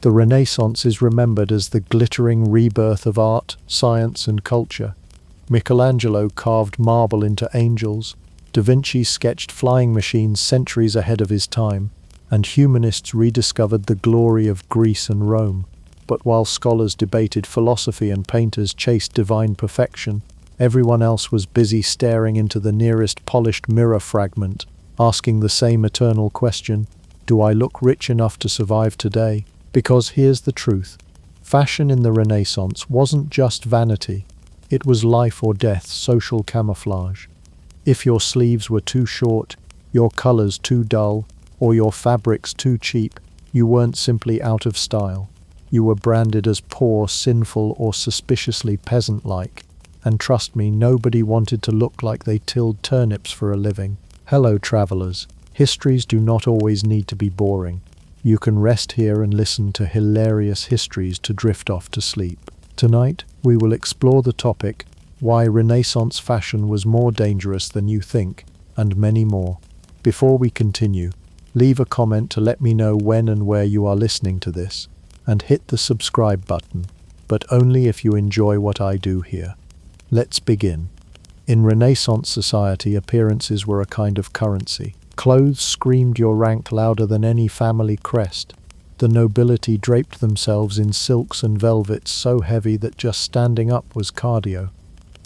The Renaissance is remembered as the glittering rebirth of art, science, and culture. Michelangelo carved marble into angels, Da Vinci sketched flying machines centuries ahead of his time, and humanists rediscovered the glory of Greece and Rome. But while scholars debated philosophy and painters chased divine perfection, everyone else was busy staring into the nearest polished mirror fragment, asking the same eternal question, do I look rich enough to survive today? Because here's the truth. Fashion in the Renaissance wasn't just vanity. It was life or death social camouflage. If your sleeves were too short, your colors too dull, or your fabrics too cheap, you weren't simply out of style. You were branded as poor, sinful, or suspiciously peasant-like. And trust me, nobody wanted to look like they tilled turnips for a living. Hello, travelers. Histories do not always need to be boring. You can rest here and listen to hilarious histories to drift off to sleep. Tonight, we will explore the topic, why Renaissance fashion was more dangerous than you think, and many more. Before we continue, leave a comment to let me know when and where you are listening to this, and hit the subscribe button, but only if you enjoy what I do here. Let's begin. In Renaissance society, appearances were a kind of currency. Clothes screamed your rank louder than any family crest. The nobility draped themselves in silks and velvets so heavy that just standing up was cardio.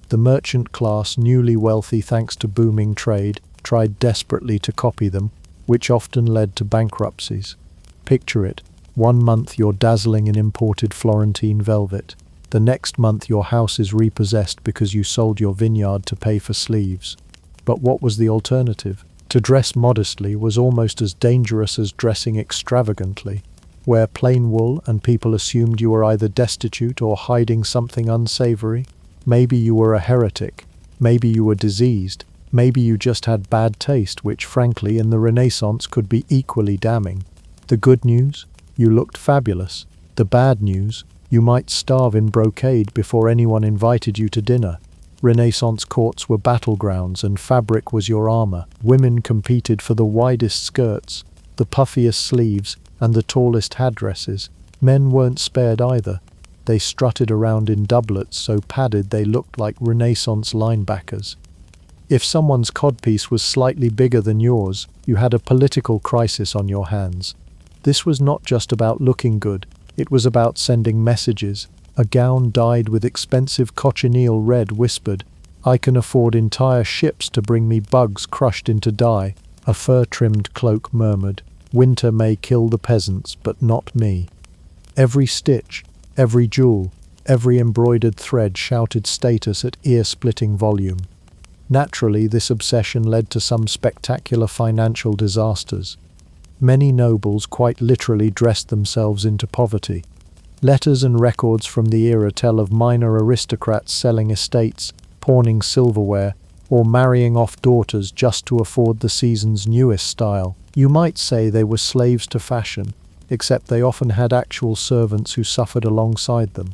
The merchant class, newly wealthy thanks to booming trade, tried desperately to copy them, which often led to bankruptcies. Picture it. One month you're dazzling in imported Florentine velvet. The next month your house is repossessed because you sold your vineyard to pay for sleeves. But what was the alternative? To dress modestly was almost as dangerous as dressing extravagantly. Wear plain wool and people assumed you were either destitute or hiding something unsavory. Maybe you were a heretic. Maybe you were diseased. Maybe you just had bad taste, which frankly in the Renaissance could be equally damning. The good news? You looked fabulous. The bad news? You might starve in brocade before anyone invited you to dinner. Renaissance courts were battlegrounds and fabric was your armor. Women competed for the widest skirts, the puffiest sleeves, and the tallest headdresses. Men weren't spared either. They strutted around in doublets so padded they looked like Renaissance linebackers. If someone's codpiece was slightly bigger than yours, you had a political crisis on your hands. This was not just about looking good, it was about sending messages. A gown dyed with expensive cochineal red whispered, I can afford entire ships to bring me bugs crushed into dye. A fur-trimmed cloak murmured, winter may kill the peasants, but not me. Every stitch, every jewel, every embroidered thread shouted status at ear-splitting volume. Naturally, this obsession led to some spectacular financial disasters. Many nobles quite literally dressed themselves into poverty. Letters and records from the era tell of minor aristocrats selling estates, pawning silverware, or marrying off daughters just to afford the season's newest style. You might say they were slaves to fashion, except they often had actual servants who suffered alongside them.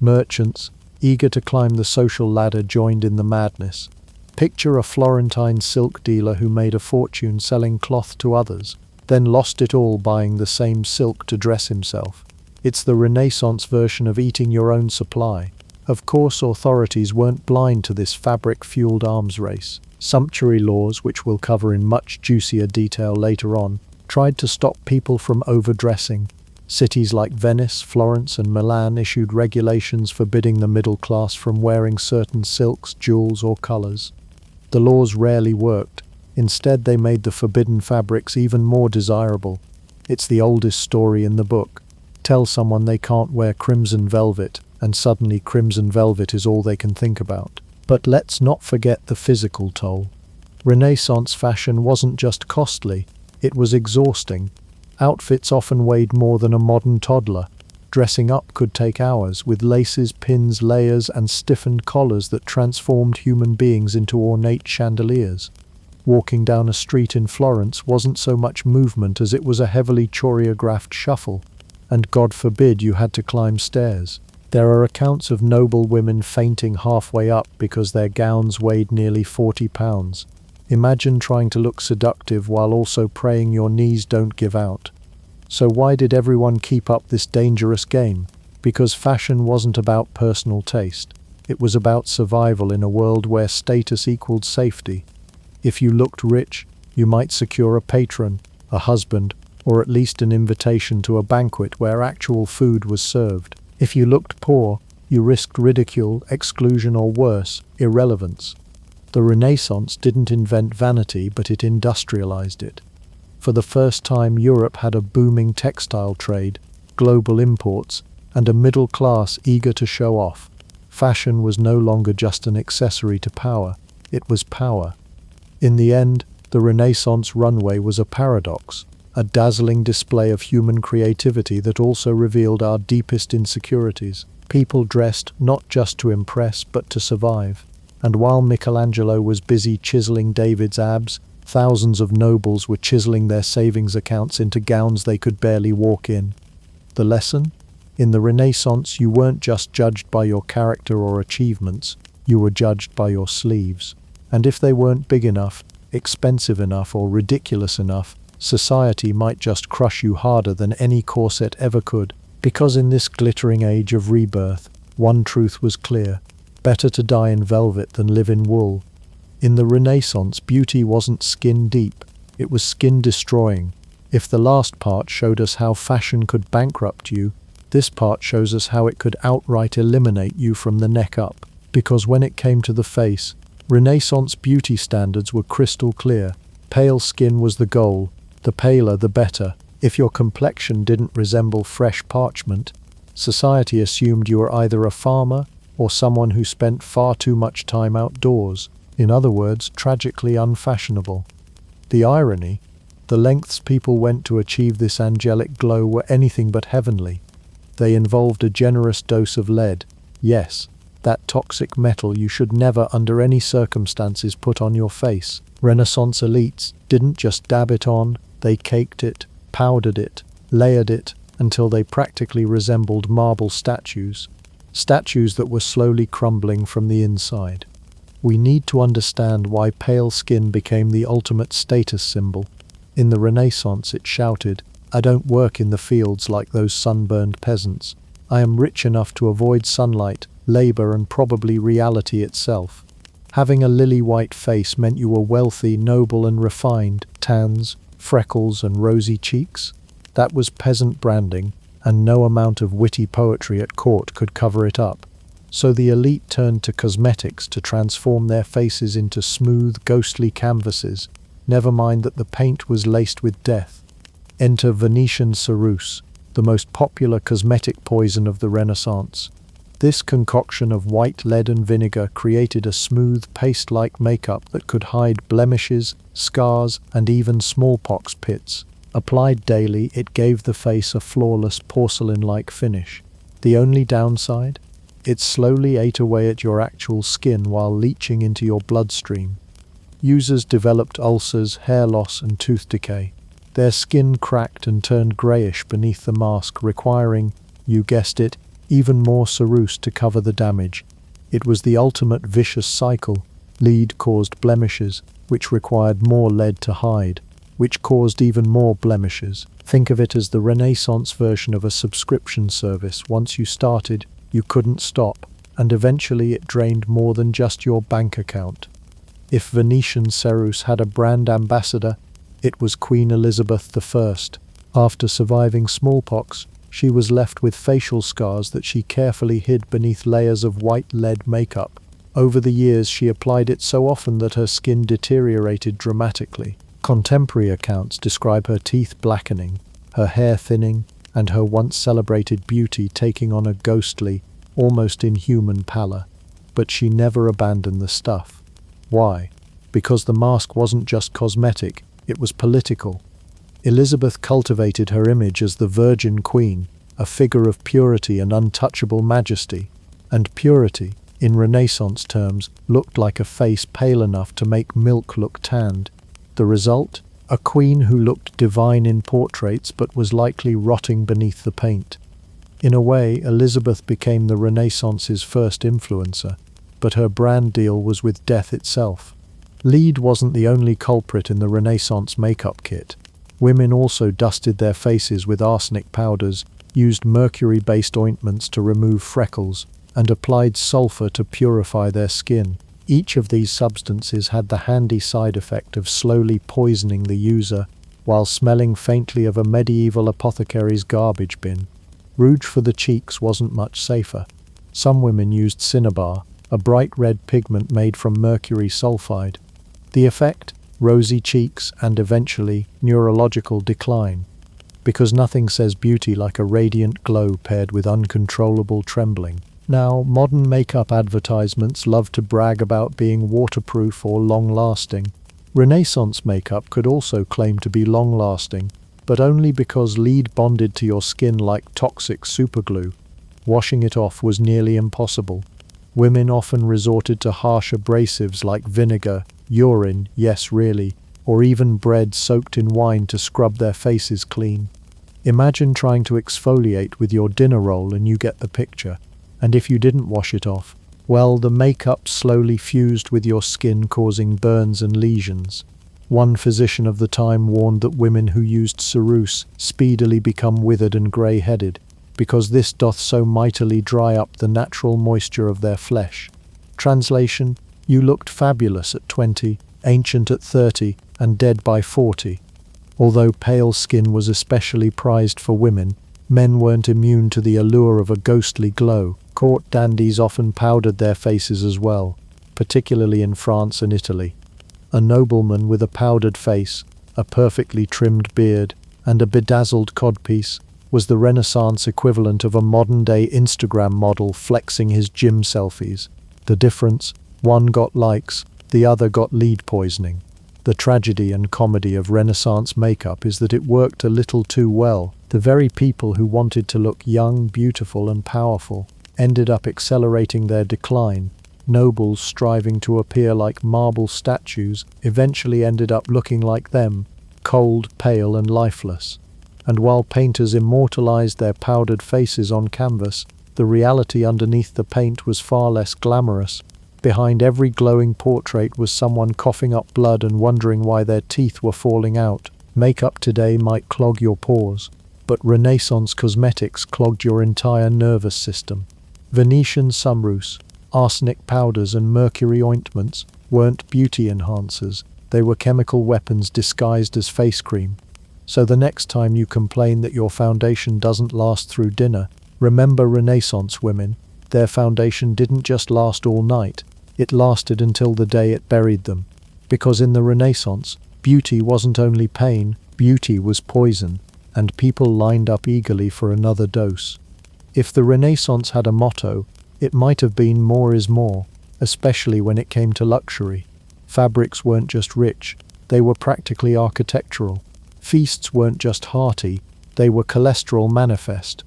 Merchants, eager to climb the social ladder, joined in the madness. Picture a Florentine silk dealer who made a fortune selling cloth to others, then lost it all buying the same silk to dress himself. It's the Renaissance version of eating your own supply. Of course, authorities weren't blind to this fabric-fueled arms race. Sumptuary laws, which we'll cover in much juicier detail later on, tried to stop people from overdressing. Cities like Venice, Florence, and Milan issued regulations forbidding the middle class from wearing certain silks, jewels, or colors. The laws rarely worked. Instead, they made the forbidden fabrics even more desirable. It's the oldest story in the book. Tell someone they can't wear crimson velvet, and suddenly crimson velvet is all they can think about. But let's not forget the physical toll. Renaissance fashion wasn't just costly, it was exhausting. Outfits often weighed more than a modern toddler. Dressing up could take hours, with laces, pins, layers, and stiffened collars that transformed human beings into ornate chandeliers. Walking down a street in Florence wasn't so much movement as it was a heavily choreographed shuffle. And God forbid you had to climb stairs. There are accounts of noble women fainting halfway up because their gowns weighed nearly 40 pounds. Imagine trying to look seductive while also praying your knees don't give out. So why did everyone keep up this dangerous game? Because fashion wasn't about personal taste. It was about survival in a world where status equaled safety. If you looked rich, you might secure a patron, a husband, or at least an invitation to a banquet where actual food was served. If you looked poor, you risked ridicule, exclusion, or worse, irrelevance. The Renaissance didn't invent vanity, but it industrialized it. For the first time, Europe had a booming textile trade, global imports, and a middle class eager to show off. Fashion was no longer just an accessory to power, it was power. In the end, the Renaissance runway was a paradox, a dazzling display of human creativity that also revealed our deepest insecurities. People dressed not just to impress, but to survive. And while Michelangelo was busy chiseling David's abs, thousands of nobles were chiseling their savings accounts into gowns they could barely walk in. The lesson? In the Renaissance, you weren't just judged by your character or achievements, you were judged by your sleeves. And if they weren't big enough, expensive enough, or ridiculous enough, society might just crush you harder than any corset ever could. Because in this glittering age of rebirth, one truth was clear: better to die in velvet than live in wool. In the Renaissance, beauty wasn't skin deep, it was skin destroying. If the last part showed us how fashion could bankrupt you, this part shows us how it could outright eliminate you from the neck up. Because when it came to the face, Renaissance beauty standards were crystal clear. Pale skin was the goal, the paler the better. If your complexion didn't resemble fresh parchment, society assumed you were either a farmer or someone who spent far too much time outdoors. In other words, tragically unfashionable. The irony, the lengths people went to achieve this angelic glow were anything but heavenly. They involved a generous dose of lead. Yes, that toxic metal you should never under any circumstances put on your face. Renaissance elites didn't just dab it on, they caked it, powdered it, layered it, until they practically resembled marble statues. Statues that were slowly crumbling from the inside. We need to understand why pale skin became the ultimate status symbol. In the Renaissance it shouted, "I don't work in the fields like those sunburned peasants. I am rich enough to avoid sunlight, labor, and probably reality itself." Having a lily-white face meant you were wealthy, noble, and refined. Tans, freckles, and rosy cheeks? That was peasant branding, and no amount of witty poetry at court could cover it up. So the elite turned to cosmetics to transform their faces into smooth, ghostly canvases. Never mind that the paint was laced with death. Enter Venetian ceruse, the most popular cosmetic poison of the Renaissance. This concoction of white lead and vinegar created a smooth, paste-like makeup that could hide blemishes, scars, and even smallpox pits. Applied daily, it gave the face a flawless, porcelain-like finish. The only downside? It slowly ate away at your actual skin while leaching into your bloodstream. Users developed ulcers, hair loss, and tooth decay. Their skin cracked and turned grayish beneath the mask, requiring, you guessed it, even more ceruse to cover the damage. It was the ultimate vicious cycle. Lead caused blemishes, which required more lead to hide, which caused even more blemishes. Think of it as the Renaissance version of a subscription service. Once you started, you couldn't stop, and eventually it drained more than just your bank account. If Venetian ceruse had a brand ambassador, it was Queen Elizabeth I. After surviving smallpox, she was left with facial scars that she carefully hid beneath layers of white lead makeup. Over the years, she applied it so often that her skin deteriorated dramatically. Contemporary accounts describe her teeth blackening, her hair thinning, and her once celebrated beauty taking on a ghostly, almost inhuman pallor. But she never abandoned the stuff. Why? Because the mask wasn't just cosmetic, it was political. Elizabeth cultivated her image as the Virgin Queen, a figure of purity and untouchable majesty. And purity, in Renaissance terms, looked like a face pale enough to make milk look tanned. The result? A queen who looked divine in portraits but was likely rotting beneath the paint. In a way, Elizabeth became the Renaissance's first influencer, but her brand deal was with death itself. Lead wasn't the only culprit in the Renaissance makeup kit. Women also dusted their faces with arsenic powders, used mercury-based ointments to remove freckles, and applied sulfur to purify their skin. Each of these substances had the handy side effect of slowly poisoning the user, while smelling faintly of a medieval apothecary's garbage bin. Rouge for the cheeks wasn't much safer. Some women used cinnabar, a bright red pigment made from mercury sulfide. The effect? Rosy cheeks and eventually neurological decline. Because nothing says beauty like a radiant glow paired with uncontrollable trembling. Now, modern makeup advertisements love to brag about being waterproof or long-lasting. Renaissance makeup could also claim to be long-lasting, but only because lead bonded to your skin like toxic superglue. Washing it off was nearly impossible. Women often resorted to harsh abrasives like vinegar, urine, yes really, or even bread soaked in wine to scrub their faces clean. Imagine trying to exfoliate with your dinner roll and you get the picture. And if you didn't wash it off, well, the makeup slowly fused with your skin, causing burns and lesions. One physician of the time warned that women who used ceruse speedily become withered and grey-headed, because this doth so mightily dry up the natural moisture of their flesh. Translation: you looked fabulous at 20, ancient at 30, and dead by 40. Although pale skin was especially prized for women, men weren't immune to the allure of a ghostly glow. Court dandies often powdered their faces as well, particularly in France and Italy. A nobleman with a powdered face, a perfectly trimmed beard, and a bedazzled codpiece was the Renaissance equivalent of a modern-day Instagram model flexing his gym selfies. The difference? One got likes, the other got lead poisoning. The tragedy and comedy of Renaissance makeup is that it worked a little too well. The very people who wanted to look young, beautiful, and powerful ended up accelerating their decline. Nobles striving to appear like marble statues eventually ended up looking like them, cold, pale, and lifeless. And while painters immortalized their powdered faces on canvas, the reality underneath the paint was far less glamorous. Behind every glowing portrait was someone coughing up blood and wondering why their teeth were falling out. Makeup today might clog your pores, but Renaissance cosmetics clogged your entire nervous system. Venetian sunroofs, arsenic powders, and mercury ointments weren't beauty enhancers, they were chemical weapons disguised as face cream. So the next time you complain that your foundation doesn't last through dinner, remember Renaissance women. Their foundation didn't just last all night, it lasted until the day it buried them. Because in the Renaissance, beauty wasn't only pain, beauty was poison, and people lined up eagerly for another dose. If the Renaissance had a motto, it might have been more is more, especially when it came to luxury. Fabrics weren't just rich, they were practically architectural. Feasts weren't just hearty, they were cholesterol manifest.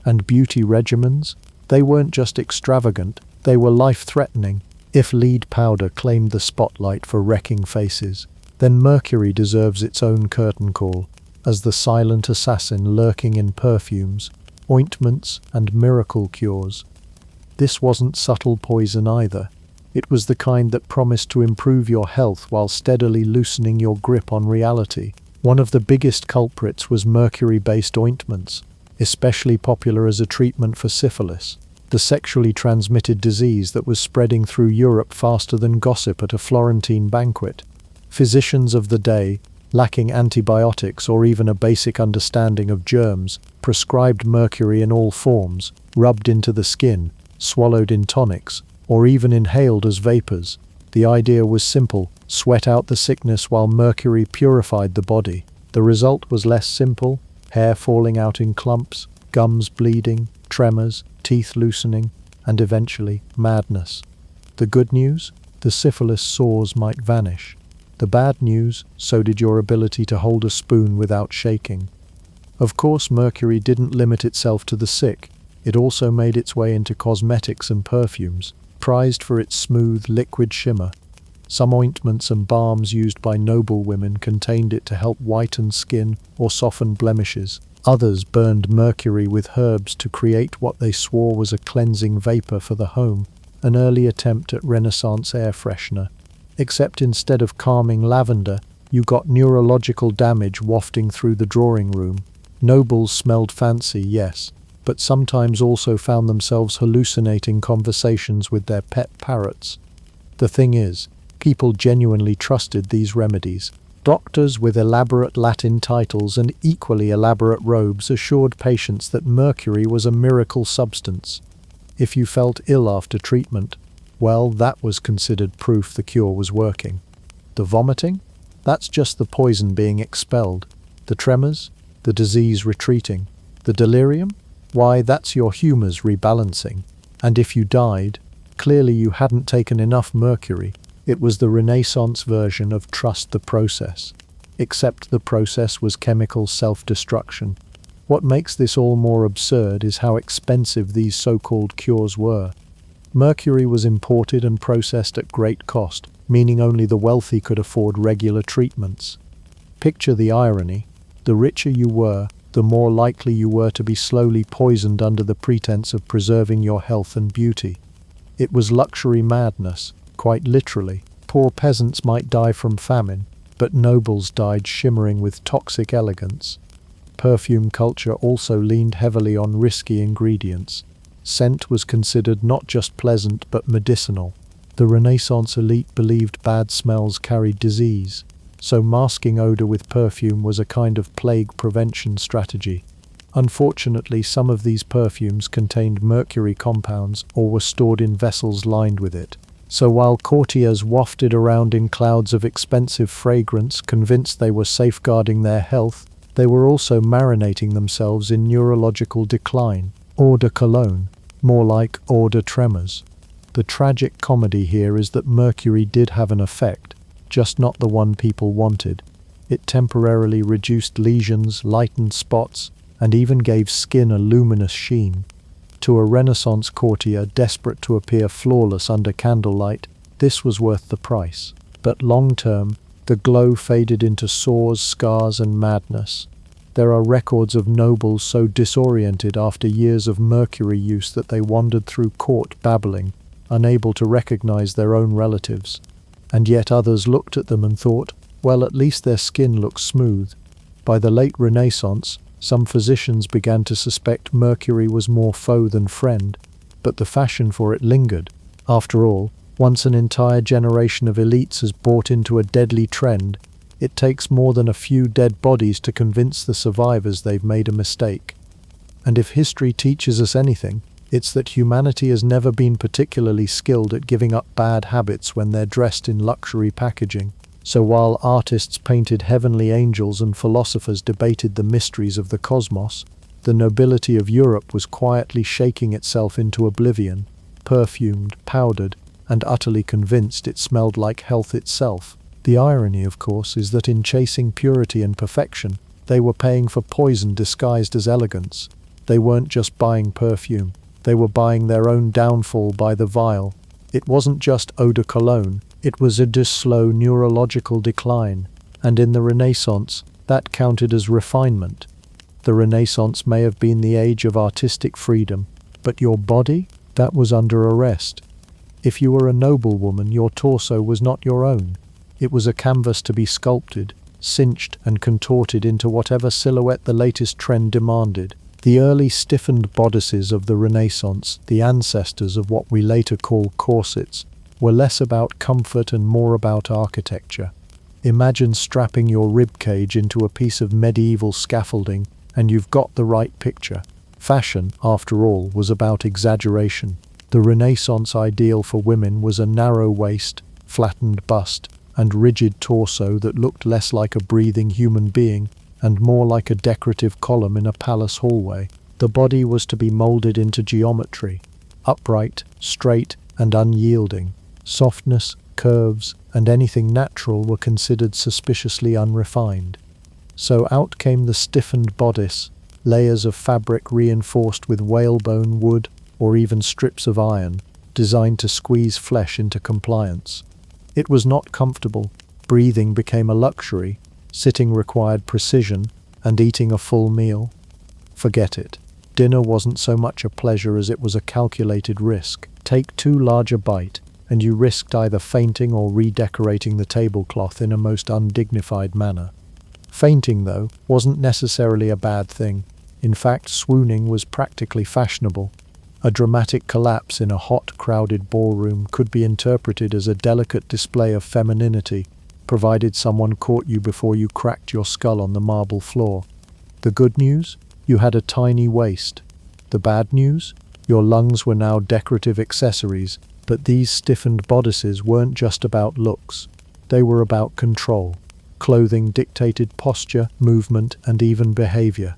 And beauty regimens? They weren't just extravagant, they were life-threatening. If lead powder claimed the spotlight for wrecking faces, then mercury deserves its own curtain call, as the silent assassin lurking in perfumes, ointments, and miracle cures. This wasn't subtle poison either. It was the kind that promised to improve your health while steadily loosening your grip on reality. One of the biggest culprits was mercury-based ointments, especially popular as a treatment for syphilis, the sexually transmitted disease that was spreading through Europe faster than gossip at a Florentine banquet. Physicians of the day, lacking antibiotics or even a basic understanding of germs, prescribed mercury in all forms, rubbed into the skin, swallowed in tonics, or even inhaled as vapors. The idea was simple: sweat out the sickness while mercury purified the body. The result was less simple: hair falling out in clumps, gums bleeding, tremors, teeth loosening, and eventually madness. The good news? The syphilis sores might vanish. The bad news? So did your ability to hold a spoon without shaking. Of course, mercury didn't limit itself to the sick. It also made its way into cosmetics and perfumes, prized for its smooth, liquid shimmer. Some ointments and balms used by noble women contained it to help whiten skin or soften blemishes. Others burned mercury with herbs to create what they swore was a cleansing vapor for the home, an early attempt at Renaissance air freshener. Except instead of calming lavender, You got neurological damage wafting through the drawing room. Nobles smelled fancy, yes, but sometimes also found themselves hallucinating conversations with their pet parrots. The thing is, people genuinely trusted these remedies. Doctors with elaborate Latin titles and equally elaborate robes assured patients that mercury was a miracle substance. If you felt ill after treatment, well, that was considered proof the cure was working. The vomiting? That's just the poison being expelled. The tremors? The disease retreating. The delirium? Why, that's your humors rebalancing. And if you died, clearly you hadn't taken enough mercury. It was the Renaissance version of trust the process. Except the process was chemical self-destruction. What makes this all more absurd is how expensive these so-called cures were. Mercury was imported and processed at great cost, meaning only the wealthy could afford regular treatments. Picture the irony. The richer you were, the more likely you were to be slowly poisoned under the pretense of preserving your health and beauty. It was luxury madness, quite literally. Poor peasants might die from famine, but nobles died shimmering with toxic elegance. Perfume culture also leaned heavily on risky ingredients. Scent was considered not just pleasant but medicinal. The Renaissance elite believed bad smells carried disease, so masking odor with perfume was a kind of plague prevention strategy. Unfortunately, some of these perfumes contained mercury compounds or were stored in vessels lined with it. So while courtiers wafted around in clouds of expensive fragrance, convinced they were safeguarding their health, they were also marinating themselves in neurological decline. Eau de cologne, more like eau de tremors. The tragic comedy here is that mercury did have an effect, just not the one people wanted. It temporarily reduced lesions, lightened spots, and even gave skin a luminous sheen. To a Renaissance courtier desperate to appear flawless under candlelight, this was worth the price. But long-term, the glow faded into sores, scars, and madness. There are records of nobles so disoriented after years of mercury use that they wandered through court babbling, unable to recognize their own relatives. And yet others looked at them and thought, well, at least their skin looks smooth. By the late Renaissance, some physicians began to suspect mercury was more foe than friend, but the fashion for it lingered. After all, once an entire generation of elites has bought into a deadly trend, it takes more than a few dead bodies to convince the survivors they've made a mistake. And if history teaches us anything, it's that humanity has never been particularly skilled at giving up bad habits when they're dressed in luxury packaging. So while artists painted heavenly angels and philosophers debated the mysteries of the cosmos, the nobility of Europe was quietly shaking itself into oblivion, perfumed, powdered, and utterly convinced it smelled like health itself. The irony, of course, is that in chasing purity and perfection, they were paying for poison disguised as elegance. They weren't just buying perfume, they were buying their own downfall by the vial. It wasn't just eau de cologne, it was a slow neurological decline, and in the Renaissance, that counted as refinement. The Renaissance may have been the age of artistic freedom, but your body? That was under arrest. If you were a noblewoman, your torso was not your own. It was a canvas to be sculpted, cinched and contorted into whatever silhouette the latest trend demanded. The early stiffened bodices of the Renaissance, the ancestors of what we later call corsets, were less about comfort and more about architecture. Imagine strapping your ribcage into a piece of medieval scaffolding, and you've got the right picture. Fashion, after all, was about exaggeration. The Renaissance ideal for women was a narrow waist, flattened bust, and rigid torso that looked less like a breathing human being and more like a decorative column in a palace hallway. The body was to be molded into geometry, upright, straight, and unyielding. Softness, curves, and anything natural were considered suspiciously unrefined. So out came the stiffened bodice, layers of fabric reinforced with whalebone, wood, or even strips of iron, designed to squeeze flesh into compliance. It was not comfortable. Breathing became a luxury, sitting required precision, and eating a full meal. Forget it. Dinner wasn't so much a pleasure as it was a calculated risk. Take too large a bite, and you risked either fainting or redecorating the tablecloth in a most undignified manner. Fainting, though, wasn't necessarily a bad thing. In fact, swooning was practically fashionable. A dramatic collapse in a hot, crowded ballroom could be interpreted as a delicate display of femininity, provided someone caught you before you cracked your skull on the marble floor. The good news? You had a tiny waist. The bad news? Your lungs were now decorative accessories, but these stiffened bodices weren't just about looks. They were about control. Clothing dictated posture, movement, and even behavior.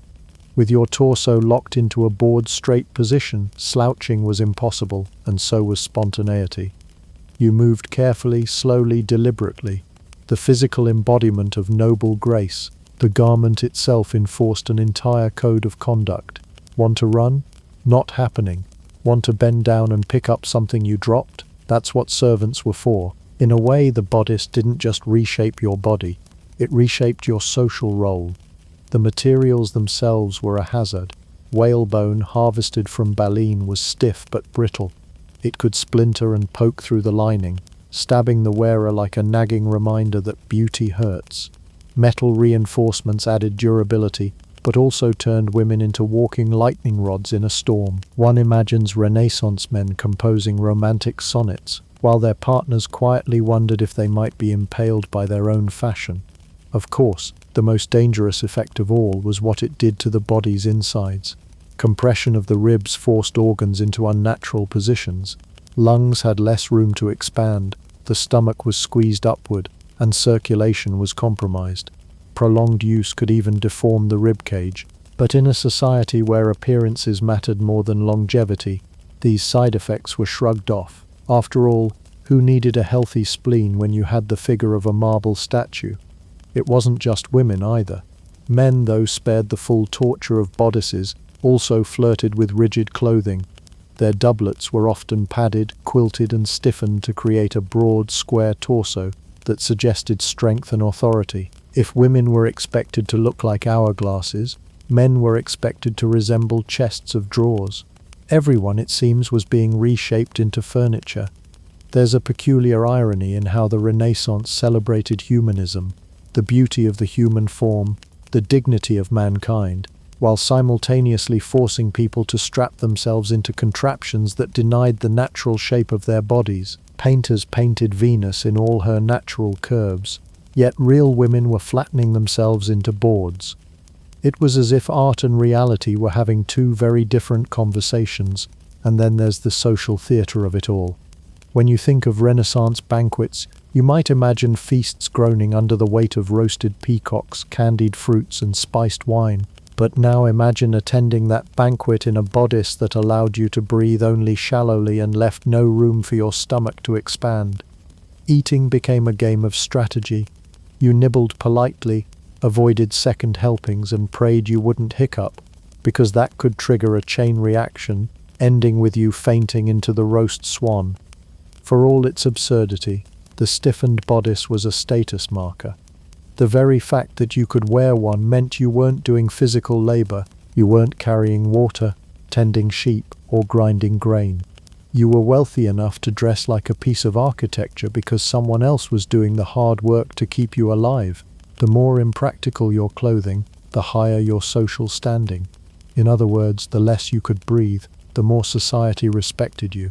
With your torso locked into a board-straight position, slouching was impossible, and so was spontaneity. You moved carefully, slowly, deliberately. The physical embodiment of noble grace. The garment itself enforced an entire code of conduct. Want to run? Not happening. Want to bend down and pick up something you dropped? That's what servants were for. In a way, the bodice didn't just reshape your body. It reshaped your social role. The materials themselves were a hazard. Whalebone harvested from baleen was stiff but brittle. It could splinter and poke through the lining, stabbing the wearer like a nagging reminder that beauty hurts. Metal reinforcements added durability, but also turned women into walking lightning rods in a storm. One imagines Renaissance men composing romantic sonnets, while their partners quietly wondered if they might be impaled by their own fashion. Of course, the most dangerous effect of all was what it did to the body's insides. Compression of the ribs forced organs into unnatural positions. Lungs had less room to expand, the stomach was squeezed upward, and circulation was compromised. Prolonged use could even deform the rib cage. But in a society where appearances mattered more than longevity, these side effects were shrugged off. After all, who needed a healthy spleen when you had the figure of a marble statue? It wasn't just women either. Men, though spared the full torture of bodices, also flirted with rigid clothing. Their doublets were often padded, quilted, and stiffened to create a broad, square torso that suggested strength and authority. If women were expected to look like hourglasses, men were expected to resemble chests of drawers. Everyone, it seems, was being reshaped into furniture. There's a peculiar irony in how the Renaissance celebrated humanism, the beauty of the human form, the dignity of mankind, while simultaneously forcing people to strap themselves into contraptions that denied the natural shape of their bodies. Painters painted Venus in all her natural curves, yet real women were flattening themselves into boards. It was as if art and reality were having two very different conversations, and then there's the social theatre of it all. When you think of Renaissance banquets, you might imagine feasts groaning under the weight of roasted peacocks, candied fruits, and spiced wine. But now imagine attending that banquet in a bodice that allowed you to breathe only shallowly and left no room for your stomach to expand. Eating became a game of strategy. You nibbled politely, avoided second helpings, and prayed you wouldn't hiccup, because that could trigger a chain reaction, ending with you fainting into the roast swan. For all its absurdity, the stiffened bodice was a status marker. The very fact that you could wear one meant you weren't doing physical labor, you weren't carrying water, tending sheep, or grinding grain. You were wealthy enough to dress like a piece of architecture because someone else was doing the hard work to keep you alive. The more impractical your clothing, the higher your social standing. In other words, the less you could breathe, the more society respected you.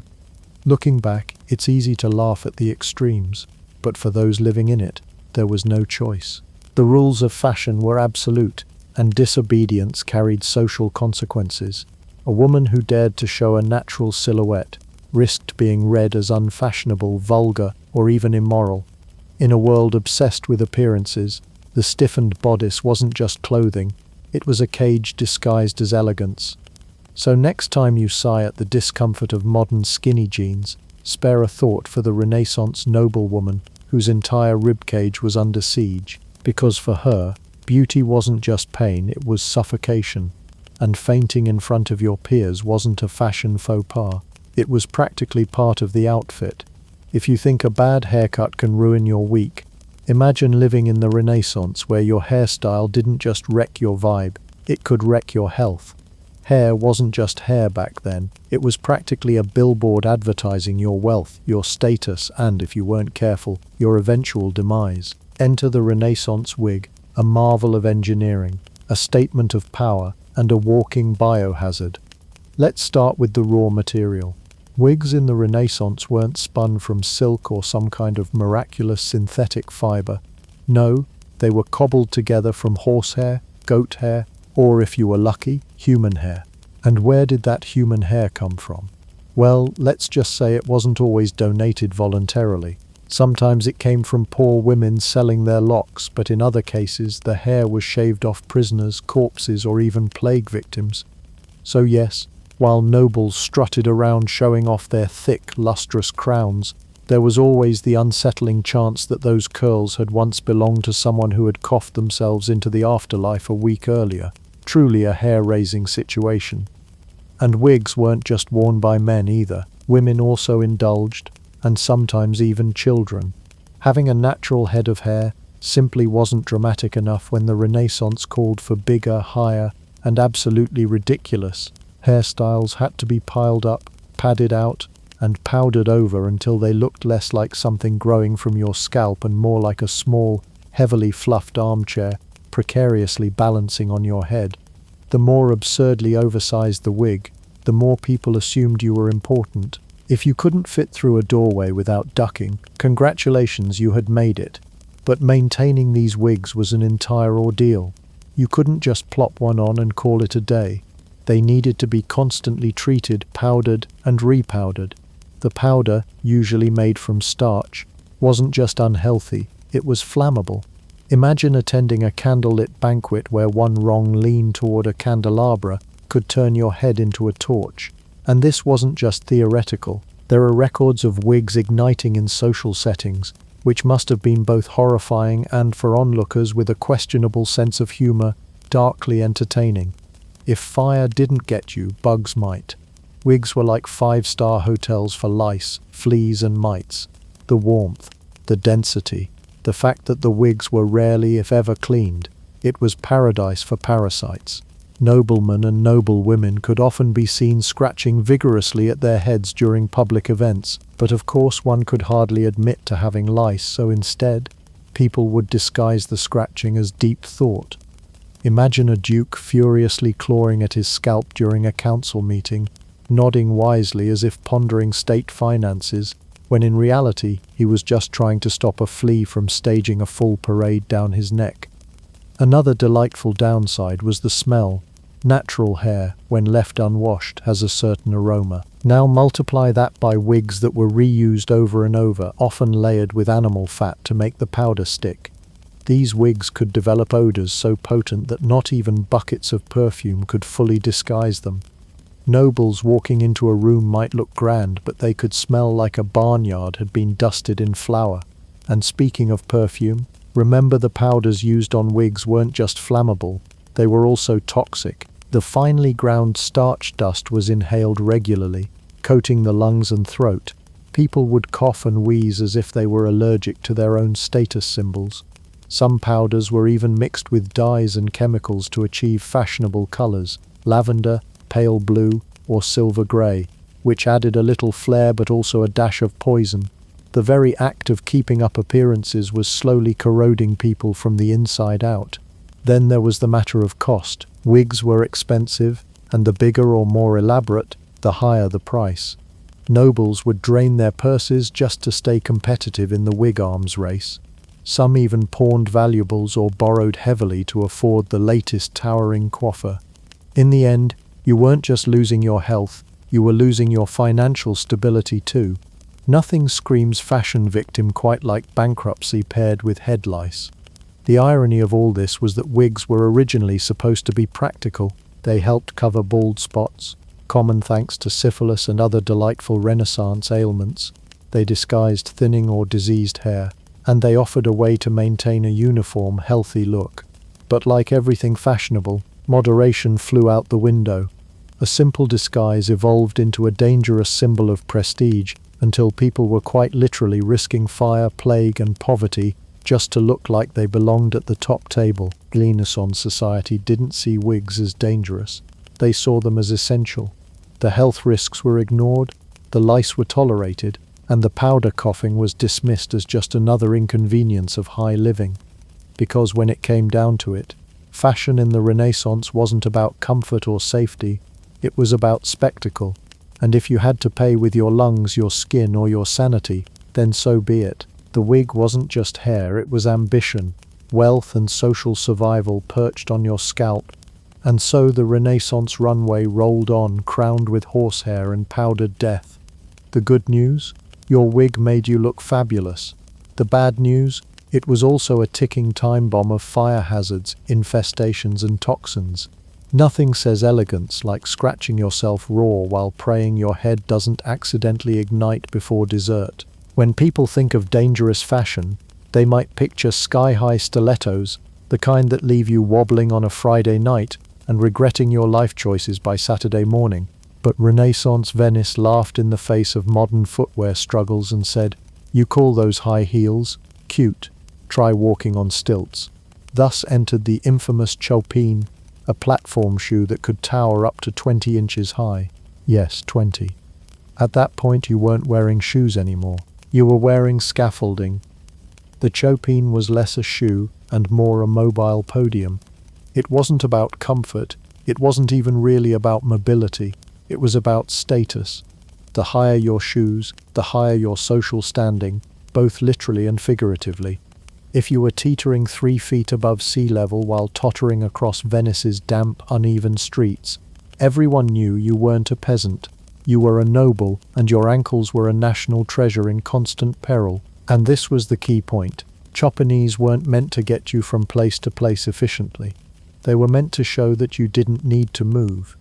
Looking back, it's easy to laugh at the extremes, but for those living in it, there was no choice. The rules of fashion were absolute, and disobedience carried social consequences. A woman who dared to show a natural silhouette risked being read as unfashionable, vulgar, or even immoral. In a world obsessed with appearances, the stiffened bodice wasn't just clothing, it was a cage disguised as elegance. So next time you sigh at the discomfort of modern skinny jeans, spare a thought for the Renaissance noblewoman whose entire ribcage was under siege, because for her, beauty wasn't just pain, it was suffocation, and fainting in front of your peers wasn't a fashion faux pas, it was practically part of the outfit. If you think a bad haircut can ruin your week, imagine living in the Renaissance where your hairstyle didn't just wreck your vibe, it could wreck your health. Hair wasn't just hair back then, it was practically a billboard advertising your wealth, your status, and, if you weren't careful, your eventual demise. Enter the Renaissance wig, a marvel of engineering, a statement of power, and a walking biohazard. Let's start with the raw material. Wigs in the Renaissance weren't spun from silk or some kind of miraculous synthetic fiber. No, they were cobbled together from horsehair, goat hair, or if you were lucky, human hair. And where did that human hair come from? Well, let's just say it wasn't always donated voluntarily. Sometimes it came from poor women selling their locks, but in other cases the hair was shaved off prisoners, corpses, or even plague victims. So yes, while nobles strutted around showing off their thick, lustrous crowns, there was always the unsettling chance that those curls had once belonged to someone who had coughed themselves into the afterlife a week earlier. Truly a hair-raising situation. And wigs weren't just worn by men either. Women also indulged, and sometimes even children. Having a natural head of hair simply wasn't dramatic enough when the Renaissance called for bigger, higher, and absolutely ridiculous. Hairstyles had to be piled up, padded out, and powdered over until they looked less like something growing from your scalp and more like a small, heavily fluffed armchair precariously balancing on your head. The more absurdly oversized the wig, the more people assumed you were important. If you couldn't fit through a doorway without ducking, congratulations, you had made it. But maintaining these wigs was an entire ordeal. You couldn't just plop one on and call it a day. They needed to be constantly treated, powdered, and repowdered. The powder, usually made from starch, wasn't just unhealthy, it was flammable. Imagine attending a candlelit banquet where one wrong lean toward a candelabra could turn your head into a torch. And this wasn't just theoretical. There are records of wigs igniting in social settings, which must have been both horrifying and, for onlookers with a questionable sense of humor, darkly entertaining. If fire didn't get you, bugs might. Wigs were like five-star hotels for lice, fleas, and mites. The warmth, the density, the fact that the wigs were rarely, if ever, cleaned. It was paradise for parasites. Noblemen and noble women could often be seen scratching vigorously at their heads during public events, but of course one could hardly admit to having lice, so instead, people would disguise the scratching as deep thought. Imagine a duke furiously clawing at his scalp during a council meeting, nodding wisely as if pondering state finances, when in reality he was just trying to stop a flea from staging a full parade down his neck. Another delightful downside was the smell. Natural hair, when left unwashed, has a certain aroma. Now multiply that by wigs that were reused over and over, often layered with animal fat to make the powder stick. These wigs could develop odors so potent that not even buckets of perfume could fully disguise them. Nobles walking into a room might look grand, but they could smell like a barnyard had been dusted in flour. And speaking of perfume, remember the powders used on wigs weren't just flammable, they were also toxic. The finely ground starch dust was inhaled regularly, coating the lungs and throat. People would cough and wheeze as if they were allergic to their own status symbols. Some powders were even mixed with dyes and chemicals to achieve fashionable colors, lavender, pale blue, or silver grey, which added a little flair but also a dash of poison. The very act of keeping up appearances was slowly corroding people from the inside out. Then there was the matter of cost. Wigs were expensive, and the bigger or more elaborate, the higher the price. Nobles would drain their purses just to stay competitive in the wig arms race. Some even pawned valuables or borrowed heavily to afford the latest towering coiffure. In the end, you weren't just losing your health, you were losing your financial stability too. Nothing screams fashion victim quite like bankruptcy paired with head lice. The irony of all this was that wigs were originally supposed to be practical. They helped cover bald spots, common thanks to syphilis and other delightful Renaissance ailments. They disguised thinning or diseased hair, and they offered a way to maintain a uniform, healthy look. But like everything fashionable, moderation flew out the window. A simple disguise evolved into a dangerous symbol of prestige until people were quite literally risking fire, plague, and poverty just to look like they belonged at the top table. Renaissance society didn't see wigs as dangerous. They saw them as essential. The health risks were ignored, the lice were tolerated, and the powder coughing was dismissed as just another inconvenience of high living. Because when it came down to it, fashion in the Renaissance wasn't about comfort or safety, it was about spectacle. And if you had to pay with your lungs, your skin, or your sanity, then so be it. The wig wasn't just hair, it was ambition, wealth and social survival perched on your scalp. And so the Renaissance runway rolled on, crowned with horsehair and powdered death. The good news? Your wig made you look fabulous. The bad news? It was also a ticking time bomb of fire hazards, infestations and toxins. Nothing says elegance like scratching yourself raw while praying your head doesn't accidentally ignite before dessert. When people think of dangerous fashion, they might picture sky-high stilettos, the kind that leave you wobbling on a Friday night and regretting your life choices by Saturday morning. But Renaissance Venice laughed in the face of modern footwear struggles and said, "You call those high heels? Cute. Try walking on stilts." Thus entered the infamous chopin, a platform shoe that could tower up to 20 inches high. Yes, 20. At that point you weren't wearing shoes anymore. You were wearing scaffolding. The chopin was less a shoe and more a mobile podium. It wasn't about comfort, it wasn't even really about mobility, it was about status. The higher your shoes, the higher your social standing, both literally and figuratively. If you were teetering 3 feet above sea level while tottering across Venice's damp, uneven streets, everyone knew you weren't a peasant. You were a noble, and your ankles were a national treasure in constant peril. And this was the key point. Chopinese weren't meant to get you from place to place efficiently. They were meant to show that you didn't need to move.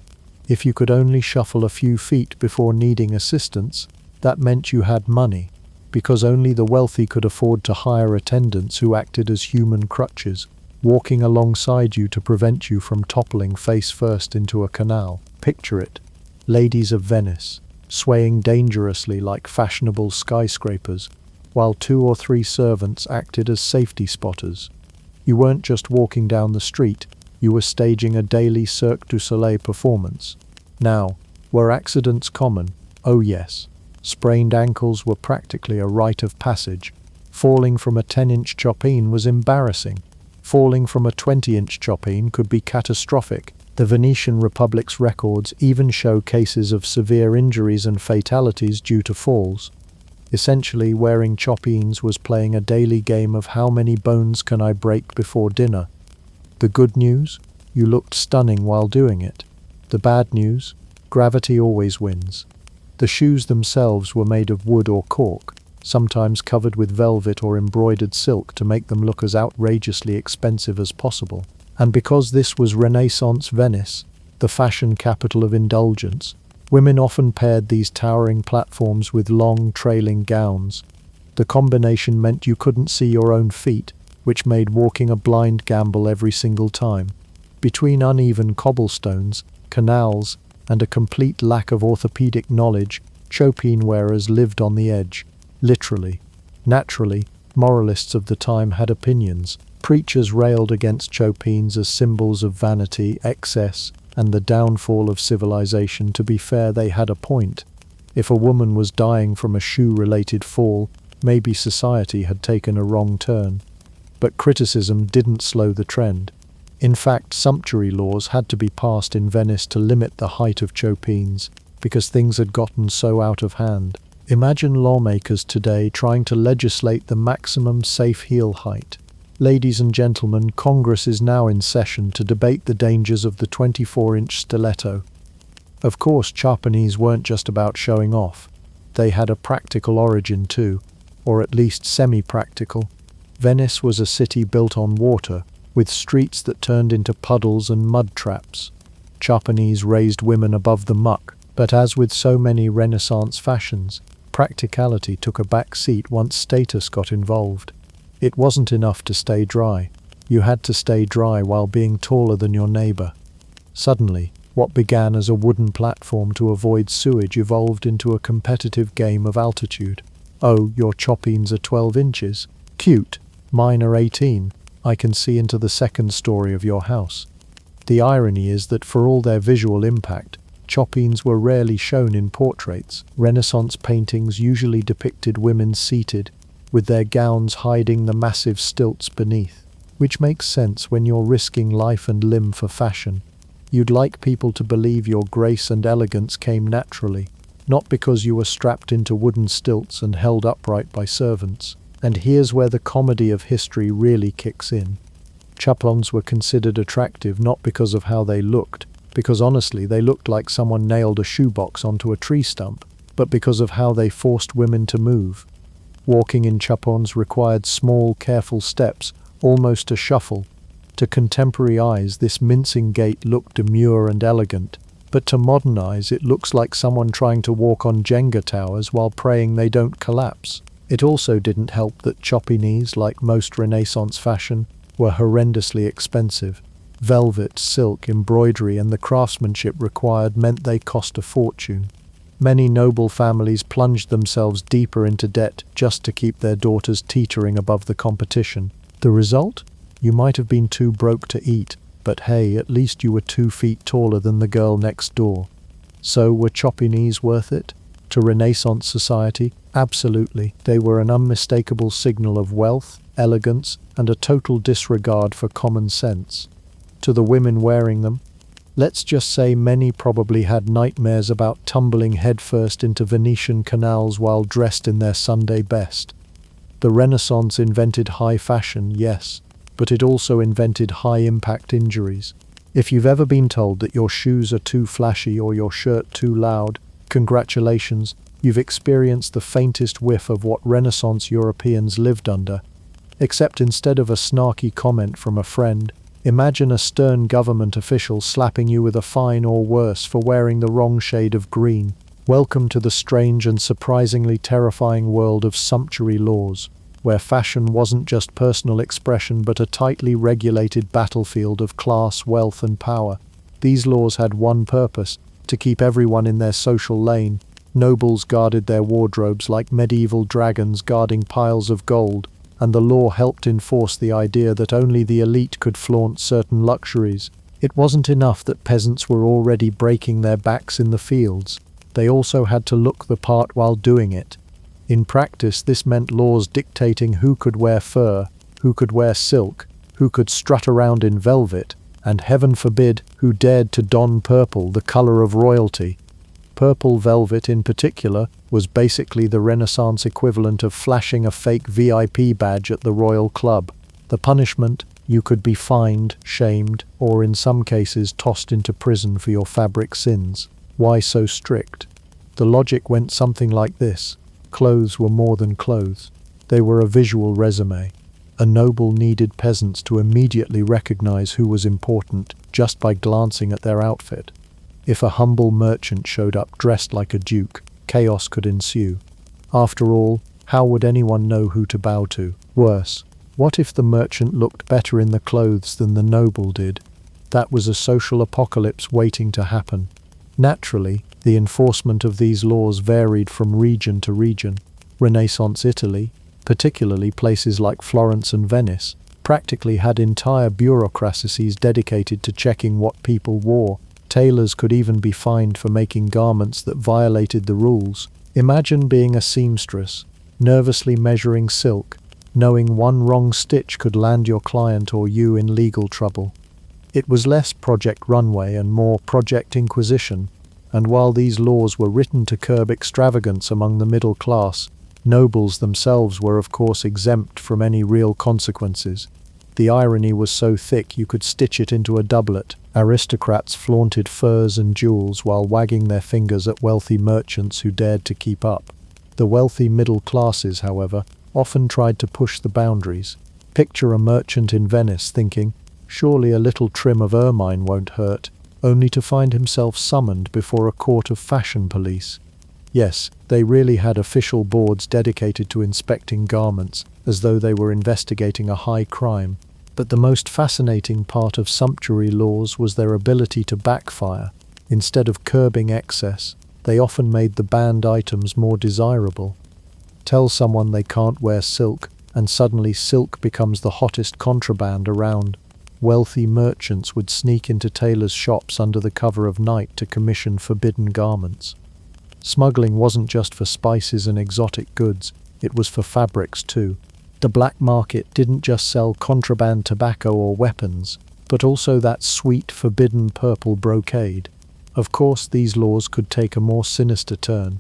If you could only shuffle a few feet before needing assistance, that meant you had money, because only the wealthy could afford to hire attendants who acted as human crutches, walking alongside you to prevent you from toppling face first into a canal. Picture it. Ladies of Venice, swaying dangerously like fashionable skyscrapers, while 2 or 3 servants acted as safety spotters. You weren't just walking down the street, you were staging a daily Cirque du Soleil performance. Now, were accidents common? Oh yes. Sprained ankles were practically a rite of passage. Falling from a 10-inch chopin was embarrassing. Falling from a 20-inch chopin could be catastrophic. The Venetian Republic's records even show cases of severe injuries and fatalities due to falls. Essentially, wearing chopins was playing a daily game of how many bones can I break before dinner. The good news? You looked stunning while doing it. The bad news? Gravity always wins. The shoes themselves were made of wood or cork, sometimes covered with velvet or embroidered silk to make them look as outrageously expensive as possible. And because this was Renaissance Venice, the fashion capital of indulgence, women often paired these towering platforms with long, trailing gowns. The combination meant you couldn't see your own feet, which made walking a blind gamble every single time. Between uneven cobblestones, canals, and a complete lack of orthopedic knowledge, chopin wearers lived on the edge, literally. Naturally, moralists of the time had opinions. Preachers railed against chopins as symbols of vanity, excess, and the downfall of civilization. To be fair, they had a point. If a woman was dying from a shoe-related fall, maybe society had taken a wrong turn. But criticism didn't slow the trend. In fact, sumptuary laws had to be passed in Venice to limit the height of chopins, because things had gotten so out of hand. Imagine lawmakers today trying to legislate the maximum safe heel height. Ladies and gentlemen, Congress is now in session to debate the dangers of the 24-inch stiletto. Of course, chopinese weren't just about showing off. They had a practical origin too, or at least semi-practical. Venice was a city built on water, with streets that turned into puddles and mud traps. Chopinese raised women above the muck, but as with so many Renaissance fashions, practicality took a back seat once status got involved. It wasn't enough to stay dry. You had to stay dry while being taller than your neighbor. Suddenly, what began as a wooden platform to avoid sewage evolved into a competitive game of altitude. Oh, your chopins are 12 inches? Cute. Mine are 18. I can see into the second story of your house. The irony is that for all their visual impact, chopines were rarely shown in portraits. Renaissance paintings usually depicted women seated, with their gowns hiding the massive stilts beneath, which makes sense when you're risking life and limb for fashion. You'd like people to believe your grace and elegance came naturally, not because you were strapped into wooden stilts and held upright by servants. And here's where the comedy of history really kicks in. Chapons were considered attractive not because of how they looked, because honestly they looked like someone nailed a shoebox onto a tree stump, but because of how they forced women to move. Walking in chapons required small, careful steps, almost a shuffle. To contemporary eyes, this mincing gait looked demure and elegant, but to modern eyes it looks like someone trying to walk on Jenga towers while praying they don't collapse. It also didn't help that chopines, like most Renaissance fashion, were horrendously expensive. Velvet, silk, embroidery, and the craftsmanship required meant they cost a fortune. Many noble families plunged themselves deeper into debt just to keep their daughters teetering above the competition. The result? You might have been too broke to eat, but hey, at least you were 2 feet taller than the girl next door. So were chopines worth it? To Renaissance society, absolutely. They were an unmistakable signal of wealth, elegance, and a total disregard for common sense. To the women wearing them, let's just say many probably had nightmares about tumbling headfirst into Venetian canals while dressed in their Sunday best. The Renaissance invented high fashion, yes, but it also invented high-impact injuries. If you've ever been told that your shoes are too flashy or your shirt too loud, congratulations, you've experienced the faintest whiff of what Renaissance Europeans lived under. Except instead of a snarky comment from a friend, imagine a stern government official slapping you with a fine or worse for wearing the wrong shade of green. Welcome to the strange and surprisingly terrifying world of sumptuary laws, where fashion wasn't just personal expression but a tightly regulated battlefield of class, wealth, and power. These laws had one purpose: to keep everyone in their social lane. Nobles guarded their wardrobes like medieval dragons guarding piles of gold, and the law helped enforce the idea that only the elite could flaunt certain luxuries. It wasn't enough that peasants were already breaking their backs in the fields. They also had to look the part while doing it. In practice, this meant laws dictating who could wear fur, who could wear silk, who could strut around in velvet, and heaven forbid, who dared to don purple, the color of royalty. Purple velvet in particular was basically the Renaissance equivalent of flashing a fake VIP badge at the Royal Club. The punishment? You could be fined, shamed, or in some cases tossed into prison for your fabric sins. Why so strict? The logic went something like this. Clothes were more than clothes. They were a visual resume. A noble needed peasants to immediately recognize who was important just by glancing at their outfit. If a humble merchant showed up dressed like a duke, chaos could ensue. After all, how would anyone know who to bow to? Worse, what if the merchant looked better in the clothes than the noble did? That was a social apocalypse waiting to happen. Naturally, the enforcement of these laws varied from region to region. Renaissance Italy, particularly places like Florence and Venice, practically had entire bureaucracies dedicated to checking what people wore. Tailors could even be fined for making garments that violated the rules. Imagine being a seamstress, nervously measuring silk, knowing one wrong stitch could land your client or you in legal trouble. It was less Project Runway and more Project Inquisition, and while these laws were written to curb extravagance among the middle class, nobles themselves were of course exempt from any real consequences. The irony was so thick you could stitch it into a doublet. Aristocrats flaunted furs and jewels while wagging their fingers at wealthy merchants who dared to keep up. The wealthy middle classes, however, often tried to push the boundaries. Picture a merchant in Venice thinking, surely a little trim of ermine won't hurt, only to find himself summoned before a court of fashion police. Yes, they really had official boards dedicated to inspecting garments, as though they were investigating a high crime. But the most fascinating part of sumptuary laws was their ability to backfire. Instead of curbing excess, they often made the banned items more desirable. Tell someone they can't wear silk, and suddenly silk becomes the hottest contraband around. wealthy merchants would sneak into tailors' shops under the cover of night to commission forbidden garments. Smuggling wasn't just for spices and exotic goods, it was for fabrics too. The black market didn't just sell contraband tobacco or weapons, but also that sweet, forbidden purple brocade. Of course, these laws could take a more sinister turn.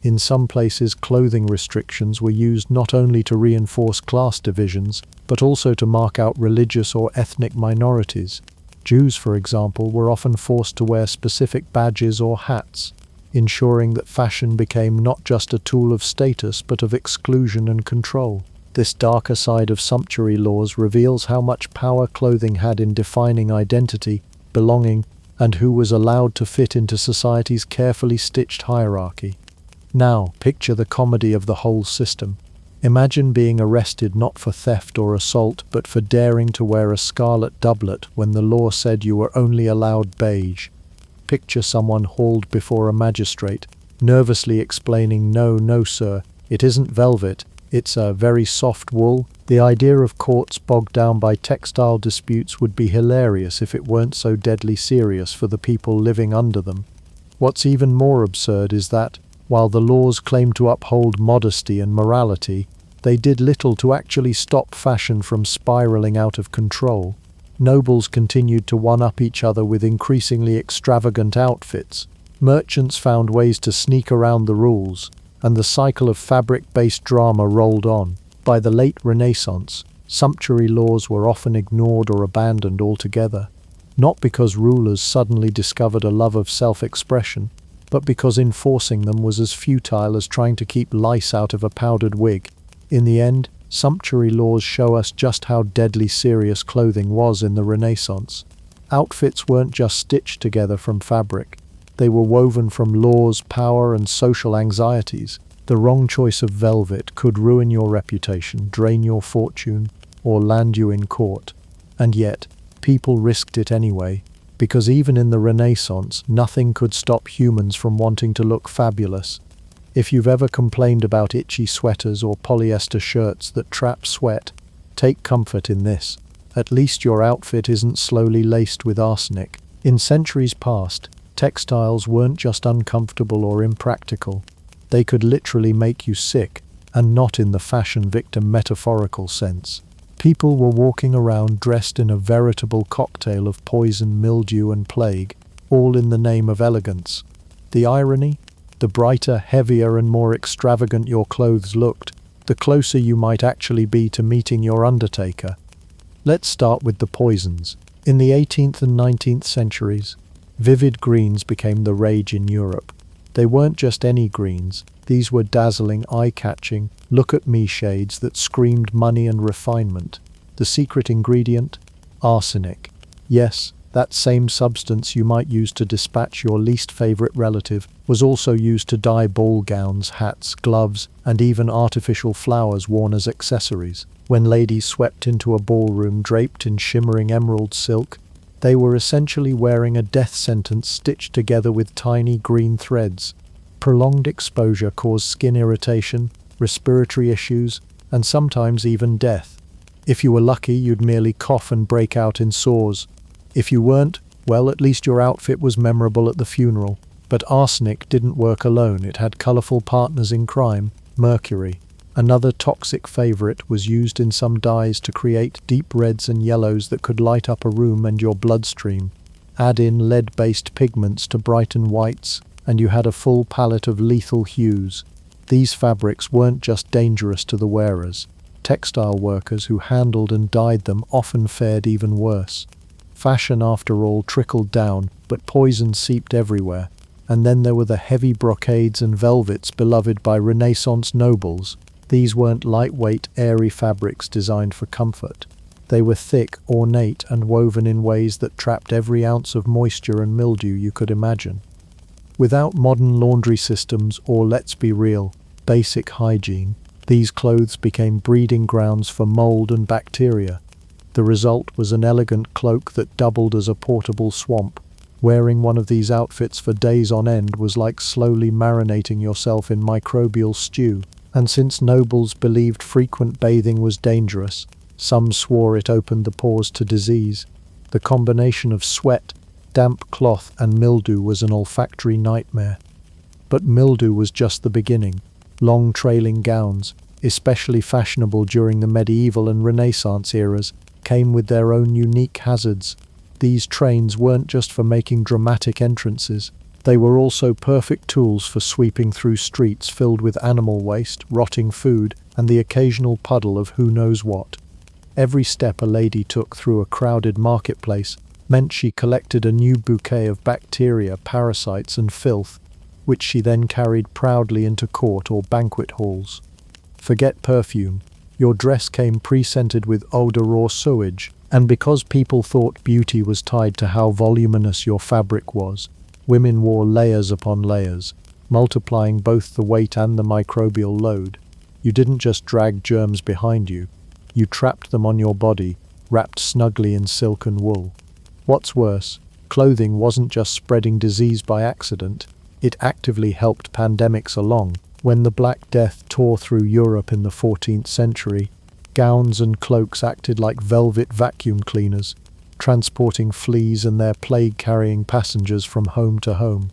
In some places, clothing restrictions were used not only to reinforce class divisions, but also to mark out religious or ethnic minorities. Jews, for example, were often forced to wear specific badges or hats, ensuring that fashion became not just a tool of status but of exclusion and control. This darker side of sumptuary laws reveals how much power clothing had in defining identity, belonging, and who was allowed to fit into society's carefully stitched hierarchy. Now, picture the comedy of the whole system. Imagine being arrested not for theft or assault, but for daring to wear a scarlet doublet when the law said you were only allowed beige. Picture someone hauled before a magistrate, nervously explaining, "No, sir, it isn't velvet, it's a very soft wool." The idea of courts bogged down by textile disputes would be hilarious if it weren't so deadly serious for the people living under them. What's even more absurd is that, while the laws claimed to uphold modesty and morality, they did little to actually stop fashion from spiraling out of control. Nobles continued to one-up each other with increasingly extravagant outfits. Merchants found ways to sneak around the rules, and the cycle of fabric-based drama rolled on. By the late Renaissance, sumptuary laws were often ignored or abandoned altogether, not because rulers suddenly discovered a love of self-expression, but because enforcing them was as futile as trying to keep lice out of a powdered wig. In the end, sumptuary laws show us just how deadly serious clothing was in the Renaissance. Outfits weren't just stitched together from fabric. They were woven from laws, power, and social anxieties. The wrong choice of velvet could ruin your reputation, drain your fortune, or land you in court. And yet, people risked it anyway, because even in the Renaissance, nothing could stop humans from wanting to look fabulous. If you've ever complained about itchy sweaters or polyester shirts that trap sweat, take comfort in this. At least your outfit isn't slowly laced with arsenic. In centuries past, textiles weren't just uncomfortable or impractical. They could literally make you sick, and not in the fashion victim metaphorical sense. People were walking around dressed in a veritable cocktail of poison, mildew, and plague, all in the name of elegance. The irony? The brighter, heavier, and more extravagant your clothes looked, the closer you might actually be to meeting your undertaker. Let's start with the poisons. In the 18th and 19th centuries, vivid greens became the rage in Europe. They weren't just any greens, these were dazzling, eye-catching, look-at-me shades that screamed money and refinement. The secret ingredient? Arsenic. Yes, that same substance you might use to dispatch your least favorite relative was also used to dye ball gowns, hats, gloves, and even artificial flowers worn as accessories. When ladies swept into a ballroom draped in shimmering emerald silk, they were essentially wearing a death sentence stitched together with tiny green threads. Prolonged exposure caused skin irritation, respiratory issues, and sometimes even death. If you were lucky, you'd merely cough and break out in sores. If you weren't, well, at least your outfit was memorable at the funeral. But arsenic didn't work alone. It had colorful partners in crime. Mercury, another toxic favorite, was used in some dyes to create deep reds and yellows that could light up a room and your bloodstream. Add in lead-based pigments to brighten whites, and you had a full palette of lethal hues. These fabrics weren't just dangerous to the wearers. Textile workers who handled and dyed them often fared even worse. Fashion, after all, trickled down, but poison seeped everywhere. And then there were the heavy brocades and velvets beloved by Renaissance nobles. These weren't lightweight, airy fabrics designed for comfort. They were thick, ornate, and woven in ways that trapped every ounce of moisture and mildew you could imagine. Without modern laundry systems or, let's be real, basic hygiene, these clothes became breeding grounds for mold and bacteria. The result was an elegant cloak that doubled as a portable swamp. Wearing one of these outfits for days on end was like slowly marinating yourself in microbial stew. And since nobles believed frequent bathing was dangerous, some swore it opened the pores to disease. The combination of sweat, damp cloth, and mildew was an olfactory nightmare. But mildew was just the beginning. Long trailing gowns, especially fashionable during the medieval and Renaissance eras, came with their own unique hazards. These trains weren't just for making dramatic entrances. They were also perfect tools for sweeping through streets filled with animal waste, rotting food, and the occasional puddle of who knows what. Every step a lady took through a crowded marketplace meant she collected a new bouquet of bacteria, parasites, and filth, which she then carried proudly into court or banquet halls. Forget perfume. Your dress came pre-scented with odor or sewage, and because people thought beauty was tied to how voluminous your fabric was, women wore layers upon layers, multiplying both the weight and the microbial load. You didn't just drag germs behind you, you trapped them on your body, wrapped snugly in silk and wool. What's worse, clothing wasn't just spreading disease by accident, it actively helped pandemics along. When the Black Death tore through Europe in the 14th century, gowns and cloaks acted like velvet vacuum cleaners, transporting fleas and their plague-carrying passengers from home to home.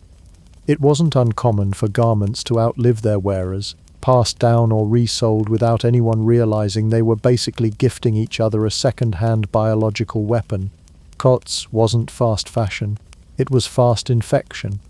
It wasn't uncommon for garments to outlive their wearers, passed down or resold without anyone realizing they were basically gifting each other a second-hand biological weapon. Cots wasn't fast fashion, it was fast infection.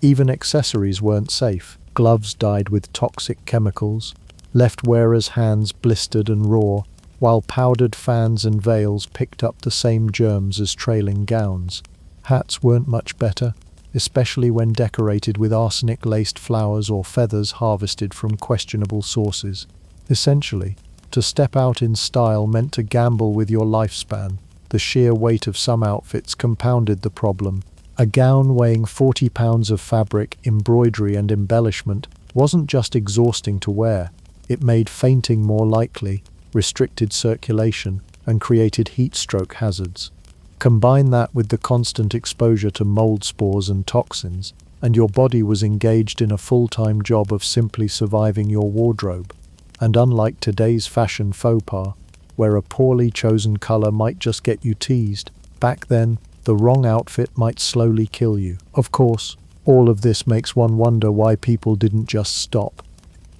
Even accessories weren't safe. Gloves dyed with toxic chemicals, left wearers' hands blistered and raw, while powdered fans and veils picked up the same germs as trailing gowns. Hats weren't much better, especially when decorated with arsenic-laced flowers or feathers harvested from questionable sources. Essentially, to step out in style meant to gamble with your lifespan. The sheer weight of some outfits compounded the problem. A gown weighing 40 pounds of fabric, embroidery, and embellishment wasn't just exhausting to wear, it made fainting more likely, restricted circulation, and created heat stroke hazards. Combine that with the constant exposure to mold spores and toxins, and your body was engaged in a full-time job of simply surviving your wardrobe. And unlike today's fashion faux pas, where a poorly chosen color might just get you teased, back then, the wrong outfit might slowly kill you. Of course, all of this makes one wonder why people didn't just stop.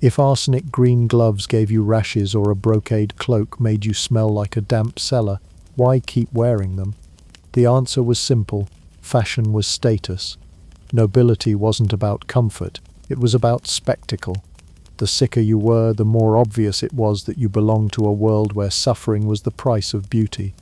If arsenic green gloves gave you rashes or a brocade cloak made you smell like a damp cellar, why keep wearing them? The answer was simple. Fashion was status. Nobility wasn't about comfort, it was about spectacle. The sicker you were, the more obvious it was that you belonged to a world where suffering was the price of beauty.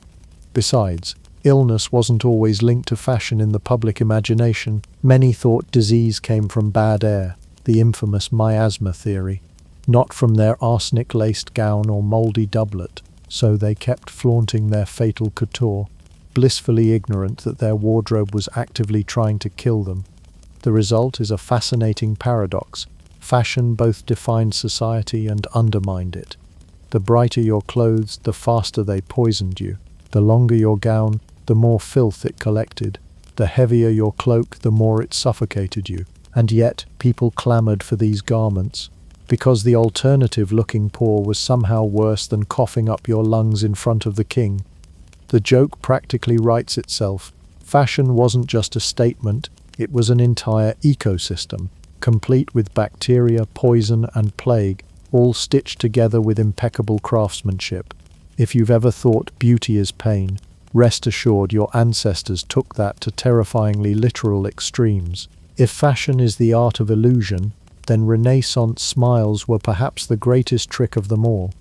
Besides, illness wasn't always linked to fashion in the public imagination. Many thought disease came from bad air, the infamous miasma theory, not from their arsenic-laced gown or mouldy doublet, so they kept flaunting their fatal couture, blissfully ignorant that their wardrobe was actively trying to kill them. The result is a fascinating paradox. Fashion both defined society and undermined it. The brighter your clothes, the faster they poisoned you. The longer your gown, the more filth it collected. The heavier your cloak, the more it suffocated you. And yet, people clamored for these garments, because the alternative, looking poor, was somehow worse than coughing up your lungs in front of the king. The joke practically writes itself. Fashion wasn't just a statement, it was an entire ecosystem, complete with bacteria, poison, and plague, all stitched together with impeccable craftsmanship. If you've ever thought beauty is pain, rest assured your ancestors took that to terrifyingly literal extremes. If fashion is the art of illusion, then Renaissance smiles were perhaps the greatest trick of them all.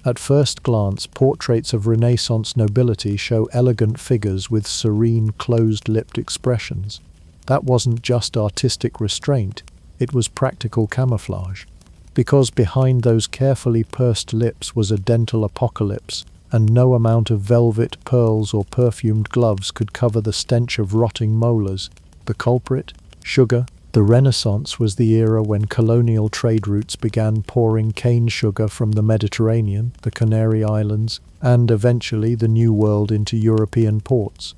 At first glance, portraits of Renaissance nobility show elegant figures with serene, closed-lipped expressions. That wasn't just artistic restraint, it was practical camouflage. Because behind those carefully pursed lips was a dental apocalypse, and no amount of velvet, pearls, or perfumed gloves could cover the stench of rotting molars. The culprit? Sugar. The Renaissance was the era when colonial trade routes began pouring cane sugar from the Mediterranean, the Canary Islands, and eventually the New World into European ports.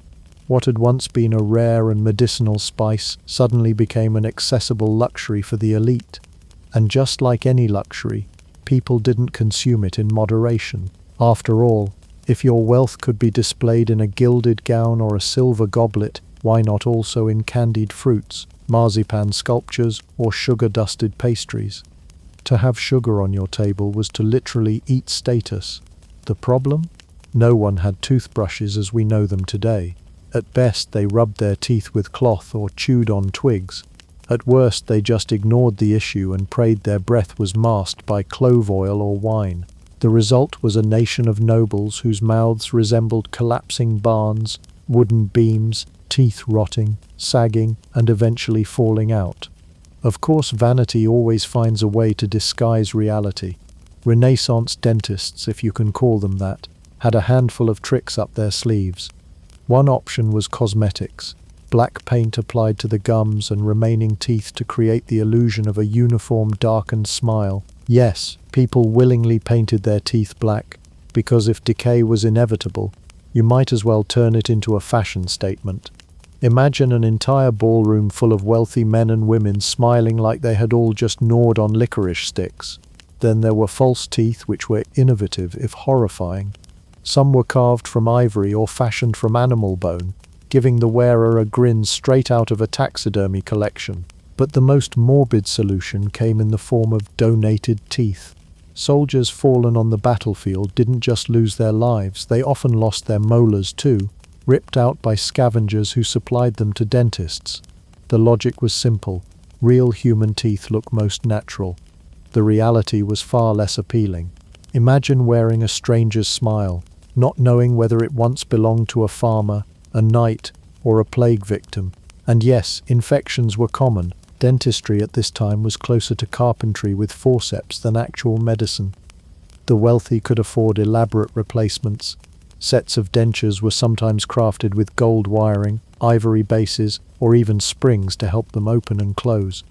What had once been a rare and medicinal spice suddenly became an accessible luxury for the elite. And just like any luxury, people didn't consume it in moderation. After all, If your wealth could be displayed in a gilded gown or a silver goblet, why not also in candied fruits, marzipan sculptures, or sugar-dusted pastries? To have sugar on your table was to literally eat status. The problem? No one had toothbrushes as we know them today. At best, they rubbed their teeth with cloth or chewed on twigs. At worst, they just ignored the issue and prayed their breath was masked by clove oil or wine. The result was a nation of nobles whose mouths resembled collapsing barns, wooden beams, teeth rotting, sagging, and eventually falling out. Of course, vanity always finds a way to disguise reality. Renaissance dentists, if you can call them that, had a handful of tricks up their sleeves. One option was cosmetics. Black paint applied to the gums and remaining teeth to create the illusion of a uniform darkened smile. Yes, people willingly painted their teeth black, because if decay was inevitable, you might as well turn it into a fashion statement. Imagine an entire ballroom full of wealthy men and women smiling like they had all just gnawed on licorice sticks. Then there were false teeth which were innovative, if horrifying. Some were carved from ivory or fashioned from animal bone, giving the wearer a grin straight out of a taxidermy collection. But the most morbid solution came in the form of donated teeth. Soldiers fallen on the battlefield didn't just lose their lives, they often lost their molars too, ripped out by scavengers who supplied them to dentists. The logic was simple. Real human teeth look most natural. The reality was far less appealing. Imagine wearing a stranger's smile, not knowing whether it once belonged to a farmer, a knight, or a plague victim. And yes, infections were common. Dentistry at this time was closer to carpentry with forceps than actual medicine. The wealthy could afford elaborate replacements. Sets of dentures were sometimes crafted with gold wiring, ivory bases, or even springs to help them open and close.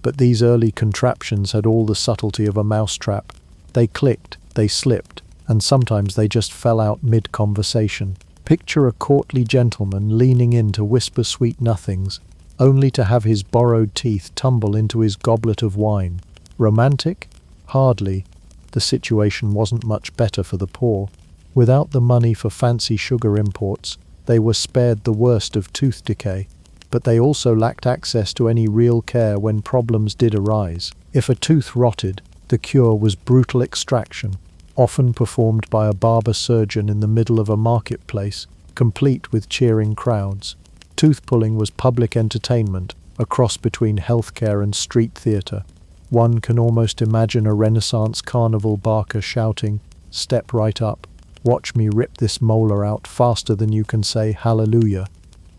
But these early contraptions had all the subtlety of a mousetrap. They clicked, they slipped, and sometimes they just fell out mid-conversation. Picture a courtly gentleman leaning in to whisper sweet nothings, only to have his borrowed teeth tumble into his goblet of wine. Romantic? Hardly. The situation wasn't much better for the poor. Without the money for fancy sugar imports, they were spared the worst of tooth decay, but they also lacked access to any real care when problems did arise. If a tooth rotted, the cure was brutal extraction, often performed by a barber surgeon in the middle of a marketplace, complete with cheering crowds. Tooth pulling was public entertainment, a cross between healthcare and street theatre. One can almost imagine a Renaissance carnival barker shouting, "Step right up. Watch me rip this molar out faster than you can say hallelujah."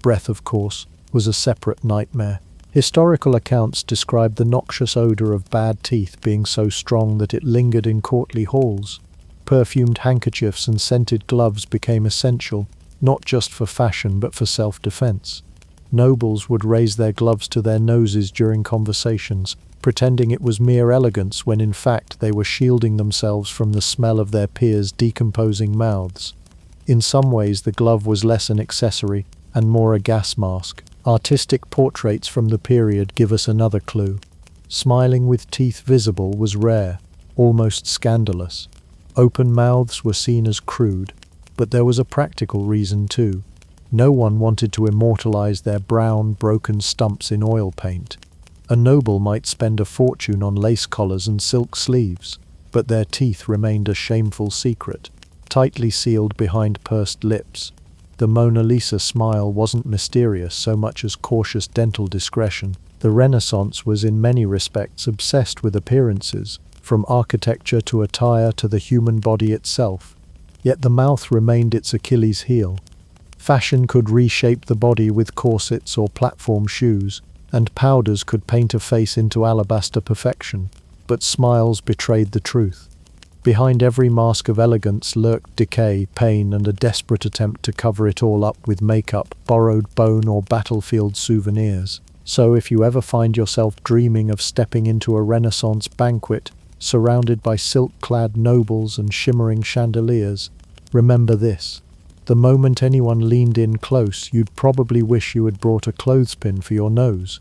Breath, of course, was a separate nightmare. Historical accounts describe the noxious odor of bad teeth being so strong that it lingered in courtly halls. Perfumed handkerchiefs and scented gloves became essential, not just for fashion but for self-defense. Nobles would raise their gloves to their noses during conversations, pretending it was mere elegance when in fact they were shielding themselves from the smell of their peers' decomposing mouths. In some ways the glove was less an accessory and more a gas mask. Artistic portraits from the period give us another clue. Smiling with teeth visible was rare, almost scandalous. Open mouths were seen as crude, but there was a practical reason too. No one wanted to immortalize their brown, broken stumps in oil paint. A noble might spend a fortune on lace collars and silk sleeves, but their teeth remained a shameful secret, tightly sealed behind pursed lips. The Mona Lisa smile wasn't mysterious so much as cautious dental discretion. The Renaissance was in many respects obsessed with appearances, from architecture to attire to the human body itself. Yet the mouth remained its Achilles heel. Fashion could reshape the body with corsets or platform shoes, and powders could paint a face into alabaster perfection, but smiles betrayed the truth. Behind every mask of elegance lurked decay, pain, and a desperate attempt to cover it all up with makeup, borrowed bone, or battlefield souvenirs. So if you ever find yourself dreaming of stepping into a Renaissance banquet, surrounded by silk-clad nobles and shimmering chandeliers, remember this. The moment anyone leaned in close, you'd probably wish you had brought a clothespin for your nose,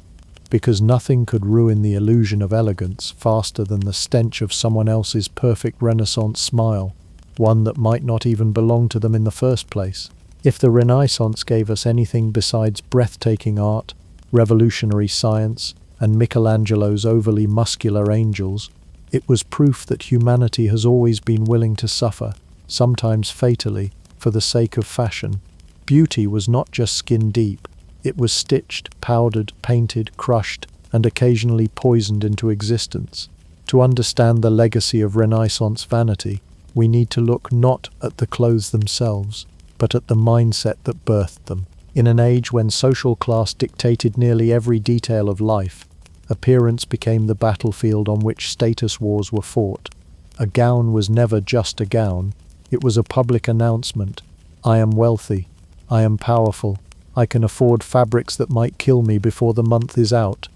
because nothing could ruin the illusion of elegance faster than the stench of someone else's perfect Renaissance smile. one that might not even belong to them in the first place. If the Renaissance gave us anything besides breathtaking art, revolutionary science, and Michelangelo's overly muscular angels, it was proof that humanity has always been willing to suffer, sometimes fatally, for the sake of fashion. Beauty was not just skin deep, it was stitched, powdered, painted, crushed, and occasionally poisoned into existence. To understand the legacy of Renaissance vanity, we need to look not at the clothes themselves, but at the mindset that birthed them. In an age when social class dictated nearly every detail of life, appearance became the battlefield on which status wars were fought. A gown was never just a gown, it was a public announcement. I am wealthy, I am powerful, I can afford fabrics that might kill me before the month is out.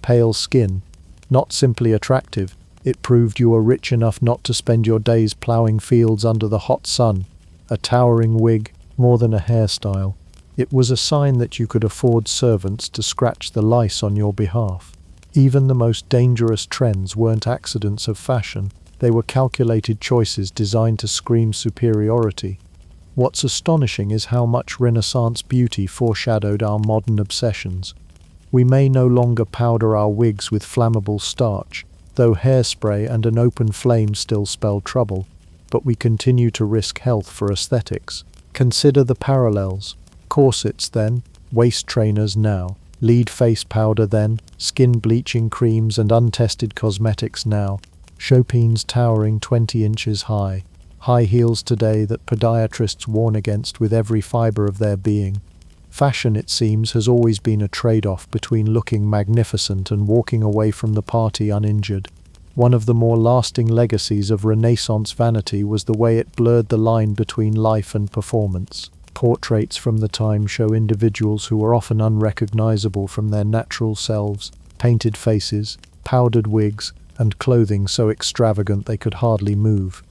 Pale skin, not simply attractive, it proved you were rich enough not to spend your days ploughing fields under the hot sun. A towering wig, more than a hairstyle. It was a sign that you could afford servants to scratch the lice on your behalf. Even the most dangerous trends weren't accidents of fashion, they were calculated choices designed to scream superiority. What's astonishing is how much Renaissance beauty foreshadowed our modern obsessions. We may no longer powder our wigs with flammable starch, though hairspray and an open flame still spell trouble, but we continue to risk health for aesthetics. Consider the parallels. Corsets then, waist trainers now, lead face powder then, skin bleaching creams and untested cosmetics now, chopines towering 20 inches high, high heels today that podiatrists warn against with every fiber of their being. Fashion, it seems, has always been a trade-off between looking magnificent and walking away from the party uninjured. One of the more lasting legacies of Renaissance vanity was the way it blurred the line between life and performance. Portraits from the time show individuals who were often unrecognizable from their natural selves, painted faces, powdered wigs, and clothing so extravagant they could hardly move.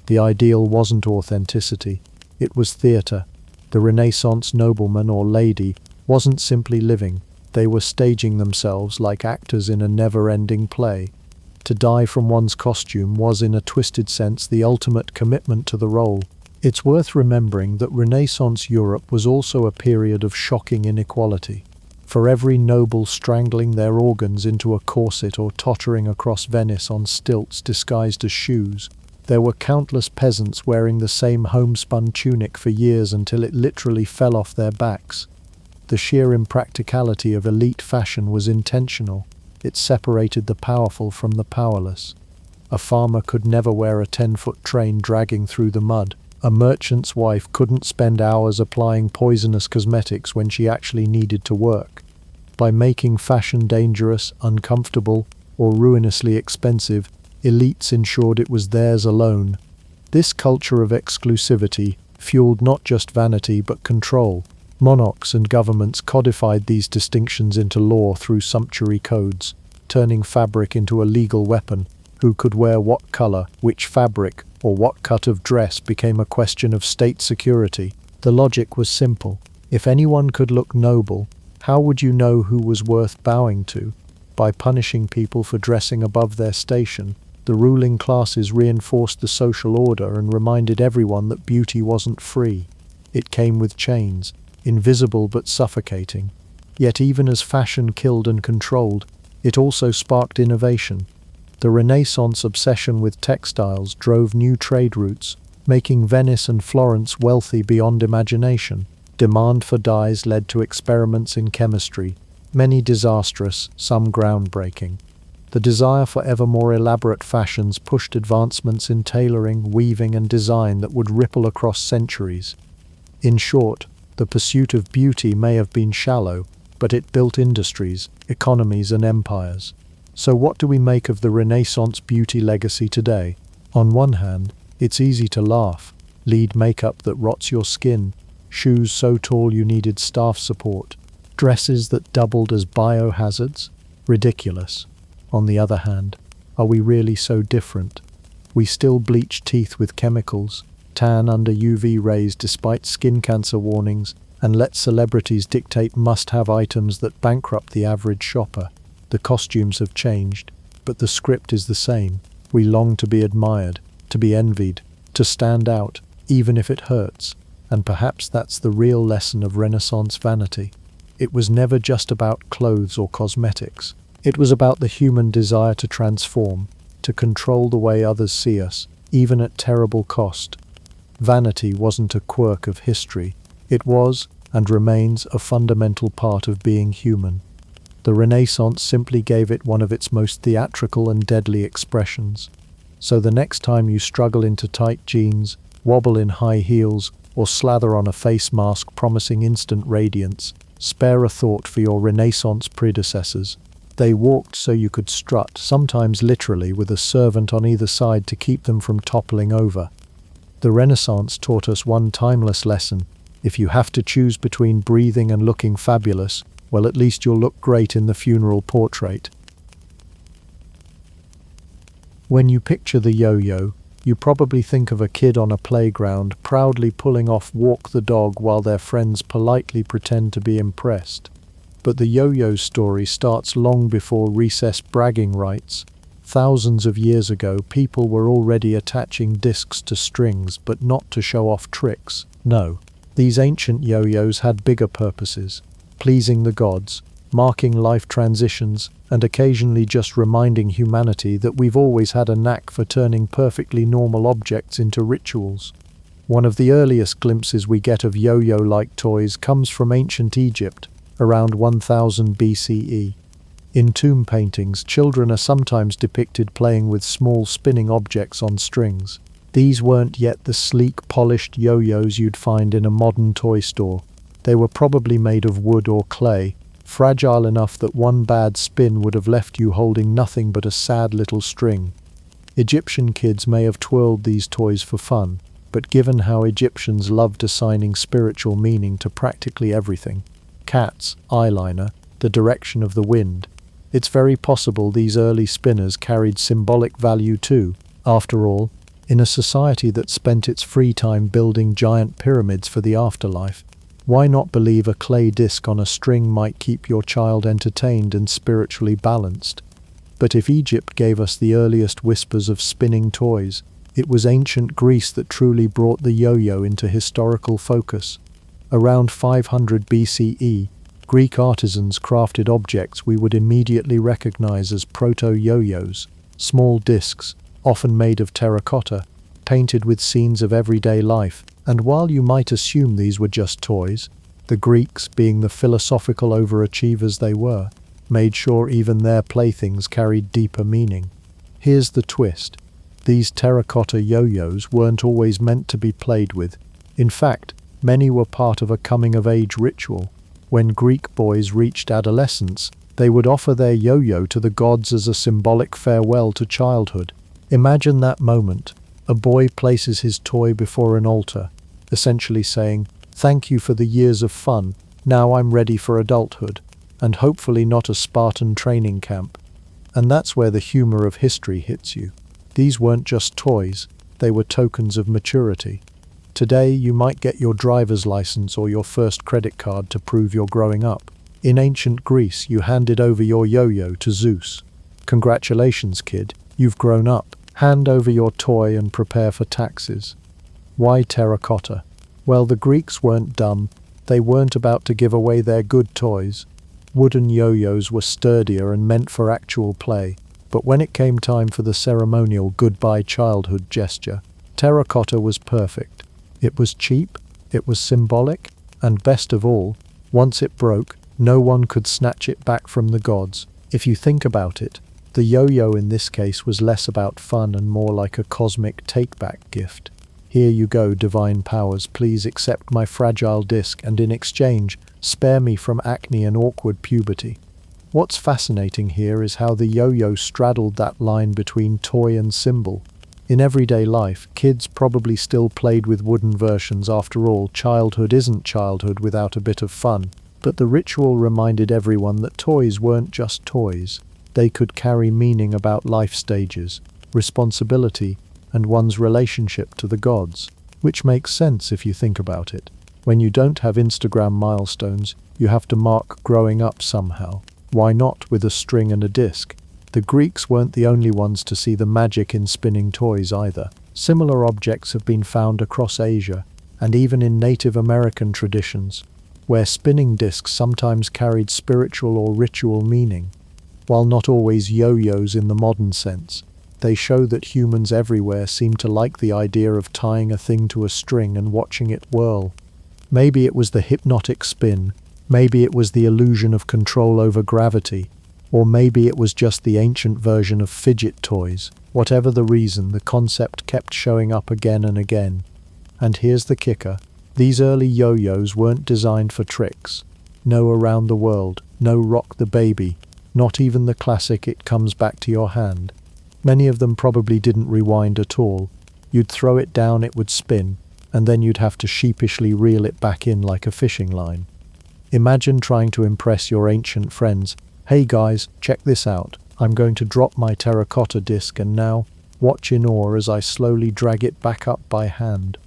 The ideal wasn't authenticity, it was theatre. The Renaissance nobleman or lady wasn't simply living, they were staging themselves like actors in a never-ending play. To die from one's costume was, in a twisted sense, the ultimate commitment to the role. It's worth remembering that Renaissance Europe was also a period of shocking inequality. For every noble strangling their organs into a corset or tottering across Venice on stilts disguised as shoes, there were countless peasants wearing the same homespun tunic for years until it literally fell off their backs. The sheer impracticality of elite fashion was intentional. It separated the powerful from the powerless. A farmer could never wear a 10-foot train dragging through the mud. A merchant's wife couldn't spend hours applying poisonous cosmetics when she actually needed to work. By making fashion dangerous, uncomfortable, or ruinously expensive, elites ensured it was theirs alone. This culture of exclusivity fueled not just vanity but control. Monarchs and governments codified these distinctions into law through sumptuary codes, turning fabric into a legal weapon. Who could wear what color, which fabric, or what cut of dress became a question of state security. The logic was simple. If anyone could look noble, how would you know who was worth bowing to? By punishing people for dressing above their station, the ruling classes reinforced the social order and reminded everyone that beauty wasn't free. It came with chains, invisible but suffocating. Yet even as fashion killed and controlled, it also sparked innovation. The Renaissance obsession with textiles drove new trade routes, making Venice and Florence wealthy beyond imagination. Demand for dyes led to experiments in chemistry, many disastrous, some groundbreaking. The desire for ever more elaborate fashions pushed advancements in tailoring, weaving, and design that would ripple across centuries. In short, the pursuit of beauty may have been shallow, but it built industries, economies, and empires. So what do we make of the Renaissance beauty legacy today? On one hand, it's easy to laugh. Lead makeup that rots your skin, shoes so tall you needed staff support, dresses that doubled as biohazards? Ridiculous. On the other hand, are we really so different? We still bleach teeth with chemicals, tan under UV rays despite skin cancer warnings, and let celebrities dictate must-have items that bankrupt the average shopper. The costumes have changed, but the script is the same. We long to be admired, to be envied, to stand out, even if it hurts. And perhaps that's the real lesson of Renaissance vanity. It was never just about clothes or cosmetics. It was about the human desire to transform, to control the way others see us, even at terrible cost. Vanity wasn't a quirk of history. It was, and remains, a fundamental part of being human. The Renaissance simply gave it one of its most theatrical and deadly expressions. So the next time you struggle into tight jeans, wobble in high heels, or slather on a face mask promising instant radiance, spare a thought for your Renaissance predecessors. They walked so you could strut, sometimes literally with a servant on either side to keep them from toppling over. The Renaissance taught us one timeless lesson. If you have to choose between breathing and looking fabulous, well, at least you'll look great in the funeral portrait. When you picture the yo-yo, you probably think of a kid on a playground proudly pulling off walk the dog while their friends politely pretend to be impressed. But the yo-yo story starts long before recessed bragging rights. Thousands of years ago, people were already attaching discs to strings, but not to show off tricks. No, these ancient yo-yos had bigger purposes, pleasing the gods, marking life transitions, and occasionally just reminding humanity that we've always had a knack for turning perfectly normal objects into rituals. One of the earliest glimpses we get of yo-yo-like toys comes from ancient Egypt, around 1000 BCE. In tomb paintings, children are sometimes depicted playing with small spinning objects on strings. These weren't yet the sleek, polished yo-yos you'd find in a modern toy store. They were probably made of wood or clay, fragile enough that one bad spin would have left you holding nothing but a sad little string. Egyptian kids may have twirled these toys for fun, but given how Egyptians loved assigning spiritual meaning to practically everything, cats, eyeliner, the direction of the wind, it's very possible these early spinners carried symbolic value too. After all, in a society that spent its free time building giant pyramids for the afterlife, why not believe a clay disc on a string might keep your child entertained and spiritually balanced? But if Egypt gave us the earliest whispers of spinning toys, it was ancient Greece that truly brought the yo-yo into historical focus. Around 500 BCE, Greek artisans crafted objects we would immediately recognize as proto-yo-yos, small discs, often made of terracotta, painted with scenes of everyday life. And while you might assume these were just toys, the Greeks, being the philosophical overachievers they were, made sure even their playthings carried deeper meaning. Here's the twist. These terracotta yo-yos weren't always meant to be played with. In fact, many were part of a coming-of-age ritual. When Greek boys reached adolescence, they would offer their yo-yo to the gods as a symbolic farewell to childhood. Imagine that moment. A boy places his toy before an altar, essentially saying, "Thank you for the years of fun, now I'm ready for adulthood," and hopefully not a Spartan training camp. And that's where the humor of history hits you. These weren't just toys, they were tokens of maturity. Today, you might get your driver's license or your first credit card to prove you're growing up. In ancient Greece, you handed over your yo-yo to Zeus. Congratulations, kid, you've grown up. Hand over your toy and prepare for taxes. Why terracotta? Well, the Greeks weren't dumb. They weren't about to give away their good toys. Wooden yo-yos were sturdier and meant for actual play. But when it came time for the ceremonial goodbye childhood gesture, terracotta was perfect. It was cheap, it was symbolic, and best of all, once it broke, no one could snatch it back from the gods. If you think about it, the yo-yo in this case was less about fun and more like a cosmic take-back gift. Here you go, divine powers, please accept my fragile disc and in exchange, spare me from acne and awkward puberty. What's fascinating here is how the yo-yo straddled that line between toy and symbol. In everyday life, kids probably still played with wooden versions. After all, childhood isn't childhood without a bit of fun. But the ritual reminded everyone that toys weren't just toys. They could carry meaning about life stages, responsibility, and one's relationship to the gods. Which makes sense if you think about it. When you don't have Instagram milestones, you have to mark growing up somehow. Why not with a string and a disc? The Greeks weren't the only ones to see the magic in spinning toys either. Similar objects have been found across Asia, and even in Native American traditions, where spinning discs sometimes carried spiritual or ritual meaning. While not always yo-yos in the modern sense, they show that humans everywhere seem to like the idea of tying a thing to a string and watching it whirl. Maybe it was the hypnotic spin, maybe it was the illusion of control over gravity, or maybe it was just the ancient version of fidget toys. Whatever the reason, the concept kept showing up again and again. And here's the kicker. These early yo-yos weren't designed for tricks. No around the world, no rock the baby, not even the classic it comes back to your hand. Many of them probably didn't rewind at all. You'd throw it down, it would spin, and then you'd have to sheepishly reel it back in like a fishing line. Imagine trying to impress your ancient friends. Hey guys, check this out. I'm going to drop my terracotta disc and now, watch in awe as I slowly drag it back up by hand.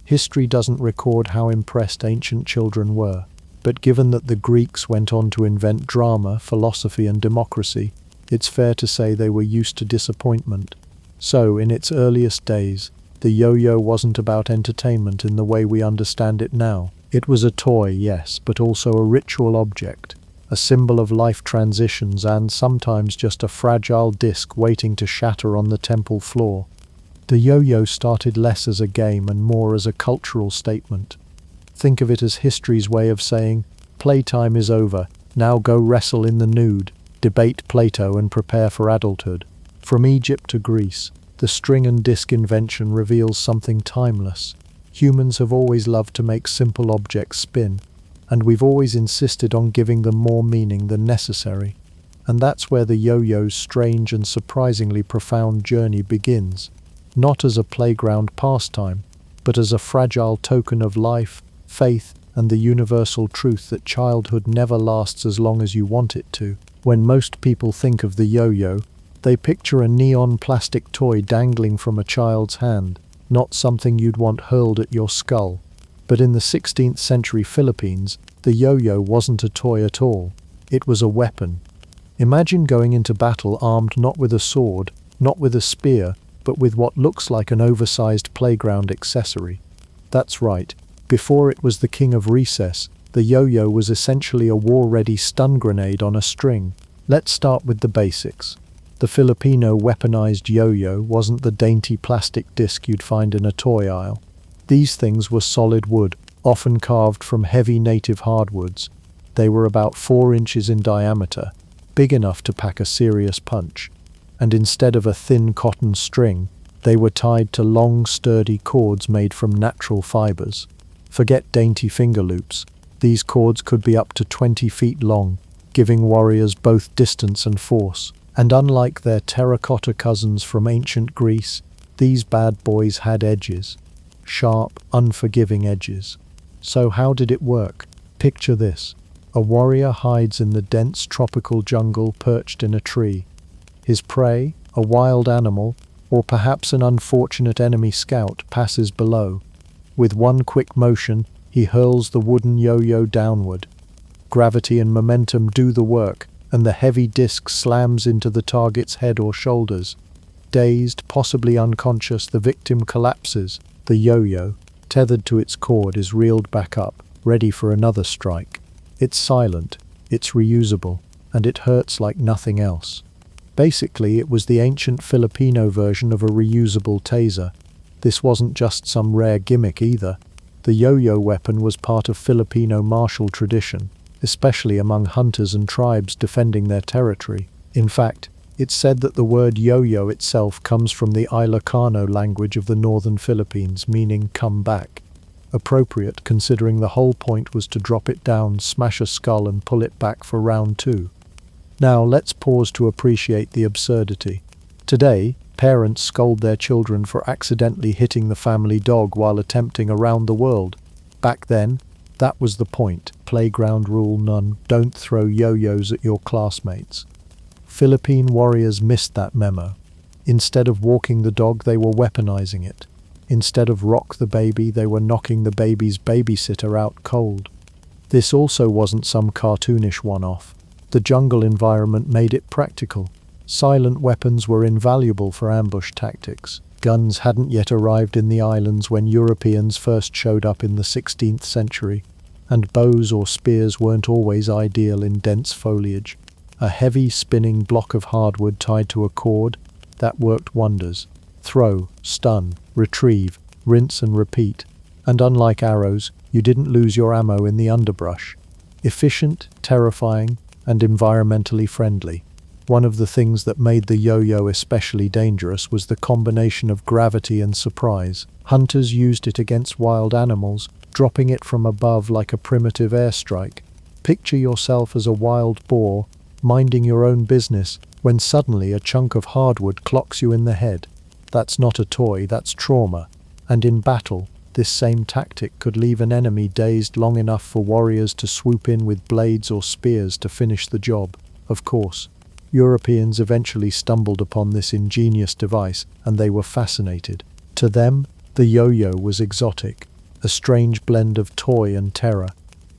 History doesn't record how impressed ancient children were, but given that the Greeks went on to invent drama, philosophy and democracy, it's fair to say they were used to disappointment. So, in its earliest days, the yo-yo wasn't about entertainment in the way we understand it now. It was a toy, yes, but also a ritual object, a symbol of life transitions and sometimes just a fragile disc waiting to shatter on the temple floor. The yo-yo started less as a game and more as a cultural statement. Think of it as history's way of saying, playtime is over, now go wrestle in the nude, debate Plato and prepare for adulthood. From Egypt to Greece, the string and disc invention reveals something timeless. Humans have always loved to make simple objects spin, and we've always insisted on giving them more meaning than necessary. And that's where the yo-yo's strange and surprisingly profound journey begins. Not as a playground pastime, but as a fragile token of life, faith, and the universal truth that childhood never lasts as long as you want it to. When most people think of the yo-yo, they picture a neon plastic toy dangling from a child's hand, not something you'd want hurled at your skull. But in the 16th century Philippines, the yo-yo wasn't a toy at all. It was a weapon. Imagine going into battle armed not with a sword, not with a spear, but with what looks like an oversized playground accessory. That's right, before it was the king of recess, the yo-yo was essentially a war-ready stun grenade on a string. Let's start with the basics. The Filipino weaponized yo-yo wasn't the dainty plastic disc you'd find in a toy aisle. These things were solid wood, often carved from heavy native hardwoods. They were about 4 inches in diameter, big enough to pack a serious punch. And instead of a thin cotton string, they were tied to long, sturdy cords made from natural fibers. Forget dainty finger loops. These cords could be up to 20 feet long, giving warriors both distance and force. And unlike their terracotta cousins from ancient Greece, these bad boys had edges. Sharp, unforgiving edges. So how did it work? Picture this. A warrior hides in the dense tropical jungle perched in a tree. His prey, a wild animal, or perhaps an unfortunate enemy scout, passes below. With one quick motion, he hurls the wooden yo-yo downward. Gravity and momentum do the work, and the heavy disc slams into the target's head or shoulders. Dazed, possibly unconscious, the victim collapses. The yo-yo, tethered to its cord, is reeled back up, ready for another strike. It's silent, it's reusable, and it hurts like nothing else. Basically, it was the ancient Filipino version of a reusable taser. This wasn't just some rare gimmick either. The yo-yo weapon was part of Filipino martial tradition, especially among hunters and tribes defending their territory. In fact, it's said that the word yo-yo itself comes from the Ilocano language of the northern Philippines, meaning come back. Appropriate, considering the whole point was to drop it down, smash a skull and pull it back for round 2. Now let's pause to appreciate the absurdity. Today, parents scold their children for accidentally hitting the family dog while attempting around the world. Back then, that was the point. Playground rule none. Don't throw yo-yos at your classmates. Philippine warriors missed that memo. Instead of walking the dog, they were weaponizing it. Instead of rock the baby, they were knocking the baby's babysitter out cold. This also wasn't some cartoonish one-off. The jungle environment made it practical. Silent weapons were invaluable for ambush tactics. Guns hadn't yet arrived in the islands when Europeans first showed up in the 16th century, and bows or spears weren't always ideal in dense foliage. A heavy spinning block of hardwood tied to a cord, that worked wonders. Throw, stun, retrieve, rinse and repeat. And unlike arrows, you didn't lose your ammo in the underbrush. Efficient, terrifying, and environmentally friendly. One of the things that made the yo-yo especially dangerous was the combination of gravity and surprise. Hunters used it against wild animals, dropping it from above like a primitive airstrike. Picture yourself as a wild boar, minding your own business, when suddenly a chunk of hardwood clocks you in the head. That's not a toy, that's trauma. And in battle, this same tactic could leave an enemy dazed long enough for warriors to swoop in with blades or spears to finish the job. Of course, Europeans eventually stumbled upon this ingenious device, and they were fascinated. To them, the yo-yo was exotic, a strange blend of toy and terror.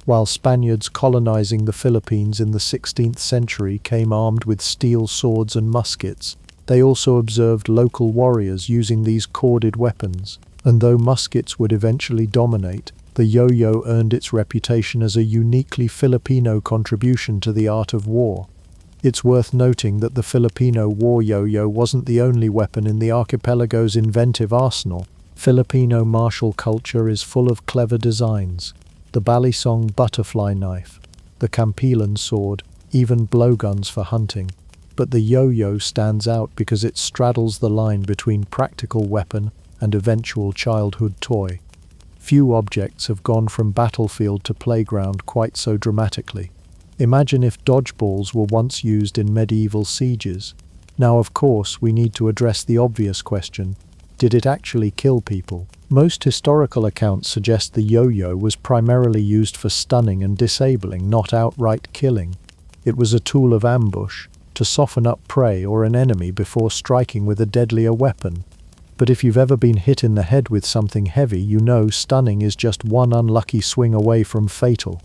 While Spaniards colonizing the Philippines in the 16th century came armed with steel swords and muskets, they also observed local warriors using these corded weapons. And though muskets would eventually dominate, the yo-yo earned its reputation as a uniquely Filipino contribution to the art of war. It's worth noting that the Filipino war yo-yo wasn't the only weapon in the archipelago's inventive arsenal. Filipino martial culture is full of clever designs. The balisong butterfly knife, the campilan sword, even blowguns for hunting. But the yo-yo stands out because it straddles the line between practical weapon and eventual childhood toy. Few objects have gone from battlefield to playground quite so dramatically. Imagine if dodgeballs were once used in medieval sieges. Now, of course, we need to address the obvious question: did it actually kill people? Most historical accounts suggest the yo-yo was primarily used for stunning and disabling, not outright killing. It was a tool of ambush, to soften up prey or an enemy before striking with a deadlier weapon. But if you've ever been hit in the head with something heavy, you know stunning is just one unlucky swing away from fatal.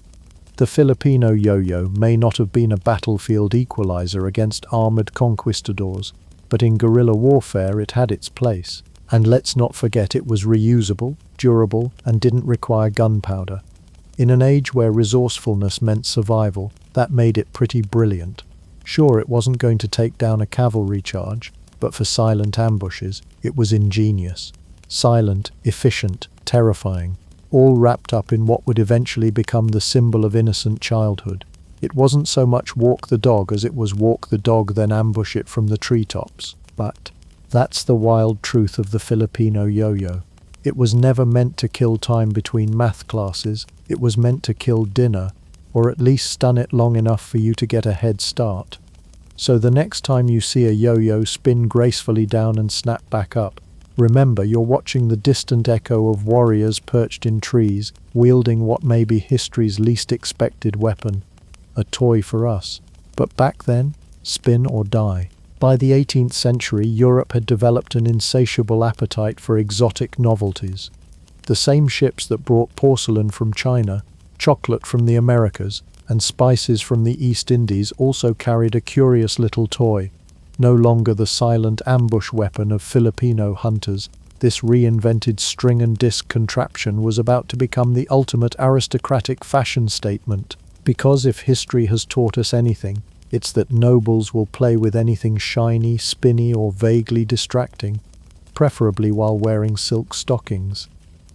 The Filipino yo-yo may not have been a battlefield equalizer against armored conquistadors, but in guerrilla warfare it had its place. And let's not forget it was reusable, durable, and didn't require gunpowder. In an age where resourcefulness meant survival, that made it pretty brilliant. Sure, it wasn't going to take down a cavalry charge, but for silent ambushes, it was ingenious. Silent, efficient, terrifying, all wrapped up in what would eventually become the symbol of innocent childhood. It wasn't so much walk the dog as it was walk the dog then ambush it from the treetops. But that's the wild truth of the Filipino yo-yo. It was never meant to kill time between math classes, it was meant to kill dinner, or at least stun it long enough for you to get a head start. So the next time you see a yo-yo spin gracefully down and snap back up, remember you're watching the distant echo of warriors perched in trees, wielding what may be history's least expected weapon. A toy for us. But back then, spin or die. By the 18th century, Europe had developed an insatiable appetite for exotic novelties. The same ships that brought porcelain from China, chocolate from the Americas, and spices from the East Indies also carried a curious little toy. No longer the silent ambush weapon of Filipino hunters, this reinvented string and disc contraption was about to become the ultimate aristocratic fashion statement. Because if history has taught us anything, it's that nobles will play with anything shiny, spinny, or vaguely distracting, preferably while wearing silk stockings.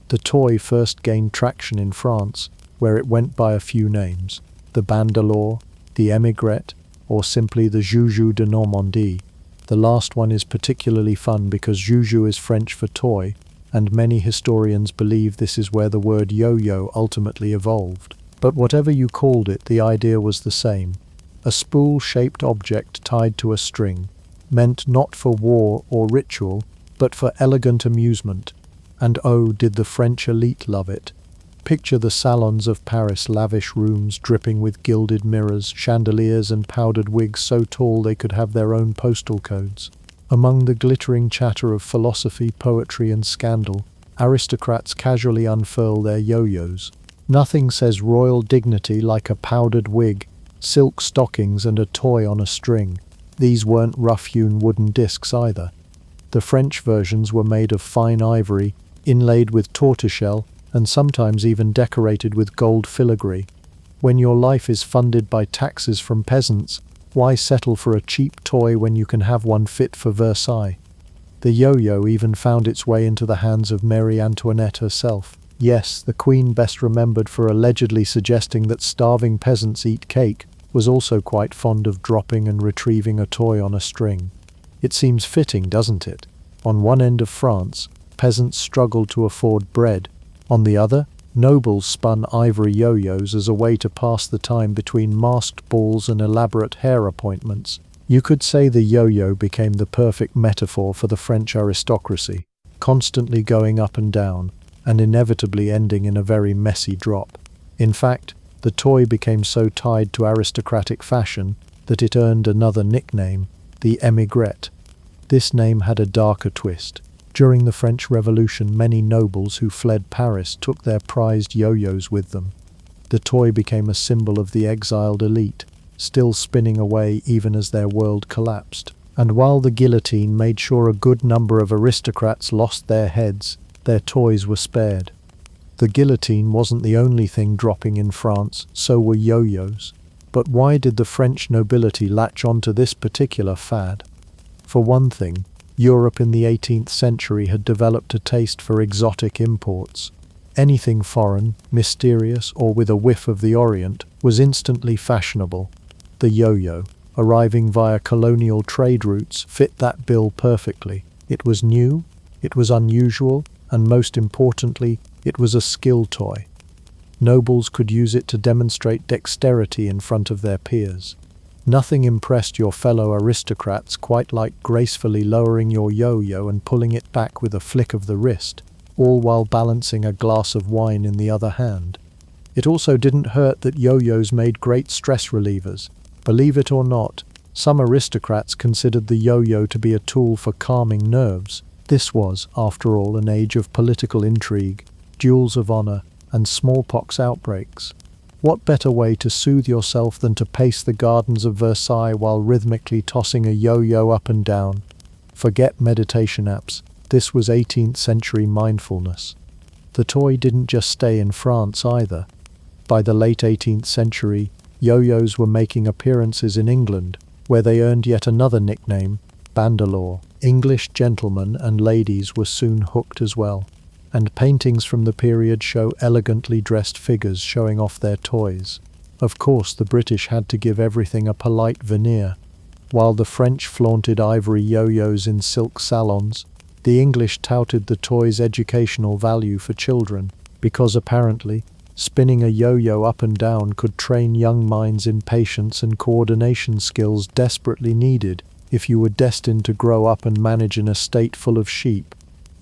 The toy first gained traction in France, where it went by a few names: the bandeleur, the émigrette, or simply the joujou de Normandie. The last one is particularly fun because joujou is French for toy, and many historians believe this is where the word yo-yo ultimately evolved. But whatever you called it, the idea was the same. A spool-shaped object tied to a string, meant not for war or ritual, but for elegant amusement. And oh, did the French elite love it. Picture the salons of Paris, lavish rooms dripping with gilded mirrors, chandeliers and powdered wigs so tall they could have their own postal codes. Among the glittering chatter of philosophy, poetry and scandal, aristocrats casually unfurl their yo-yos. Nothing says royal dignity like a powdered wig, silk stockings and a toy on a string. These weren't rough-hewn wooden discs either. The French versions were made of fine ivory, inlaid with tortoiseshell, and sometimes even decorated with gold filigree. When your life is funded by taxes from peasants, why settle for a cheap toy when you can have one fit for Versailles? The yo-yo even found its way into the hands of Marie Antoinette herself. Yes, the Queen, best remembered for allegedly suggesting that starving peasants eat cake, was also quite fond of dropping and retrieving a toy on a string. It seems fitting, doesn't it? On one end of France, peasants struggled to afford bread. On the other, nobles spun ivory yo-yos as a way to pass the time between masked balls and elaborate hair appointments. You could say the yo-yo became the perfect metaphor for the French aristocracy, constantly going up and down, and inevitably ending in a very messy drop. In fact, the toy became so tied to aristocratic fashion that it earned another nickname, the émigrette. This name had a darker twist. During the French Revolution, many nobles who fled Paris took their prized yo-yos with them. The toy became a symbol of the exiled elite, still spinning away even as their world collapsed. And while the guillotine made sure a good number of aristocrats lost their heads, their toys were spared. The guillotine wasn't the only thing dropping in France, so were yo-yos. But why did the French nobility latch onto this particular fad? For one thing, Europe in the 18th century had developed a taste for exotic imports. Anything foreign, mysterious, or with a whiff of the Orient was instantly fashionable. The yo-yo, arriving via colonial trade routes, fit that bill perfectly. It was new, it was unusual, and most importantly, it was a skill toy. Nobles could use it to demonstrate dexterity in front of their peers. Nothing impressed your fellow aristocrats quite like gracefully lowering your yo-yo and pulling it back with a flick of the wrist, all while balancing a glass of wine in the other hand. It also didn't hurt that yo-yos made great stress relievers. Believe it or not, some aristocrats considered the yo-yo to be a tool for calming nerves. This was, after all, an age of political intrigue, duels of honor, and smallpox outbreaks. What better way to soothe yourself than to pace the gardens of Versailles while rhythmically tossing a yo-yo up and down? Forget meditation apps. This was 18th century mindfulness. The toy didn't just stay in France either. By the late 18th century, yo-yos were making appearances in England, where they earned yet another nickname, banderlore. English gentlemen and ladies were soon hooked as well, and paintings from the period show elegantly dressed figures showing off their toys. Of course, the British had to give everything a polite veneer. While the French flaunted ivory yo-yos in silk salons, the English touted the toy's educational value for children, because apparently, spinning a yo-yo up and down could train young minds in patience and coordination skills desperately needed if you were destined to grow up and manage an estate full of sheep.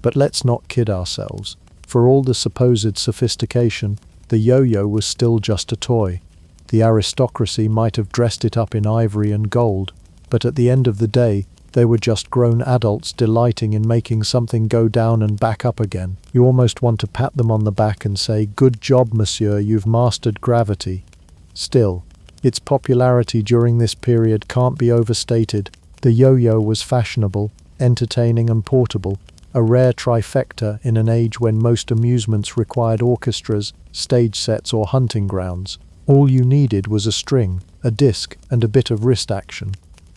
But let's not kid ourselves. For all the supposed sophistication, the yo-yo was still just a toy. The aristocracy might have dressed it up in ivory and gold, but at the end of the day, they were just grown adults delighting in making something go down and back up again. You almost want to pat them on the back and say, "Good job, monsieur, you've mastered gravity." Still, its popularity during this period can't be overstated. The yo-yo was fashionable, entertaining and portable, a rare trifecta in an age when most amusements required orchestras, stage sets or hunting grounds. All you needed was a string, a disc, and a bit of wrist action.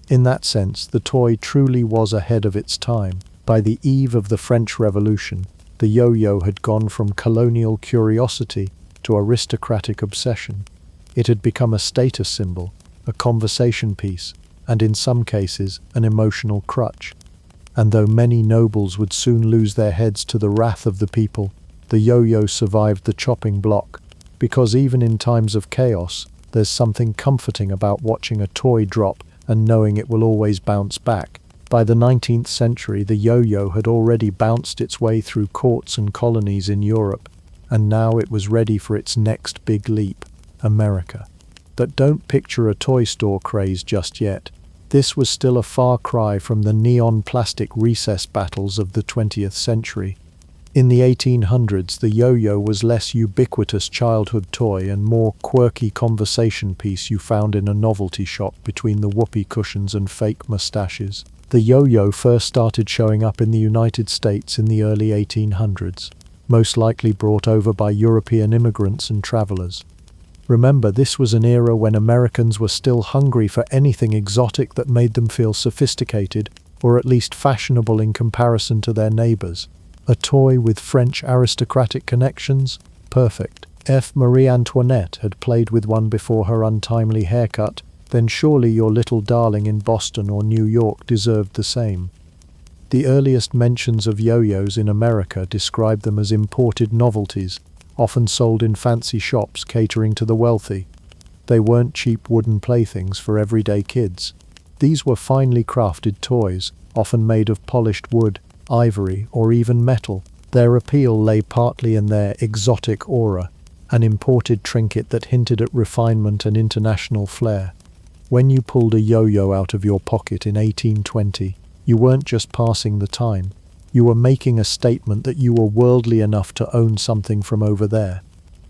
In that sense, the toy truly was ahead of its time. By the eve of the French Revolution, the yo-yo had gone from colonial curiosity to aristocratic obsession. It had become a status symbol, a conversation piece, and in some cases, an emotional crutch. And though many nobles would soon lose their heads to the wrath of the people, the yo-yo survived the chopping block, because even in times of chaos, there's something comforting about watching a toy drop and knowing it will always bounce back. By the 19th century, the yo-yo had already bounced its way through courts and colonies in Europe, and now it was ready for its next big leap, America. But don't picture a toy store craze just yet. This was still a far cry from the neon plastic recess battles of the 20th century. In the 1800s, the yo-yo was less ubiquitous childhood toy and more quirky conversation piece you found in a novelty shop between the whoopee cushions and fake mustaches. The yo-yo first started showing up in the United States in the early 1800s, most likely brought over by European immigrants and travelers. Remember, this was an era when Americans were still hungry for anything exotic that made them feel sophisticated, or at least fashionable in comparison to their neighbors. A toy with French aristocratic connections? Perfect. If Marie Antoinette had played with one before her untimely haircut, then surely your little darling in Boston or New York deserved the same. The earliest mentions of yo-yos in America describe them as imported novelties, often sold in fancy shops catering to the wealthy. They weren't cheap wooden playthings for everyday kids. These were finely crafted toys, often made of polished wood, ivory, or even metal. Their appeal lay partly in their exotic aura, an imported trinket that hinted at refinement and international flair. When you pulled a yo-yo out of your pocket in 1820, you weren't just passing the time. You were making a statement that you were worldly enough to own something from over there.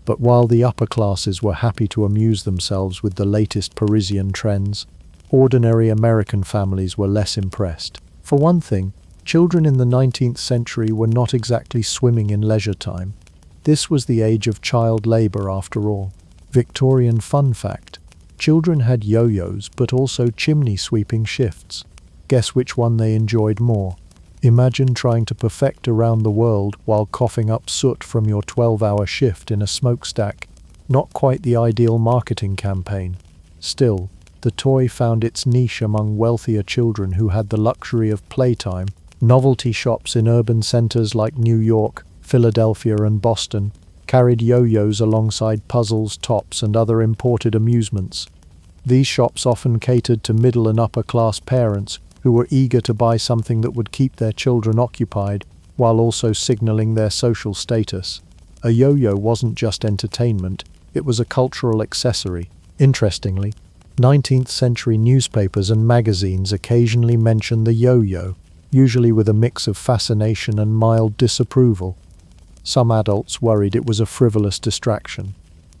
But while the upper classes were happy to amuse themselves with the latest Parisian trends, ordinary American families were less impressed. For one thing, children in the 19th century were not exactly swimming in leisure time. This was the age of child labor after all. Victorian fun fact: children had yo-yos but also chimney-sweeping shifts. Guess which one they enjoyed more? Imagine trying to perfect around the world while coughing up soot from your 12-hour shift in a smokestack. Not quite the ideal marketing campaign. Still, the toy found its niche among wealthier children who had the luxury of playtime. Novelty shops in urban centers like New York, Philadelphia, and Boston carried yo-yos alongside puzzles, tops, and other imported amusements. These shops often catered to middle and upper class parents who were eager to buy something that would keep their children occupied while also signaling their social status. A yo-yo wasn't just entertainment, it was a cultural accessory. Interestingly, 19th century newspapers and magazines occasionally mention the yo-yo, usually with a mix of fascination and mild disapproval. Some adults worried it was a frivolous distraction.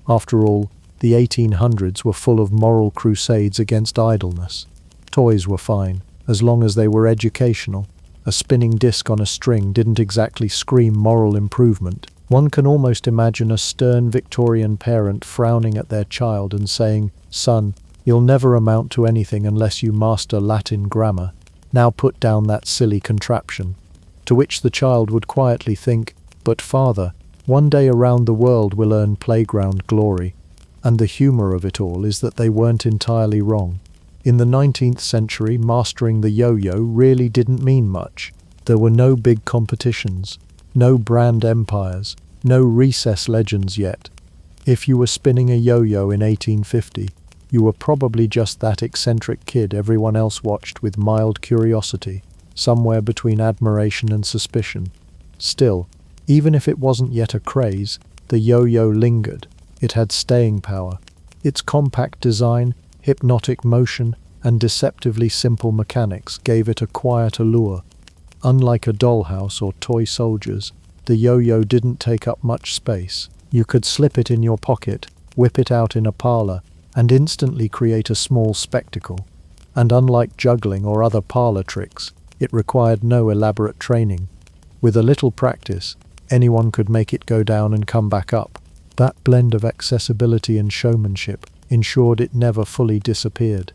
After all, the 1800s were full of moral crusades against idleness. Toys were fine, as long as they were educational. A spinning disc on a string didn't exactly scream moral improvement. One can almost imagine a stern Victorian parent frowning at their child and saying, "Son, you'll never amount to anything unless you master Latin grammar. Now put down that silly contraption." To which the child would quietly think, "But father, one day around the world will earn playground glory." And the humor of it all is that they weren't entirely wrong. In the 19th century, mastering the yo-yo really didn't mean much. There were no big competitions, no brand empires, no recess legends yet. If you were spinning a yo-yo in 1850, you were probably just that eccentric kid everyone else watched with mild curiosity, somewhere between admiration and suspicion. Still, even if it wasn't yet a craze, the yo-yo lingered. It had staying power. Its compact design, hypnotic motion, and deceptively simple mechanics gave it a quiet allure. Unlike a dollhouse or toy soldiers, the yo-yo didn't take up much space. You could slip it in your pocket, whip it out in a parlor, and instantly create a small spectacle. And unlike juggling or other parlor tricks, it required no elaborate training. With a little practice, anyone could make it go down and come back up. That blend of accessibility and showmanship ensured it never fully disappeared.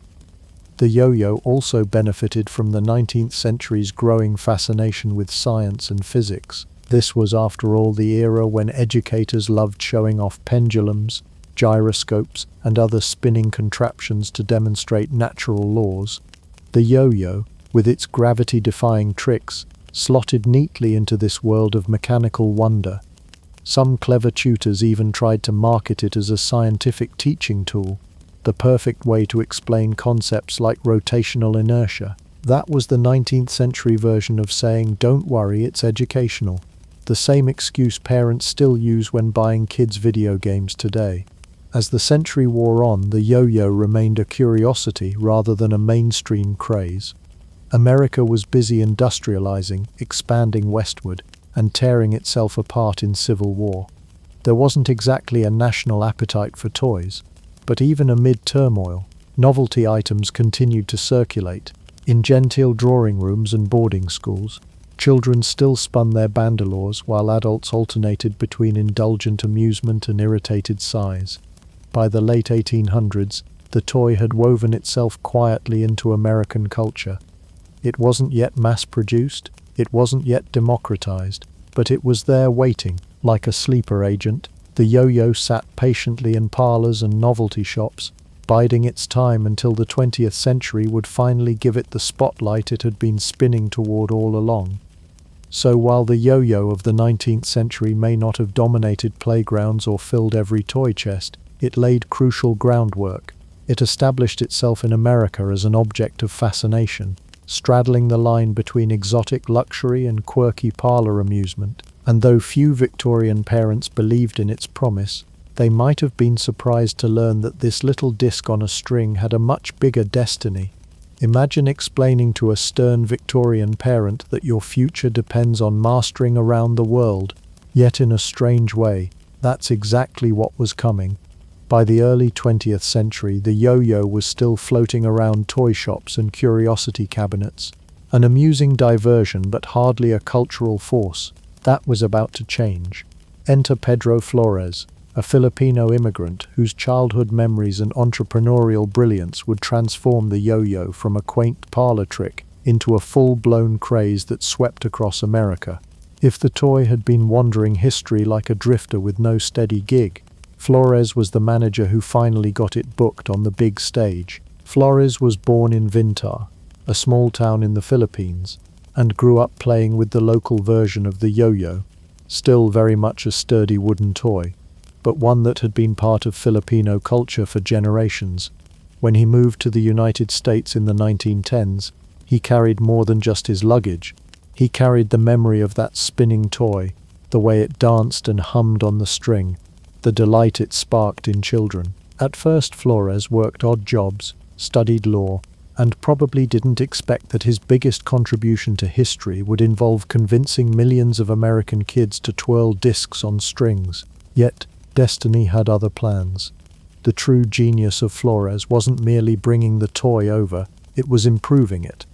The yo-yo also benefited from the 19th century's growing fascination with science and physics. This was, after all, the era when educators loved showing off pendulums, gyroscopes, and other spinning contraptions to demonstrate natural laws. The yo-yo, with its gravity-defying tricks, slotted neatly into this world of mechanical wonder. Some clever tutors even tried to market it as a scientific teaching tool, the perfect way to explain concepts like rotational inertia. That was the 19th century version of saying, "Don't worry, it's educational." The same excuse parents still use when buying kids' video games today. As the century wore on, the yo-yo remained a curiosity rather than a mainstream craze. America was busy industrializing, expanding westward, and tearing itself apart in civil war. There wasn't exactly a national appetite for toys, but even amid turmoil, novelty items continued to circulate. In genteel drawing rooms and boarding schools, children still spun their bandoleers while adults alternated between indulgent amusement and irritated sighs. By the late 1800s, the toy had woven itself quietly into American culture. It wasn't yet mass-produced, it wasn't yet democratized, but it was there waiting, like a sleeper agent. The yo-yo sat patiently in parlors and novelty shops, biding its time until the 20th century would finally give it the spotlight it had been spinning toward all along. So while the yo-yo of the 19th century may not have dominated playgrounds or filled every toy chest, it laid crucial groundwork. It established itself in America as an object of fascination, straddling the line between exotic luxury and quirky parlor amusement. And though few Victorian parents believed in its promise, they might have been surprised to learn that this little disc on a string had a much bigger destiny. Imagine explaining to a stern Victorian parent that your future depends on mastering around the world, yet in a strange way, that's exactly what was coming. By the early 20th century, the yo-yo was still floating around toy shops and curiosity cabinets, an amusing diversion but hardly a cultural force. That was about to change. Enter Pedro Flores, a Filipino immigrant whose childhood memories and entrepreneurial brilliance would transform the yo-yo from a quaint parlor trick into a full-blown craze that swept across America. If the toy had been wandering history like a drifter with no steady gig, Flores was the manager who finally got it booked on the big stage. Flores was born in Vintar, a small town in the Philippines, and grew up playing with the local version of the yo-yo, still very much a sturdy wooden toy, but one that had been part of Filipino culture for generations. When he moved to the United States in the 1910s, he carried more than just his luggage. He carried the memory of that spinning toy, the way it danced and hummed on the string, the delight it sparked in children. At first, Flores worked odd jobs, studied law, and probably didn't expect that his biggest contribution to history would involve convincing millions of American kids to twirl discs on strings. Yet, destiny had other plans. The true genius of Flores wasn't merely bringing the toy over, it was improving it.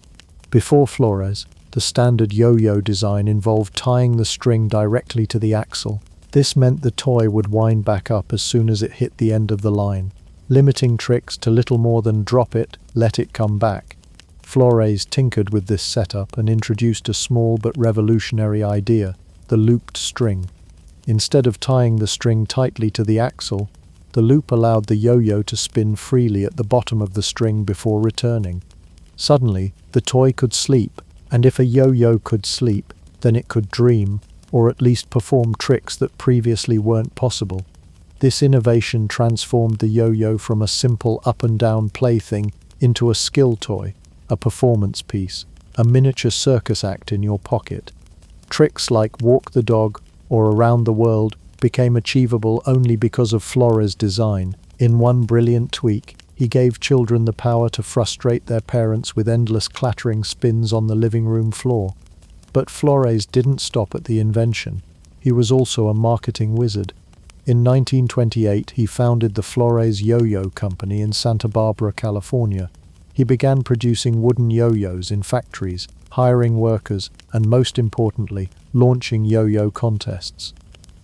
Before Flores, the standard yo-yo design involved tying the string directly to the axle. This meant the toy would wind back up as soon as it hit the end of the line, limiting tricks to little more than drop it, let it come back. Flores tinkered with this setup and introduced a small but revolutionary idea, the looped string. Instead of tying the string tightly to the axle, the loop allowed the yo-yo to spin freely at the bottom of the string before returning. Suddenly, the toy could sleep, and if a yo-yo could sleep, then it could dream, or at least perform tricks that previously weren't possible. This innovation transformed the yo-yo from a simple up-and-down plaything into a skill toy, a performance piece, a miniature circus act in your pocket. Tricks like walk the dog or around the world became achievable only because of Flores' design. In one brilliant tweak, he gave children the power to frustrate their parents with endless clattering spins on the living room floor. But Flores didn't stop at the invention. He was also a marketing wizard. In 1928, he founded the Flores Yo-Yo Company in Santa Barbara, California. He began producing wooden yo-yos in factories, hiring workers, and most importantly, launching yo-yo contests.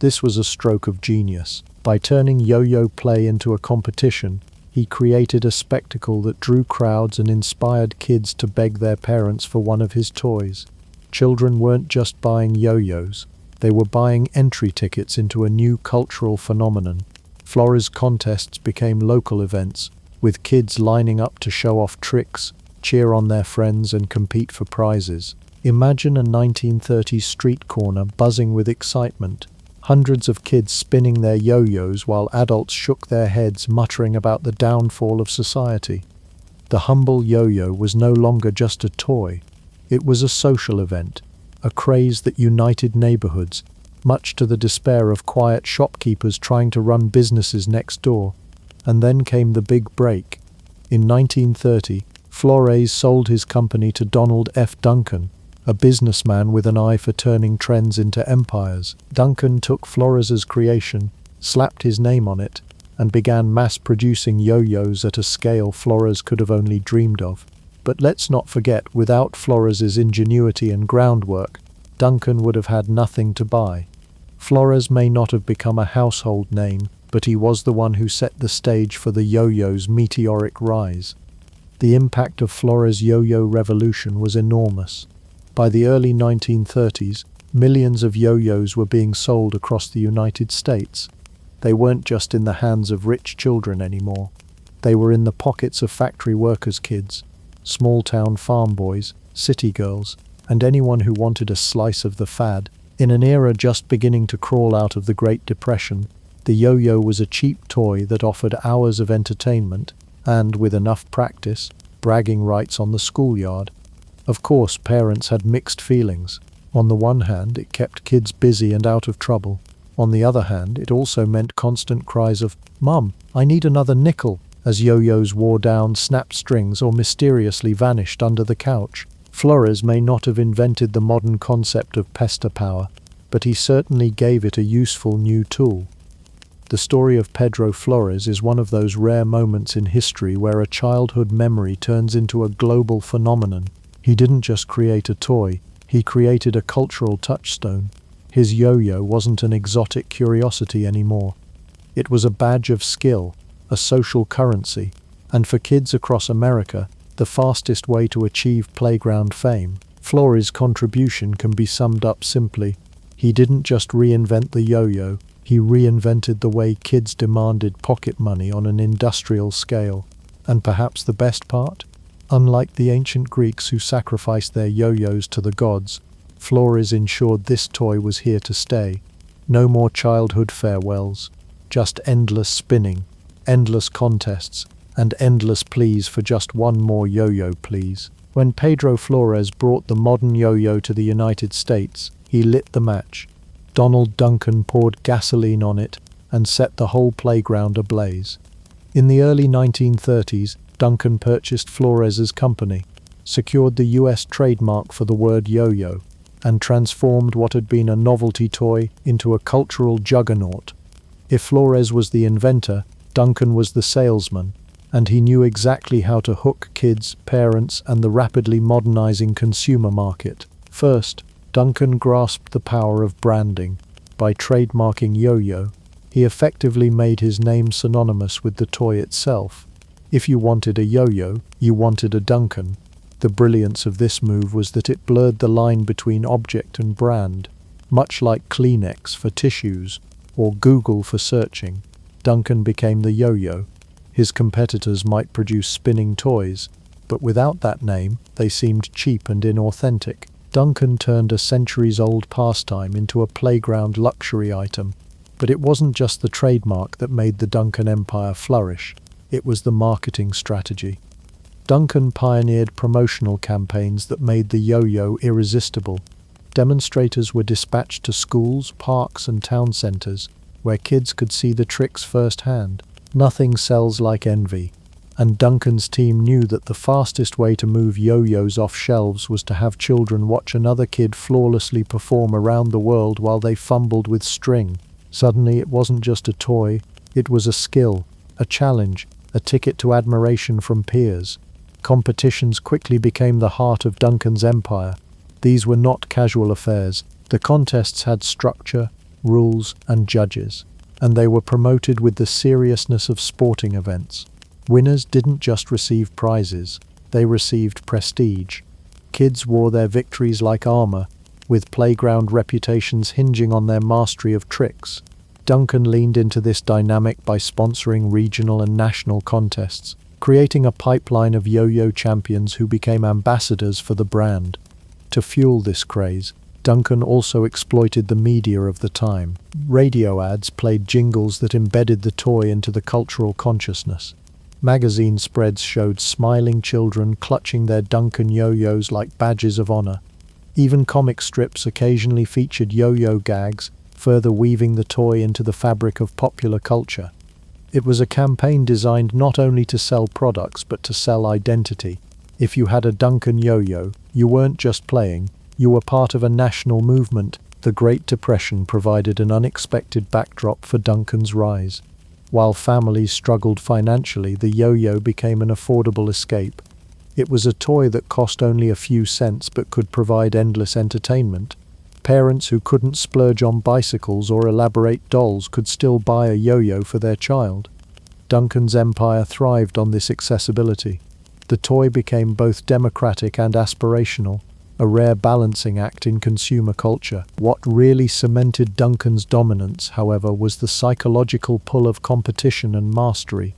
This was a stroke of genius. By turning yo-yo play into a competition, he created a spectacle that drew crowds and inspired kids to beg their parents for one of his toys. Children weren't just buying yo-yos, they were buying entry tickets into a new cultural phenomenon. Flores contests became local events, with kids lining up to show off tricks, cheer on their friends, and compete for prizes. Imagine a 1930s street corner buzzing with excitement. Hundreds of kids spinning their yo-yos while adults shook their heads, muttering about the downfall of society. The humble yo-yo was no longer just a toy. It was a social event, a craze that united neighborhoods, much to the despair of quiet shopkeepers trying to run businesses next door. And then came the big break. In 1930, Flores sold his company to Donald F. Duncan, a businessman with an eye for turning trends into empires. Duncan took Flores's creation, slapped his name on it, and began mass-producing yo-yos at a scale Flores could have only dreamed of. But let's not forget, without Flores's ingenuity and groundwork, Duncan would have had nothing to buy. Flores may not have become a household name, but he was the one who set the stage for the yo-yo's meteoric rise. The impact of Flores' yo-yo revolution was enormous. By the early 1930s, millions of yo-yos were being sold across the United States. They weren't just in the hands of rich children anymore. They were in the pockets of factory workers' kids, small-town farm boys, city girls, and anyone who wanted a slice of the fad. In an era just beginning to crawl out of the Great Depression, the yo-yo was a cheap toy that offered hours of entertainment and, with enough practice, bragging rights on the schoolyard. Of course, parents had mixed feelings. On the one hand, it kept kids busy and out of trouble. On the other hand, it also meant constant cries of, "Mum, I need another nickel," as yo-yos wore down, snapped strings, or mysteriously vanished under the couch. Flores may not have invented the modern concept of pester power, but he certainly gave it a useful new tool. The story of Pedro Flores is one of those rare moments in history where a childhood memory turns into a global phenomenon. He didn't just create a toy, he created a cultural touchstone. His yo-yo wasn't an exotic curiosity anymore. It was a badge of skill, a social currency, and for kids across America, the fastest way to achieve playground fame. Flores' contribution can be summed up simply. He didn't just reinvent the yo-yo, he reinvented the way kids demanded pocket money on an industrial scale. And perhaps the best part? Unlike the ancient Greeks who sacrificed their yo-yos to the gods, Flores ensured this toy was here to stay. No more childhood farewells, just endless spinning, endless contests, and endless pleas for just one more yo-yo, please. When Pedro Flores brought the modern yo-yo to the United States, he lit the match. Donald Duncan poured gasoline on it and set the whole playground ablaze. In the early 1930s, Duncan purchased Flores's company, secured the US trademark for the word yo-yo, and transformed what had been a novelty toy into a cultural juggernaut. If Flores was the inventor, Duncan was the salesman, and he knew exactly how to hook kids, parents, and the rapidly modernizing consumer market. First, Duncan grasped the power of branding. By trademarking yo-yo, he effectively made his name synonymous with the toy itself. If you wanted a yo-yo, you wanted a Duncan. The brilliance of this move was that it blurred the line between object and brand. Much like Kleenex for tissues or Google for searching, Duncan became the yo-yo. His competitors might produce spinning toys, but without that name, they seemed cheap and inauthentic. Duncan turned a centuries-old pastime into a playground luxury item. But it wasn't just the trademark that made the Duncan Empire flourish. It was the marketing strategy. Duncan pioneered promotional campaigns that made the yo-yo irresistible. Demonstrators were dispatched to schools, parks, and town centers, where kids could see the tricks firsthand. Nothing sells like envy, and Duncan's team knew that the fastest way to move yo-yos off shelves was to have children watch another kid flawlessly perform around the world while they fumbled with string. Suddenly it wasn't just a toy, it was a skill, a challenge, a ticket to admiration from peers. Competitions quickly became the heart of Duncan's empire. These were not casual affairs. The contests had structure, rules, and judges, and they were promoted with the seriousness of sporting events. Winners didn't just receive prizes, they received prestige. Kids wore their victories like armor, with playground reputations hinging on their mastery of tricks. Duncan leaned into this dynamic by sponsoring regional and national contests, creating a pipeline of yo-yo champions who became ambassadors for the brand. To fuel this craze, Duncan also exploited the media of the time. Radio ads played jingles that embedded the toy into the cultural consciousness. Magazine spreads showed smiling children clutching their Duncan yo-yos like badges of honor. Even comic strips occasionally featured yo-yo gags, further weaving the toy into the fabric of popular culture. It was a campaign designed not only to sell products but to sell identity. If you had a Duncan yo-yo, you weren't just playing, you were part of a national movement. The Great Depression provided an unexpected backdrop for Duncan's rise. While families struggled financially, the yo-yo became an affordable escape. It was a toy that cost only a few cents but could provide endless entertainment. Parents who couldn't splurge on bicycles or elaborate dolls could still buy a yo-yo for their child. Duncan's empire thrived on this accessibility. The toy became both democratic and aspirational, a rare balancing act in consumer culture. What really cemented Duncan's dominance, however, was the psychological pull of competition and mastery.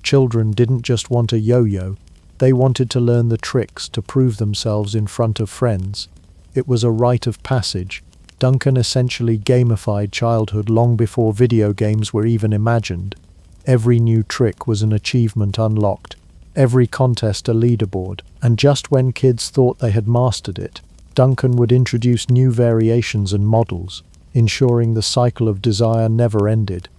Children didn't just want a yo-yo, they wanted to learn the tricks to prove themselves in front of friends. It was a rite of passage. Duncan essentially gamified childhood long before video games were even imagined. Every new trick was an achievement unlocked, every contest a leaderboard, and just when kids thought they had mastered it, Duncan would introduce new variations and models, ensuring the cycle of desire never ended.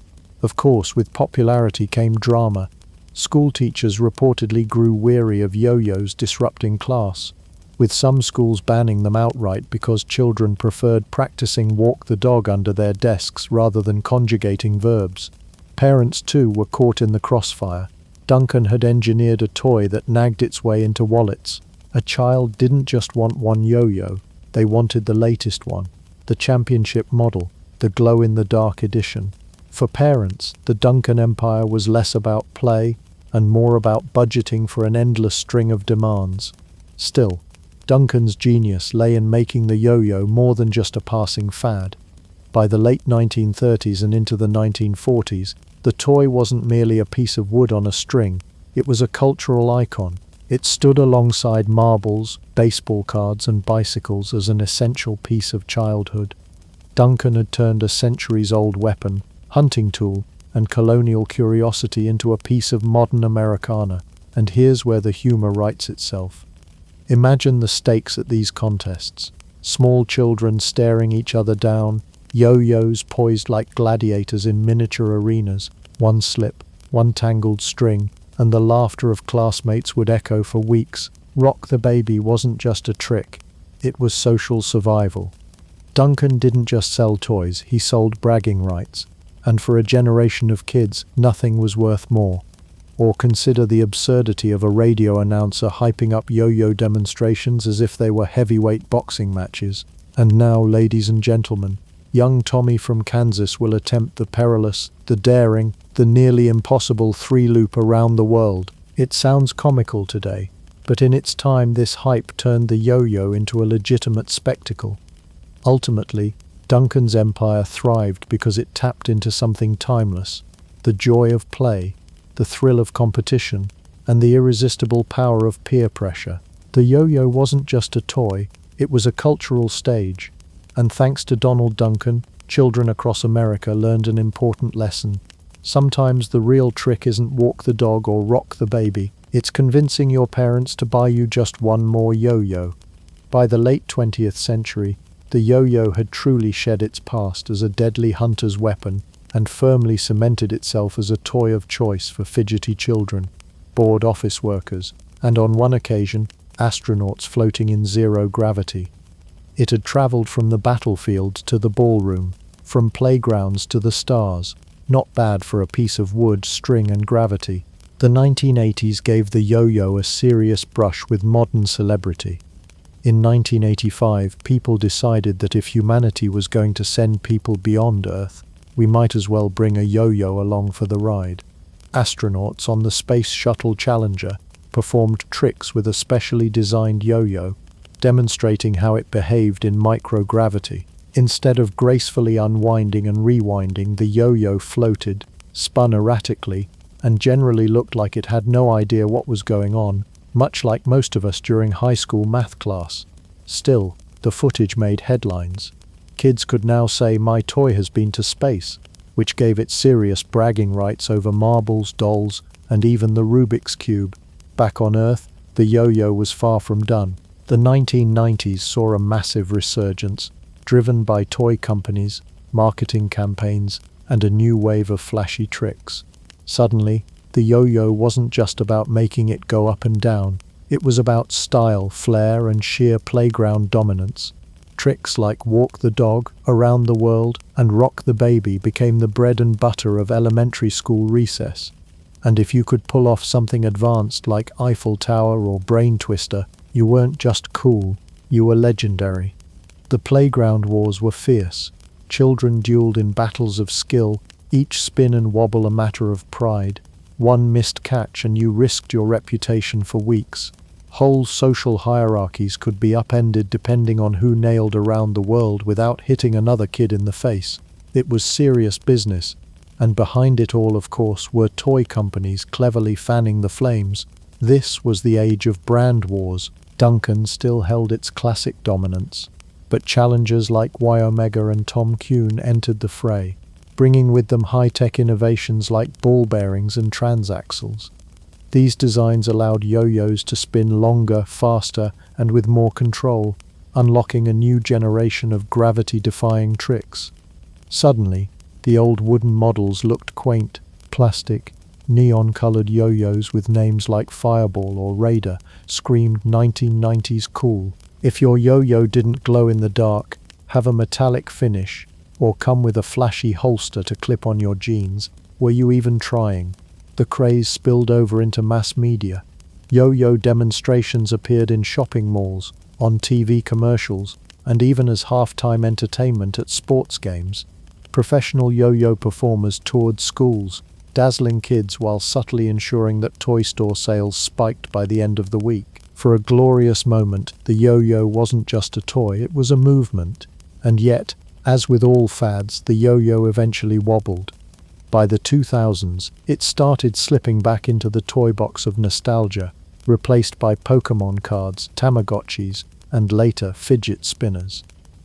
Of course, with popularity came drama. School teachers reportedly grew weary of yo-yos disrupting class, with some schools banning them outright because children preferred practicing walk the dog under their desks rather than conjugating verbs. Parents, too, were caught in the crossfire. Duncan had engineered a toy that nagged its way into wallets. A child didn't just want one yo-yo, they wanted the latest one, the championship model, the glow-in-the-dark edition. For parents, the Duncan Empire was less about play and more about budgeting for an endless string of demands. Still, Duncan's genius lay in making the yo-yo more than just a passing fad. By the late 1930s and into the 1940s, the toy wasn't merely a piece of wood on a string, it was a cultural icon. It stood alongside marbles, baseball cards, and bicycles as an essential piece of childhood. Duncan had turned a centuries-old weapon, hunting tool, and colonial curiosity into a piece of modern Americana, and here's where the humor writes itself. Imagine the stakes at these contests. Small children staring each other down, yo-yos poised like gladiators in miniature arenas, one slip, one tangled string, and the laughter of classmates would echo for weeks. Rock the Baby wasn't just a trick, it was social survival. Duncan didn't just sell toys, he sold bragging rights, and for a generation of kids, nothing was worth more. Or consider the absurdity of a radio announcer hyping up yo-yo demonstrations as if they were heavyweight boxing matches. And now, ladies and gentlemen, young Tommy from Kansas will attempt the perilous, the daring, the nearly impossible three-loop around the world. It sounds comical today, but in its time this hype turned the yo-yo into a legitimate spectacle. Ultimately, Duncan's empire thrived because it tapped into something timeless, the joy of play, the thrill of competition, and the irresistible power of peer pressure. The yo-yo wasn't just a toy, it was a cultural stage. And thanks to Donald Duncan, children across America learned an important lesson. Sometimes the real trick isn't walk the dog or rock the baby, it's convincing your parents to buy you just one more yo-yo. By the late 20th century, the yo-yo had truly shed its past as a deadly hunter's weapon and firmly cemented itself as a toy of choice for fidgety children, bored office workers, and on one occasion, astronauts floating in zero gravity. It had traveled from the battlefield to the ballroom, from playgrounds to the stars. Not bad for a piece of wood, string, and gravity. The 1980s gave the yo-yo a serious brush with modern celebrity. In 1985, people decided that if humanity was going to send people beyond Earth, we might as well bring a yo-yo along for the ride. Astronauts on the Space Shuttle Challenger performed tricks with a specially designed yo-yo, demonstrating how it behaved in microgravity. Instead of gracefully unwinding and rewinding, the yo-yo floated, spun erratically, and generally looked like it had no idea what was going on, much like most of us during high school math class. Still, the footage made headlines. Kids could now say, "My toy has been to space," which gave it serious bragging rights over marbles, dolls, and even the Rubik's Cube. Back on Earth, the yo-yo was far from done. The 1990s saw a massive resurgence, driven by toy companies, marketing campaigns, and a new wave of flashy tricks. Suddenly, the yo-yo wasn't just about making it go up and down. It was about style, flair, and sheer playground dominance. Tricks like walk the dog, around the world, and rock the baby became the bread and butter of elementary school recess. And if you could pull off something advanced like Eiffel Tower or Brain Twister, you weren't just cool, you were legendary. The playground wars were fierce. Children dueled in battles of skill, each spin and wobble a matter of pride. One missed catch and you risked your reputation for weeks. Whole social hierarchies could be upended depending on who nailed around the world without hitting another kid in the face. It was serious business, and behind it all, of course, were toy companies cleverly fanning the flames. This was the age of brand wars. Duncan still held its classic dominance, but challengers like Y Omega and Tom Kuhn entered the fray, bringing with them high-tech innovations like ball bearings and transaxles. These designs allowed yo-yos to spin longer, faster, and with more control, unlocking a new generation of gravity-defying tricks. Suddenly, the old wooden models looked quaint, plastic, neon-colored yo-yos with names like Fireball or Raider screamed 1990s cool. If your yo-yo didn't glow in the dark, have a metallic finish, or come with a flashy holster to clip on your jeans, were you even trying? The craze spilled over into mass media. Yo-yo demonstrations appeared in shopping malls, on TV commercials, and even as halftime entertainment at sports games. Professional yo-yo performers toured schools, dazzling kids while subtly ensuring that toy store sales spiked by the end of the week. For a glorious moment, the yo-yo wasn't just a toy, it was a movement. And yet, as with all fads, the yo-yo eventually wobbled. By the 2000s, it started slipping back into the toy box of nostalgia, replaced by Pokémon cards, Tamagotchis, and later fidget spinners.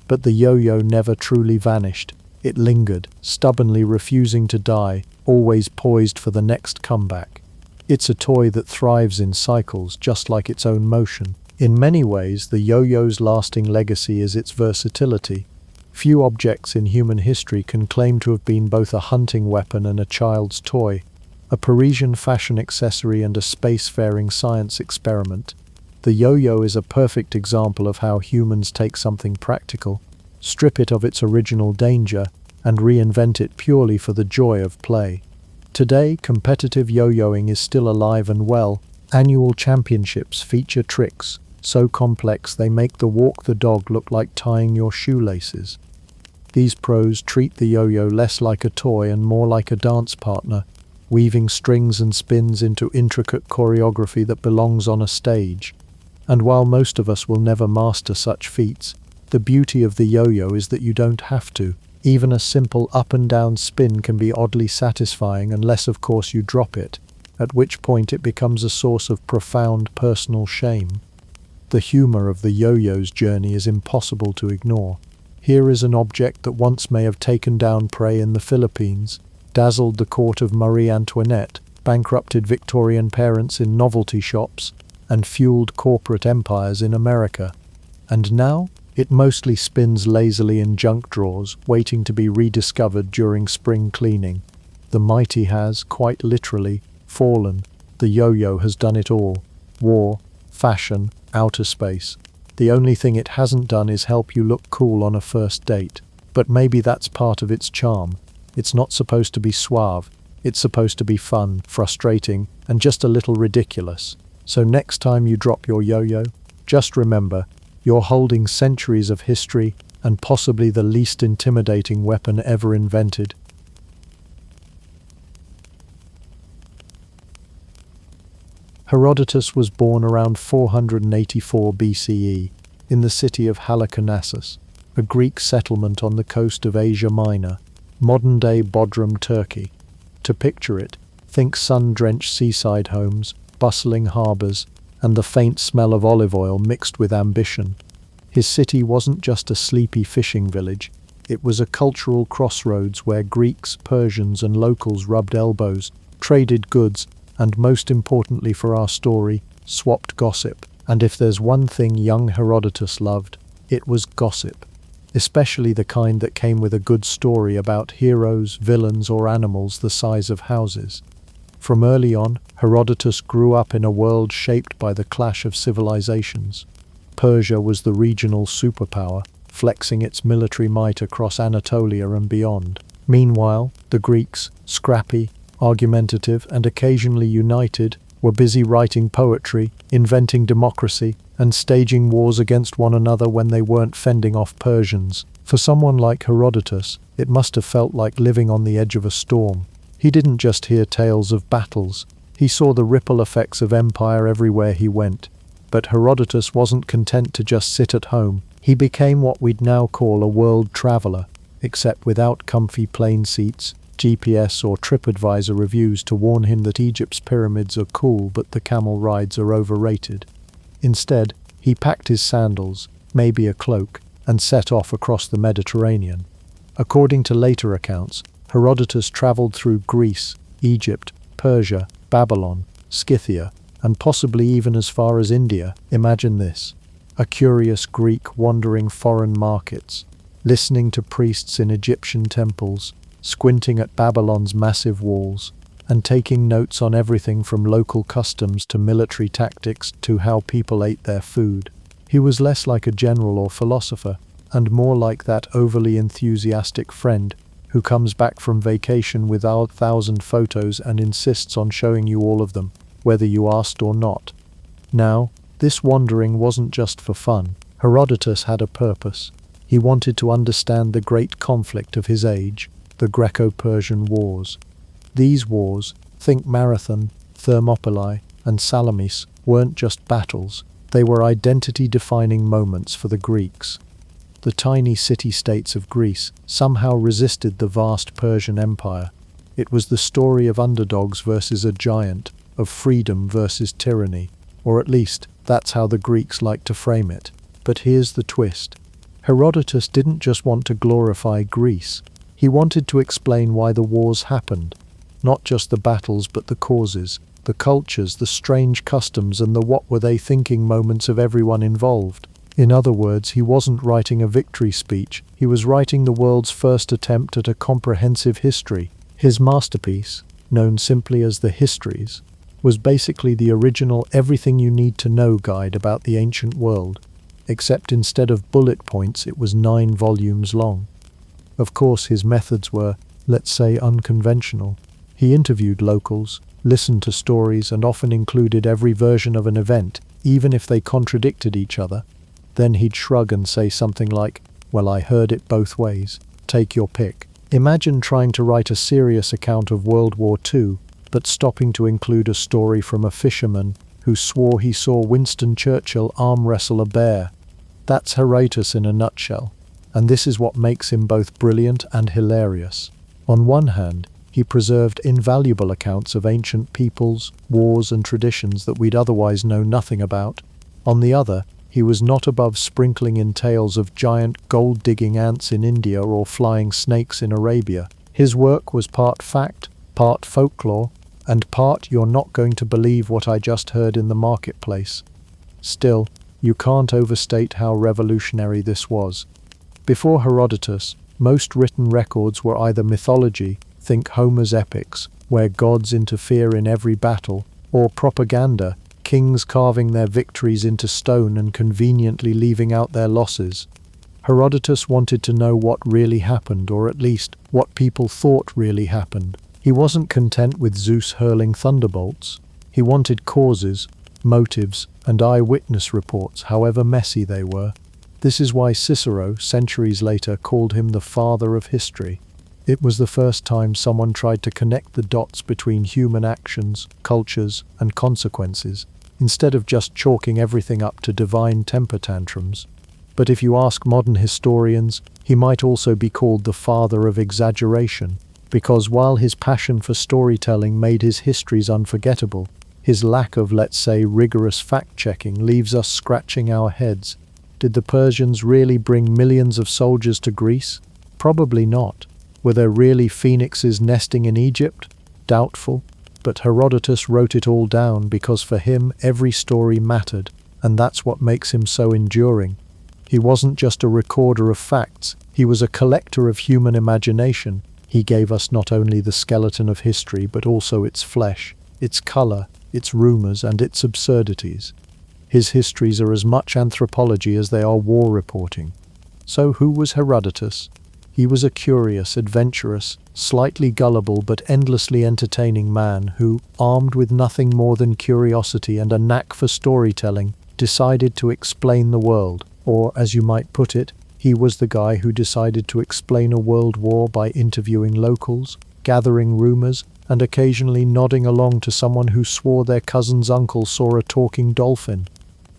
But the yo-yo never truly vanished. It lingered, stubbornly refusing to die, always poised for the next comeback. It's a toy that thrives in cycles, just like its own motion. In many ways, the yo-yo's lasting legacy is its versatility. Few objects in human history can claim to have been both a hunting weapon and a child's toy, a Parisian fashion accessory and a spacefaring science experiment. The yo-yo is a perfect example of how humans take something practical, strip it of its original danger, and reinvent it purely for the joy of play. Today, competitive yo-yoing is still alive and well. Annual championships feature tricks so complex they make the walk the dog look like tying your shoelaces. These pros treat the yo-yo less like a toy and more like a dance partner, weaving strings and spins into intricate choreography that belongs on a stage. And while most of us will never master such feats, the beauty of the yo-yo is that you don't have to. Even a simple up and down spin can be oddly satisfying unless of course you drop it, at which point it becomes a source of profound personal shame. The humor of the yo-yo's journey is impossible to ignore. Here is an object that once may have taken down prey in the Philippines, dazzled the court of Marie Antoinette, bankrupted Victorian parents in novelty shops, and fueled corporate empires in America. And now, it mostly spins lazily in junk drawers, waiting to be rediscovered during spring cleaning. The mighty has, quite literally, fallen. The yo-yo has done it all. War, fashion, outer space. The only thing it hasn't done is help you look cool on a first date. But maybe that's part of its charm. It's not supposed to be suave. It's supposed to be fun, frustrating, and just a little ridiculous. So next time you drop your yo-yo, just remember, you're holding centuries of history and possibly the least intimidating weapon ever invented. Herodotus was born around 484 BCE in the city of Halicarnassus, a Greek settlement on the coast of Asia Minor, modern-day Bodrum, Turkey. To picture it, think sun-drenched seaside homes, bustling harbours, and the faint smell of olive oil mixed with ambition. His city wasn't just a sleepy fishing village, it was a cultural crossroads where Greeks, Persians, and locals rubbed elbows, traded goods, and most importantly for our story, swapped gossip. And if there's one thing young Herodotus loved, it was gossip. Especially the kind that came with a good story about heroes, villains, or animals the size of houses. From early on, Herodotus grew up in a world shaped by the clash of civilizations. Persia was the regional superpower, flexing its military might across Anatolia and beyond. Meanwhile, the Greeks, scrappy, argumentative and occasionally united, were busy writing poetry, inventing democracy, and staging wars against one another when they weren't fending off Persians. For someone like Herodotus, it must have felt like living on the edge of a storm. He didn't just hear tales of battles, he saw the ripple effects of empire everywhere he went. But Herodotus wasn't content to just sit at home. He became what we'd now call a world traveler, except without comfy plane seats, GPS or TripAdvisor reviews to warn him that Egypt's pyramids are cool but the camel rides are overrated. Instead, he packed his sandals, maybe a cloak, and set off across the Mediterranean. According to later accounts, Herodotus traveled through Greece, Egypt, Persia, Babylon, Scythia, and possibly even as far as India. Imagine this: a curious Greek wandering foreign markets, listening to priests in Egyptian temples, squinting at Babylon's massive walls, and taking notes on everything from local customs to military tactics to how people ate their food. He was less like a general or philosopher, and more like that overly enthusiastic friend who comes back from vacation with 1,000 photos and insists on showing you all of them, whether you asked or not. Now, this wandering wasn't just for fun. Herodotus had a purpose. He wanted to understand the great conflict of his age, the Greco-Persian Wars. These wars, think Marathon, Thermopylae, and Salamis, weren't just battles, they were identity-defining moments for the Greeks. The tiny city-states of Greece somehow resisted the vast Persian Empire. It was the story of underdogs versus a giant, of freedom versus tyranny, or at least, that's how the Greeks liked to frame it. But here's the twist. Herodotus didn't just want to glorify Greece. He wanted to explain why the wars happened. Not just the battles but the causes, the cultures, the strange customs and the what were they thinking moments of everyone involved. In other words, he wasn't writing a victory speech, he was writing the world's first attempt at a comprehensive history. His masterpiece, known simply as the Histories, was basically the original everything you need to know guide about the ancient world, except instead of bullet points it was 9 volumes long. Of course his methods were, let's say, unconventional. He interviewed locals, listened to stories and often included every version of an event, even if they contradicted each other. Then he'd shrug and say something like, "Well, I heard it both ways. Take your pick." Imagine trying to write a serious account of World War II, but stopping to include a story from a fisherman who swore he saw Winston Churchill arm wrestle a bear. That's Herodotus in a nutshell, and this is what makes him both brilliant and hilarious. On one hand, he preserved invaluable accounts of ancient peoples, wars and traditions that we'd otherwise know nothing about. On the other, he was not above sprinkling in tales of giant gold-digging ants in India or flying snakes in Arabia. His work was part fact, part folklore, and part "you're not going to believe what I just heard in the marketplace." Still, you can't overstate how revolutionary this was. Before Herodotus, most written records were either mythology, think Homer's epics, where gods interfere in every battle, or propaganda, kings carving their victories into stone and conveniently leaving out their losses. Herodotus wanted to know what really happened, or at least what people thought really happened. He wasn't content with Zeus hurling thunderbolts. He wanted causes, motives, and eyewitness reports, however messy they were. This is why Cicero, centuries later, called him the father of history. It was the first time someone tried to connect the dots between human actions, cultures, and consequences, instead of just chalking everything up to divine temper tantrums. But if you ask modern historians, he might also be called the father of exaggeration, because while his passion for storytelling made his histories unforgettable, his lack of, let's say, rigorous fact-checking leaves us scratching our heads. Did the Persians really bring millions of soldiers to Greece? Probably not. Were there really phoenixes nesting in Egypt? Doubtful. But Herodotus wrote it all down because for him every story mattered, and that's what makes him so enduring. He wasn't just a recorder of facts, he was a collector of human imagination. He gave us not only the skeleton of history but also its flesh, its color, its rumors, and its absurdities. His histories are as much anthropology as they are war reporting. So who was Herodotus? He was a curious, adventurous, slightly gullible but endlessly entertaining man who, armed with nothing more than curiosity and a knack for storytelling, decided to explain the world. Or, as you might put it, he was the guy who decided to explain a world war by interviewing locals, gathering rumors, and occasionally nodding along to someone who swore their cousin's uncle saw a talking dolphin.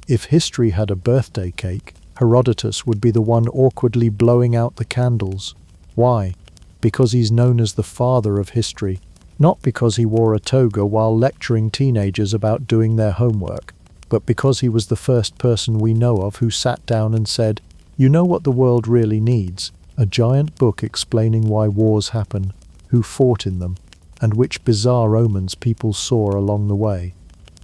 If history had a birthday cake, Herodotus would be the one awkwardly blowing out the candles. Why? Because he's known as the father of history, not because he wore a toga while lecturing teenagers about doing their homework, but because he was the first person we know of who sat down and said, "You know what the world really needs? A giant book explaining why wars happen, who fought in them, and which bizarre omens people saw along the way."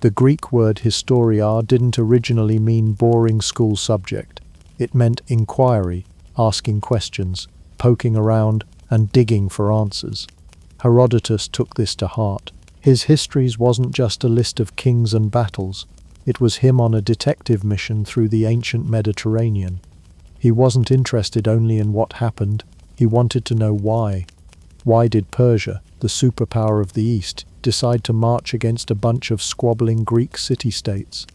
The Greek word historia didn't originally mean boring school subject. It meant inquiry, asking questions, poking around, and digging for answers. Herodotus took this to heart. His histories wasn't just a list of kings and battles. It was him on a detective mission through the ancient Mediterranean. He wasn't interested only in what happened, he wanted to know why. Why did Persia, the superpower of the East, decide to march against a bunch of squabbling Greek city-states?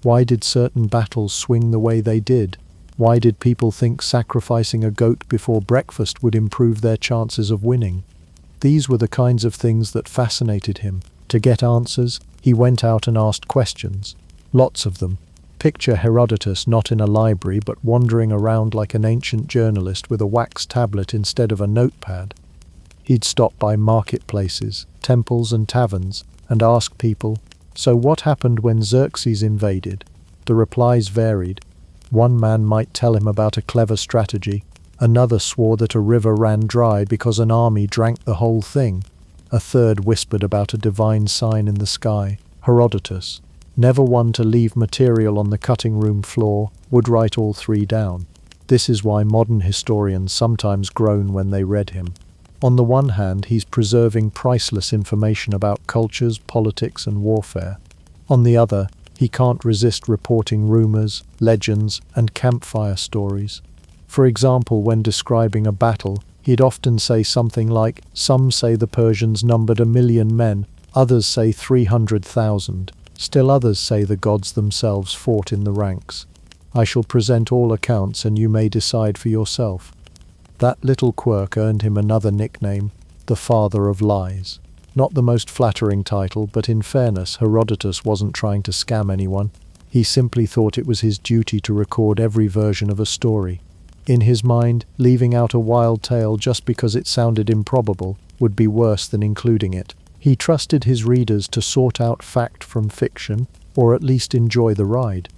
Why did certain battles swing the way they did? Why did people think sacrificing a goat before breakfast would improve their chances of winning? These were the kinds of things that fascinated him. To get answers, he went out and asked questions. Lots of them. Picture Herodotus not in a library but wandering around like an ancient journalist with a wax tablet instead of a notepad. He'd stop by marketplaces, temples and taverns and ask people, "So what happened when Xerxes invaded?" The replies varied. One man might tell him about a clever strategy, another swore that a river ran dry because an army drank the whole thing, a third whispered about a divine sign in the sky. Herodotus, never one to leave material on the cutting room floor, would write all three down. This is why modern historians sometimes groan when they read him. On the one hand, he's preserving priceless information about cultures, politics, and warfare. On the other, he can't resist reporting rumors, legends, and campfire stories. For example, when describing a battle, he'd often say something like, "Some say the Persians numbered 1,000,000 men, others say 300,000. Still others say the gods themselves fought in the ranks. I shall present all accounts and you may decide for yourself." That little quirk earned him another nickname, the Father of Lies. Not the most flattering title, but in fairness, Herodotus wasn't trying to scam anyone. He simply thought it was his duty to record every version of a story. In his mind, leaving out a wild tale just because it sounded improbable would be worse than including it. He trusted his readers to sort out fact from fiction, or at least enjoy the ride.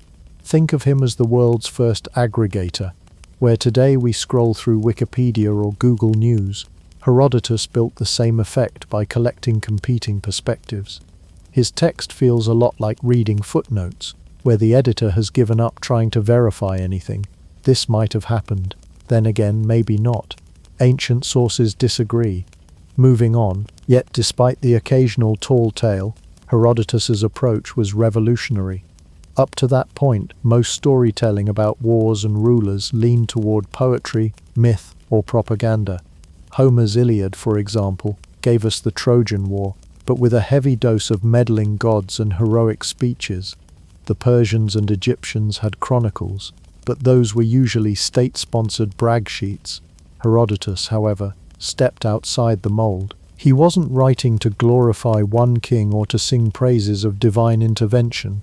Think of him as the world's first aggregator. Where today we scroll through Wikipedia or Google News, Herodotus built the same effect by collecting competing perspectives. His text feels a lot like reading footnotes, where the editor has given up trying to verify anything. This might have happened, then again maybe not. Ancient sources disagree. Moving on, yet despite the occasional tall tale, Herodotus's approach was revolutionary. Up to that point, most storytelling about wars and rulers leaned toward poetry, myth, or propaganda. Homer's Iliad, for example, gave us the Trojan War, but with a heavy dose of meddling gods and heroic speeches. The Persians and Egyptians had chronicles, but those were usually state-sponsored brag sheets. Herodotus, however, stepped outside the mold. He wasn't writing to glorify one king or to sing praises of divine intervention.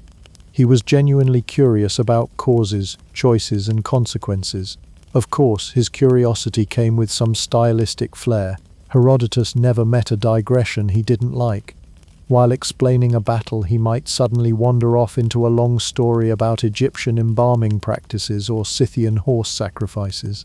He was genuinely curious about causes, choices, and consequences. Of course, his curiosity came with some stylistic flair. Herodotus never met a digression he didn't like. While explaining a battle, he might suddenly wander off into a long story about Egyptian embalming practices or Scythian horse sacrifices.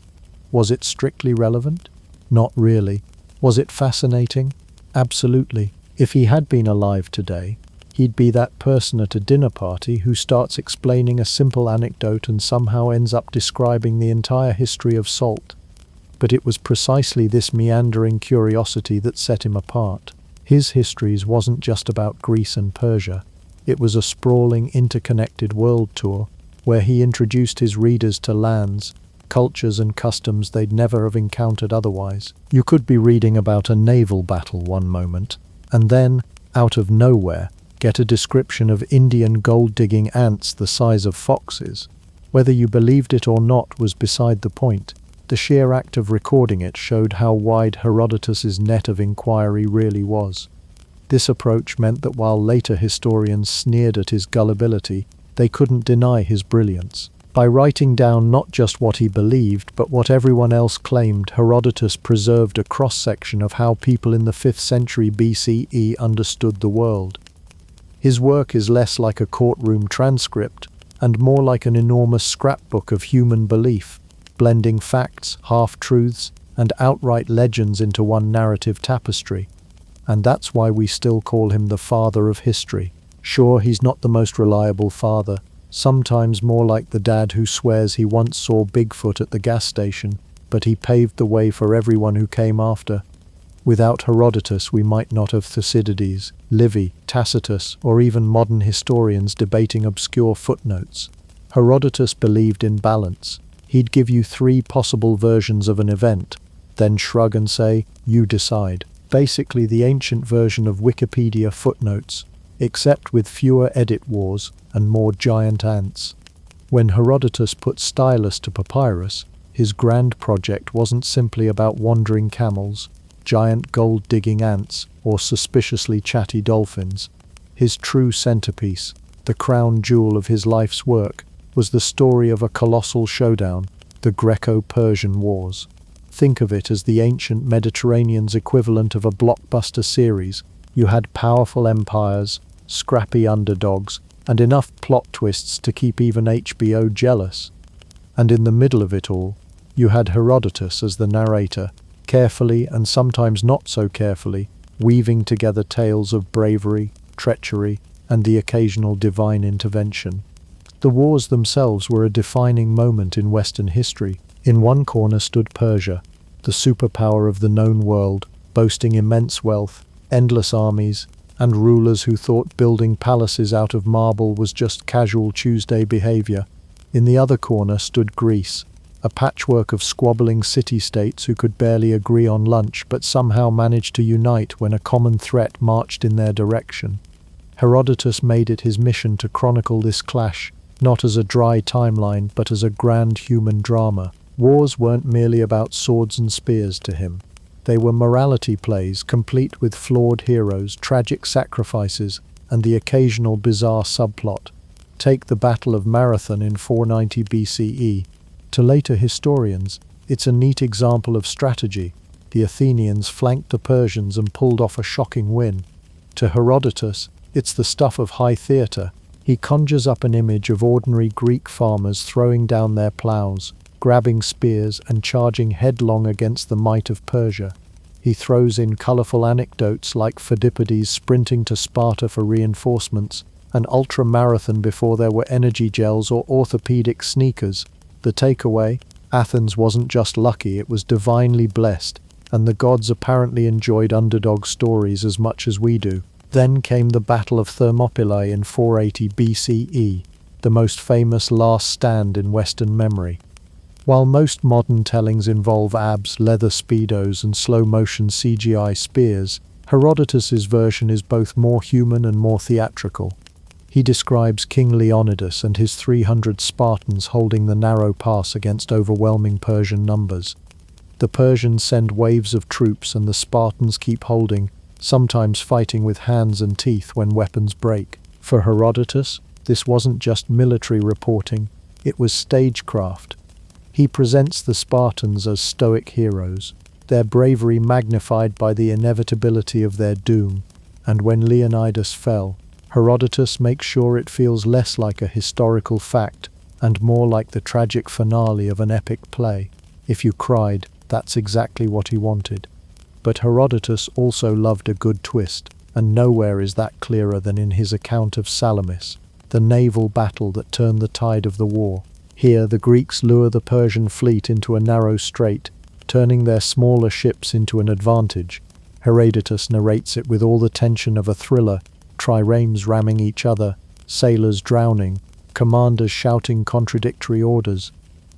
Was it strictly relevant? Not really. Was it fascinating? Absolutely. If he had been alive today, he'd be that person at a dinner party who starts explaining a simple anecdote and somehow ends up describing the entire history of salt. But it was precisely this meandering curiosity that set him apart. His histories wasn't just about Greece and Persia. It was a sprawling, interconnected world tour where he introduced his readers to lands, cultures and customs they'd never have encountered otherwise. You could be reading about a naval battle one moment, and then, out of nowhere, get a description of Indian gold-digging ants the size of foxes. Whether you believed it or not was beside the point. The sheer act of recording it showed how wide Herodotus's net of inquiry really was. This approach meant that while later historians sneered at his gullibility, they couldn't deny his brilliance. By writing down not just what he believed, but what everyone else claimed, Herodotus preserved a cross-section of how people in the 5th century BCE understood the world. His work is less like a courtroom transcript and more like an enormous scrapbook of human belief, blending facts, half-truths, and outright legends into one narrative tapestry. And that's why we still call him the father of history. Sure, he's not the most reliable father, sometimes more like the dad who swears he once saw Bigfoot at the gas station, but he paved the way for everyone who came after. Without Herodotus, we might not have Thucydides, Livy, Tacitus, or even modern historians debating obscure footnotes. Herodotus believed in balance. He'd give you 3 possible versions of an event, then shrug and say, "You decide." Basically the ancient version of Wikipedia footnotes, except with fewer edit wars and more giant ants. When Herodotus put stylus to papyrus, his grand project wasn't simply about wandering camels, giant gold-digging ants, or suspiciously chatty dolphins. His true centerpiece, the crown jewel of his life's work, was the story of a colossal showdown, the Greco-Persian Wars. Think of it as the ancient Mediterranean's equivalent of a blockbuster series. You had powerful empires, scrappy underdogs, and enough plot twists to keep even HBO jealous. And in the middle of it all, you had Herodotus as the narrator, carefully and sometimes not so carefully, weaving together tales of bravery, treachery, and the occasional divine intervention. The wars themselves were a defining moment in Western history. In one corner stood Persia, the superpower of the known world, boasting immense wealth, endless armies, and rulers who thought building palaces out of marble was just casual Tuesday behavior. In the other corner stood Greece, a patchwork of squabbling city-states who could barely agree on lunch but somehow managed to unite when a common threat marched in their direction. Herodotus made it his mission to chronicle this clash, not as a dry timeline but as a grand human drama. Wars weren't merely about swords and spears to him. They were morality plays, complete with flawed heroes, tragic sacrifices, and the occasional bizarre subplot. Take the Battle of Marathon in 490 BCE. To later historians, it's a neat example of strategy. The Athenians flanked the Persians and pulled off a shocking win. To Herodotus, it's the stuff of high theatre. He conjures up an image of ordinary Greek farmers throwing down their plows, grabbing spears and charging headlong against the might of Persia. He throws in colourful anecdotes like Phidippides sprinting to Sparta for reinforcements, an ultra-marathon before there were energy gels or orthopedic sneakers. The takeaway? Athens wasn't just lucky, it was divinely blessed, and the gods apparently enjoyed underdog stories as much as we do. Then came the Battle of Thermopylae in 480 BCE, the most famous last stand in Western memory. While most modern tellings involve abs, leather speedos, and slow-motion CGI spears, Herodotus's version is both more human and more theatrical. He describes King Leonidas and his 300 Spartans holding the narrow pass against overwhelming Persian numbers. The Persians send waves of troops and the Spartans keep holding, sometimes fighting with hands and teeth when weapons break. For Herodotus, this wasn't just military reporting, it was stagecraft. He presents the Spartans as stoic heroes, their bravery magnified by the inevitability of their doom, and when Leonidas fell, Herodotus makes sure it feels less like a historical fact and more like the tragic finale of an epic play. If you cried, that's exactly what he wanted. But Herodotus also loved a good twist, and nowhere is that clearer than in his account of Salamis, the naval battle that turned the tide of the war. Here, the Greeks lure the Persian fleet into a narrow strait, turning their smaller ships into an advantage. Herodotus narrates it with all the tension of a thriller, triremes ramming each other, sailors drowning, commanders shouting contradictory orders.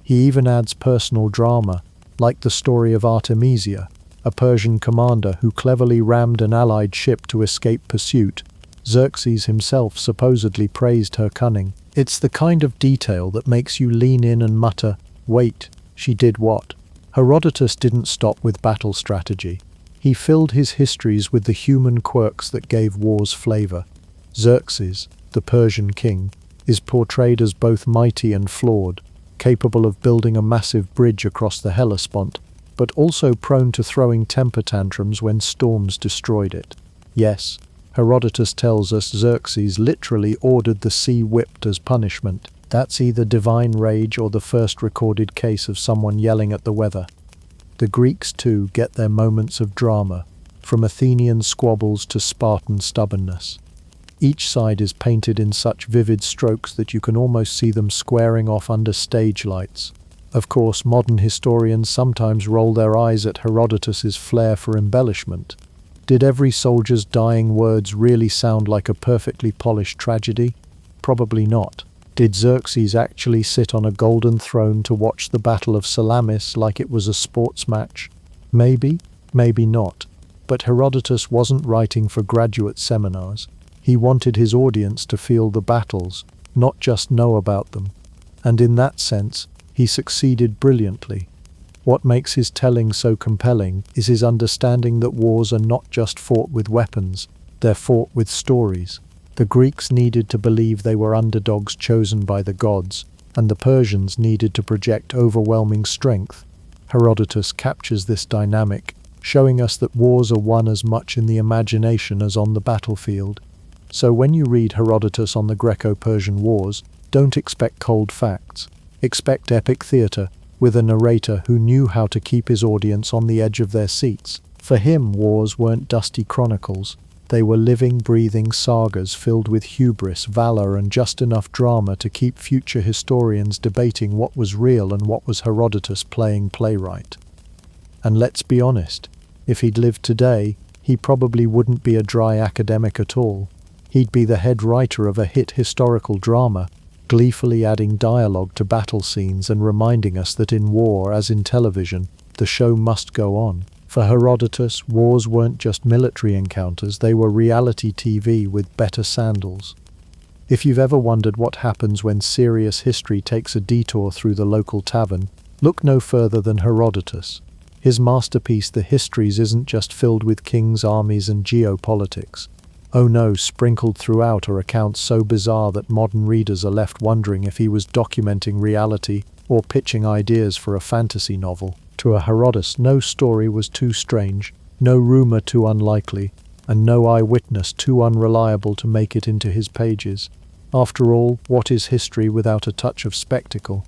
He even adds personal drama, like the story of Artemisia, a Persian commander who cleverly rammed an allied ship to escape pursuit. Xerxes himself supposedly praised her cunning. It's the kind of detail that makes you lean in and mutter, "Wait, she did what?" Herodotus didn't stop with battle strategy. He filled his histories with the human quirks that gave wars flavor. Xerxes, the Persian king, is portrayed as both mighty and flawed, capable of building a massive bridge across the Hellespont, but also prone to throwing temper tantrums when storms destroyed it. Yes, Herodotus tells us Xerxes literally ordered the sea whipped as punishment. That's either divine rage or the first recorded case of someone yelling at the weather. The Greeks, too, get their moments of drama, from Athenian squabbles to Spartan stubbornness. Each side is painted in such vivid strokes that you can almost see them squaring off under stage lights. Of course, modern historians sometimes roll their eyes at Herodotus's flair for embellishment. Did every soldier's dying words really sound like a perfectly polished tragedy? Probably not. Did Xerxes actually sit on a golden throne to watch the Battle of Salamis like it was a sports match? Maybe, maybe not. But Herodotus wasn't writing for graduate seminars. He wanted his audience to feel the battles, not just know about them. And in that sense, he succeeded brilliantly. What makes his telling so compelling is his understanding that wars are not just fought with weapons, they're fought with stories. The Greeks needed to believe they were underdogs chosen by the gods, and the Persians needed to project overwhelming strength. Herodotus captures this dynamic, showing us that wars are won as much in the imagination as on the battlefield. So when you read Herodotus on the Greco-Persian Wars, don't expect cold facts. Expect epic theatre, with a narrator who knew how to keep his audience on the edge of their seats. For him, wars weren't dusty chronicles. They were living, breathing sagas filled with hubris, valor, and just enough drama to keep future historians debating what was real and what was Herodotus playing playwright. And let's be honest, if he'd lived today, he probably wouldn't be a dry academic at all. He'd be the head writer of a hit historical drama, gleefully adding dialogue to battle scenes and reminding us that in war, as in television, the show must go on. For Herodotus, wars weren't just military encounters, they were reality TV with better sandals. If you've ever wondered what happens when serious history takes a detour through the local tavern, look no further than Herodotus. His masterpiece, The Histories, isn't just filled with kings, armies, and geopolitics. Oh no, sprinkled throughout are accounts so bizarre that modern readers are left wondering if he was documenting reality or pitching ideas for a fantasy novel. To a Herodotus, no story was too strange, no rumor too unlikely, and no eyewitness too unreliable to make it into his pages. After all, what is history without a touch of spectacle?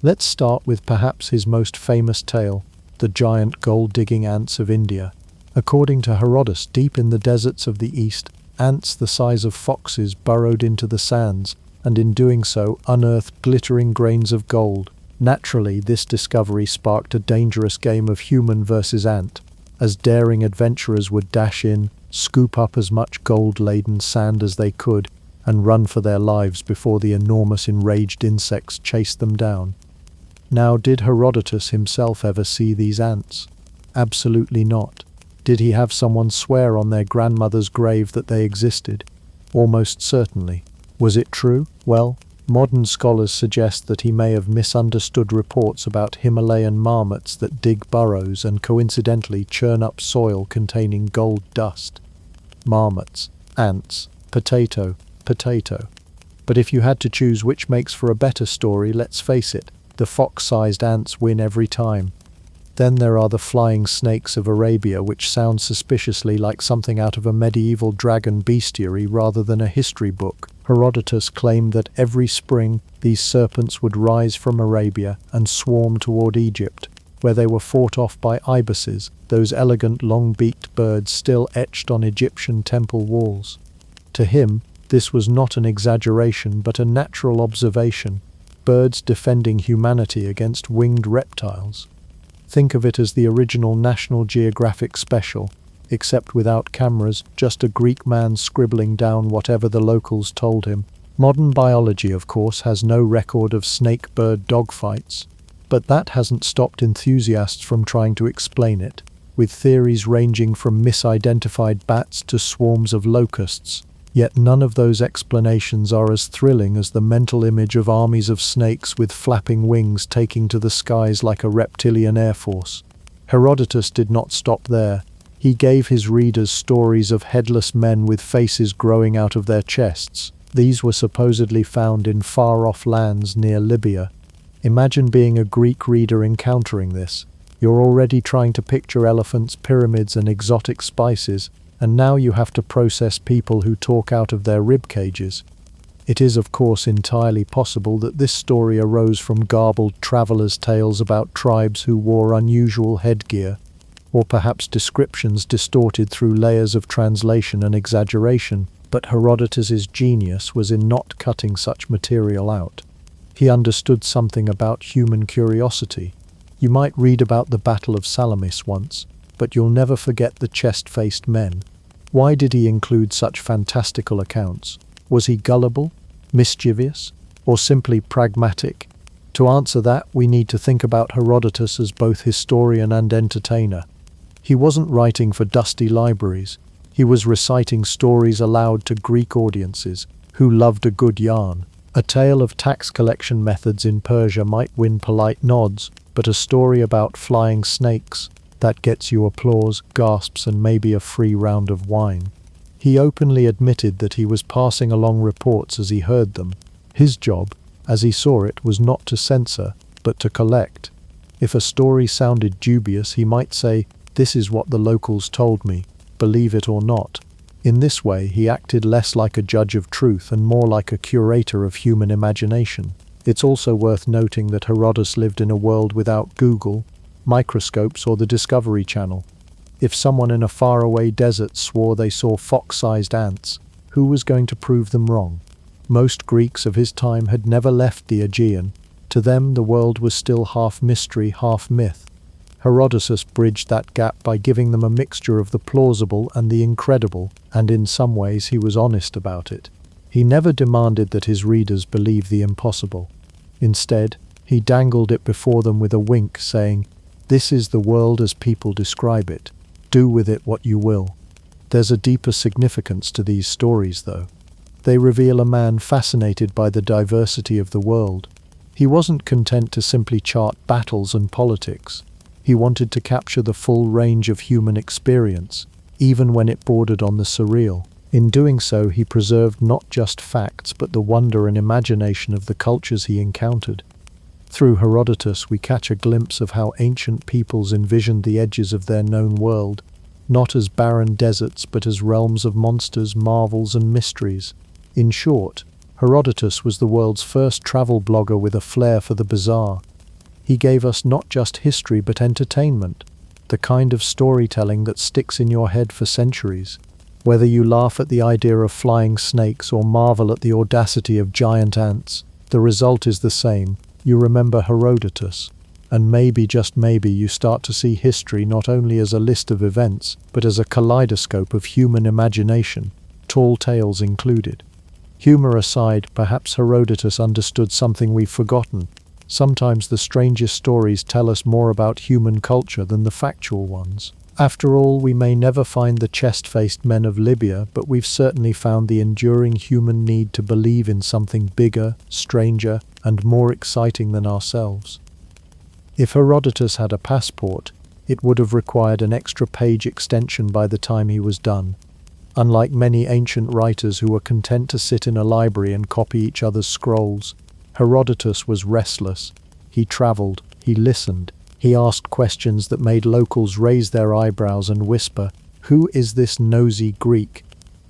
Let's start with perhaps his most famous tale, the giant gold-digging ants of India. According to Herodotus, deep in the deserts of the east, ants the size of foxes burrowed into the sands, and in doing so unearthed glittering grains of gold. Naturally, this discovery sparked a dangerous game of human versus ant, as daring adventurers would dash in, scoop up as much gold-laden sand as they could, and run for their lives before the enormous enraged insects chased them down. Now, did Herodotus himself ever see these ants? Absolutely not. Did he have someone swear on their grandmother's grave that they existed? Almost certainly. Was it true? Well, modern scholars suggest that he may have misunderstood reports about Himalayan marmots that dig burrows and coincidentally churn up soil containing gold dust. Marmots, ants, potato, potato. But if you had to choose which makes for a better story, let's face it, the fox-sized ants win every time. Then there are the flying snakes of Arabia, which sound suspiciously like something out of a medieval dragon bestiary rather than a history book. Herodotus claimed that every spring these serpents would rise from Arabia and swarm toward Egypt, where they were fought off by ibises, those elegant long-beaked birds still etched on Egyptian temple walls. To him, this was not an exaggeration but a natural observation, birds defending humanity against winged reptiles. Think of it as the original National Geographic special, except without cameras, just a Greek man scribbling down whatever the locals told him. Modern biology, of course, has no record of snake-bird dogfights. But that hasn't stopped enthusiasts from trying to explain it, with theories ranging from misidentified bats to swarms of locusts. Yet none of those explanations are as thrilling as the mental image of armies of snakes with flapping wings taking to the skies like a reptilian air force. Herodotus did not stop there. He gave his readers stories of headless men with faces growing out of their chests. These were supposedly found in far-off lands near Libya. Imagine being a Greek reader encountering this. You're already trying to picture elephants, pyramids, and exotic spices, and now you have to process people who talk out of their rib cages. It is, of course, entirely possible that this story arose from garbled travelers' tales about tribes who wore unusual headgear, or perhaps descriptions distorted through layers of translation and exaggeration, but Herodotus's genius was in not cutting such material out. He understood something about human curiosity. You might read about the Battle of Salamis once, but you'll never forget the chest-faced men. Why did he include such fantastical accounts? Was he gullible, mischievous, or simply pragmatic? To answer that, we need to think about Herodotus as both historian and entertainer. He wasn't writing for dusty libraries. He was reciting stories aloud to Greek audiences who loved a good yarn. A tale of tax collection methods in Persia might win polite nods, but a story about flying snakes, that gets you applause, gasps, and maybe a free round of wine. He openly admitted that he was passing along reports as he heard them. His job, as he saw it, was not to censor, but to collect. If a story sounded dubious, he might say, "This is what the locals told me, believe it or not." In this way, he acted less like a judge of truth and more like a curator of human imagination. It's also worth noting that Herodotus lived in a world without Google, microscopes, or the Discovery Channel. If someone in a faraway desert swore they saw fox-sized ants, who was going to prove them wrong? Most Greeks of his time had never left the Aegean. To them, the world was still half mystery, half myth. Herodotus bridged that gap by giving them a mixture of the plausible and the incredible, and in some ways he was honest about it. He never demanded that his readers believe the impossible. Instead, he dangled it before them with a wink, saying, "This is the world as people describe it. Do with it what you will." There's a deeper significance to these stories, though. They reveal a man fascinated by the diversity of the world. He wasn't content to simply chart battles and politics. He wanted to capture the full range of human experience, even when it bordered on the surreal. In doing so, he preserved not just facts, but the wonder and imagination of the cultures he encountered. Through Herodotus, we catch a glimpse of how ancient peoples envisioned the edges of their known world, not as barren deserts, but as realms of monsters, marvels, and mysteries. In short, Herodotus was the world's first travel blogger with a flair for the bizarre. He gave us not just history, but entertainment, the kind of storytelling that sticks in your head for centuries. Whether you laugh at the idea of flying snakes or marvel at the audacity of giant ants, the result is the same. You remember Herodotus, and maybe, just maybe, you start to see history not only as a list of events, but as a kaleidoscope of human imagination, tall tales included. Humor aside, perhaps Herodotus understood something we've forgotten. Sometimes the strangest stories tell us more about human culture than the factual ones. After all, we may never find the chest-faced men of Libya, but we've certainly found the enduring human need to believe in something bigger, stranger, and more exciting than ourselves. If Herodotus had a passport, it would have required an extra page extension by the time he was done. Unlike many ancient writers who were content to sit in a library and copy each other's scrolls, Herodotus was restless. He traveled, he listened, he asked questions that made locals raise their eyebrows and whisper, "Who is this nosy Greek?"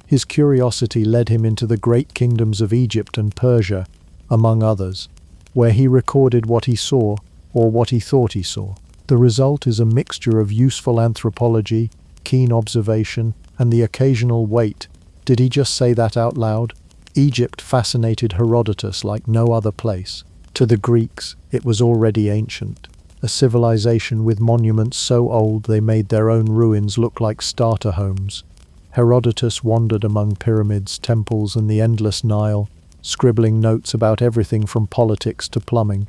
His curiosity led him into the great kingdoms of Egypt and Persia, among others, where he recorded what he saw, or what he thought he saw. The result is a mixture of useful anthropology, keen observation, and the occasional "wait, did he just say that out loud?" Egypt fascinated Herodotus like no other place. To the Greeks, it was already ancient, a civilization with monuments so old they made their own ruins look like starter homes. Herodotus wandered among pyramids, temples, and the endless Nile, scribbling notes about everything from politics to plumbing.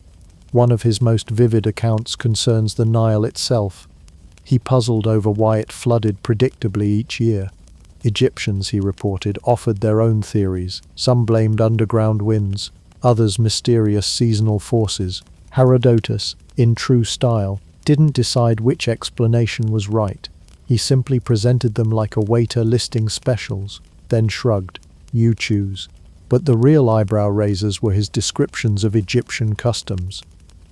One of his most vivid accounts concerns the Nile itself. He puzzled over why it flooded predictably each year. Egyptians, he reported, offered their own theories. Some blamed underground winds, others mysterious seasonal forces. Herodotus, in true style, didn't decide which explanation was right. He simply presented them like a waiter listing specials, then shrugged. You choose. But the real eyebrow raisers were his descriptions of Egyptian customs.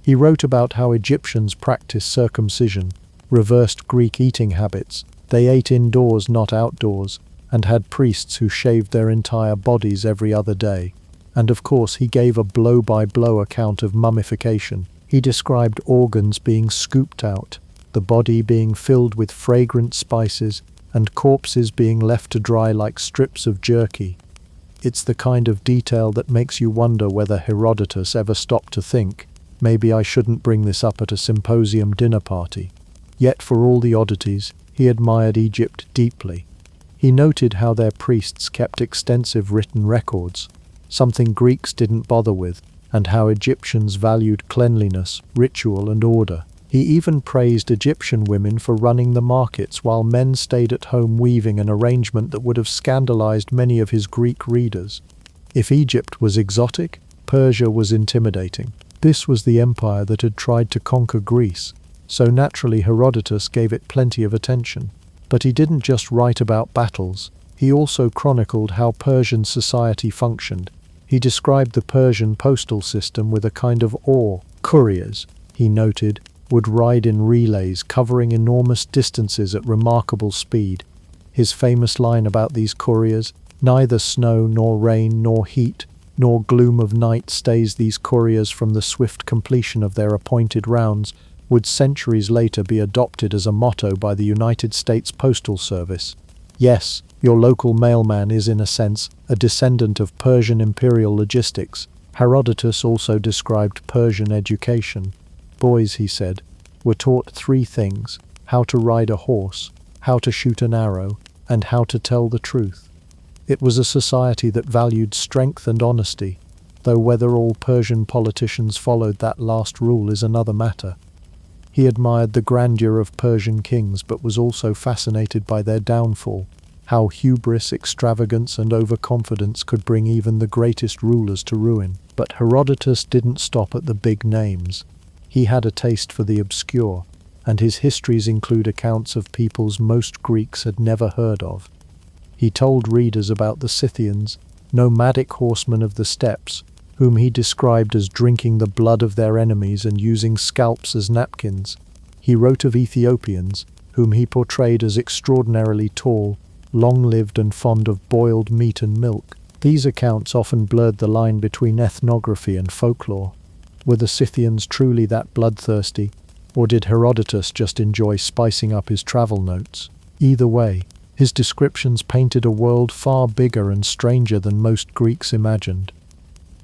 He wrote about how Egyptians practiced circumcision, reversed Greek eating habits. They ate indoors, not outdoors, and had priests who shaved their entire bodies every other day. And of course he gave a blow-by-blow account of mummification. He described organs being scooped out, the body being filled with fragrant spices, and corpses being left to dry like strips of jerky. It's the kind of detail that makes you wonder whether Herodotus ever stopped to think, maybe I shouldn't bring this up at a symposium dinner party. Yet for all the oddities, he admired Egypt deeply. He noted how their priests kept extensive written records, something Greeks didn't bother with, and how Egyptians valued cleanliness, ritual, and order. He even praised Egyptian women for running the markets while men stayed at home weaving, an arrangement that would have scandalized many of his Greek readers. If Egypt was exotic, Persia was intimidating. This was the empire that had tried to conquer Greece, so naturally Herodotus gave it plenty of attention. But he didn't just write about battles, he also chronicled how Persian society functioned. He described the Persian postal system with a kind of awe. Couriers, he noted, would ride in relays covering enormous distances at remarkable speed. His famous line about these couriers, "Neither snow nor rain nor heat nor gloom of night stays these couriers from the swift completion of their appointed rounds," would centuries later be adopted as a motto by the United States Postal Service. Yes, your local mailman is in a sense a descendant of Persian imperial logistics. Herodotus also described Persian education. Boys, he said, were taught 3 things: how to ride a horse, how to shoot an arrow, and how to tell the truth. It was a society that valued strength and honesty, though whether all Persian politicians followed that last rule is another matter. He admired the grandeur of Persian kings but was also fascinated by their downfall, how hubris, extravagance, and overconfidence could bring even the greatest rulers to ruin. But Herodotus didn't stop at the big names. He had a taste for the obscure, and his histories include accounts of peoples most Greeks had never heard of. He told readers about the Scythians, nomadic horsemen of the steppes, whom he described as drinking the blood of their enemies and using scalps as napkins. He wrote of Ethiopians, whom he portrayed as extraordinarily tall, long-lived, and fond of boiled meat and milk. These accounts often blurred the line between ethnography and folklore. Were the Scythians truly that bloodthirsty, or did Herodotus just enjoy spicing up his travel notes? Either way, his descriptions painted a world far bigger and stranger than most Greeks imagined.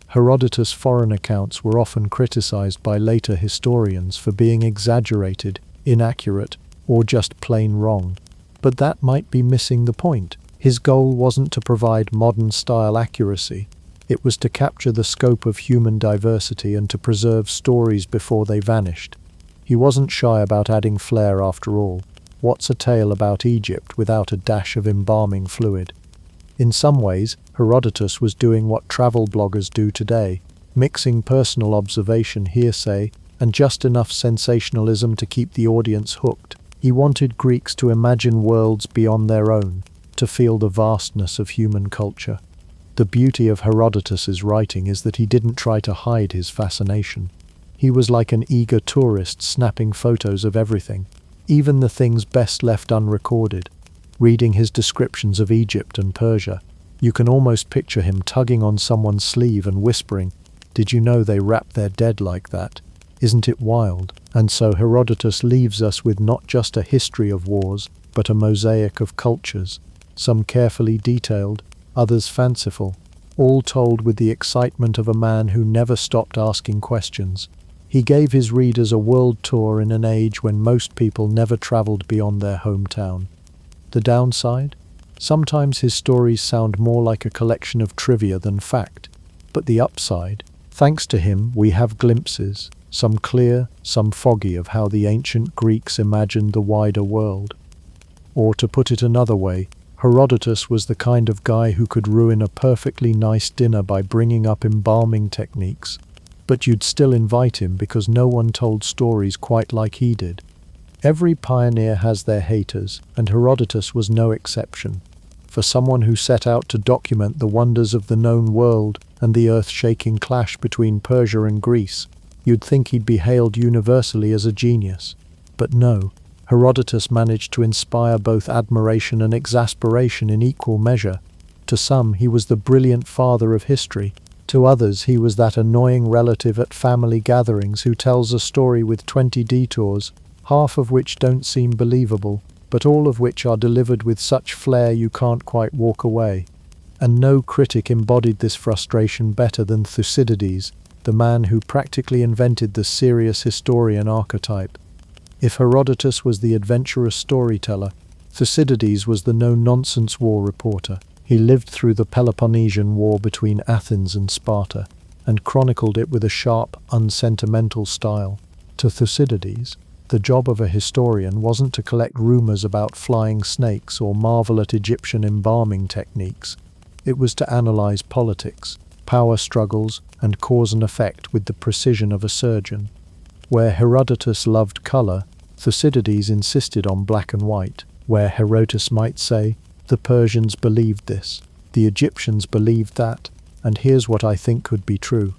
Herodotus' foreign accounts were often criticized by later historians for being exaggerated, inaccurate, or just plain wrong. But that might be missing the point. His goal wasn't to provide modern-style accuracy. It was to capture the scope of human diversity and to preserve stories before they vanished. He wasn't shy about adding flair after all. What's a tale about Egypt without a dash of embalming fluid? In some ways, Herodotus was doing what travel bloggers do today, mixing personal observation, hearsay, and just enough sensationalism to keep the audience hooked. He wanted Greeks to imagine worlds beyond their own, to feel the vastness of human culture. The beauty of Herodotus's writing is that he didn't try to hide his fascination. He was like an eager tourist snapping photos of everything, even the things best left unrecorded. Reading his descriptions of Egypt and Persia, you can almost picture him tugging on someone's sleeve and whispering, "Did you know they wrap their dead like that? Isn't it wild?" And so Herodotus leaves us with not just a history of wars, but a mosaic of cultures, some carefully detailed, others fanciful, all told with the excitement of a man who never stopped asking questions. He gave his readers a world tour in an age when most people never traveled beyond their hometown. The downside? Sometimes his stories sound more like a collection of trivia than fact. But the upside? Thanks to him, we have glimpses, some clear, some foggy, of how the ancient Greeks imagined the wider world. Or to put it another way, Herodotus was the kind of guy who could ruin a perfectly nice dinner by bringing up embalming techniques, but you'd still invite him because no one told stories quite like he did. Every pioneer has their haters, and Herodotus was no exception. For someone who set out to document the wonders of the known world and the earth-shaking clash between Persia and Greece, you'd think he'd be hailed universally as a genius. But no, Herodotus managed to inspire both admiration and exasperation in equal measure. To some, he was the brilliant father of history. To others, he was that annoying relative at family gatherings who tells a story with 20 detours, half of which don't seem believable, but all of which are delivered with such flair you can't quite walk away. And no critic embodied this frustration better than Thucydides, the man who practically invented the serious historian archetype. If Herodotus was the adventurous storyteller, Thucydides was the no-nonsense war reporter. He lived through the Peloponnesian War between Athens and Sparta, and chronicled it with a sharp, unsentimental style. To Thucydides, the job of a historian wasn't to collect rumors about flying snakes or marvel at Egyptian embalming techniques. It was to analyze politics, power struggles, and cause and effect with the precision of a surgeon. Where Herodotus loved color, Thucydides insisted on black and white. Where Herodotus might say, the Persians believed this, the Egyptians believed that, and here's what I think could be true.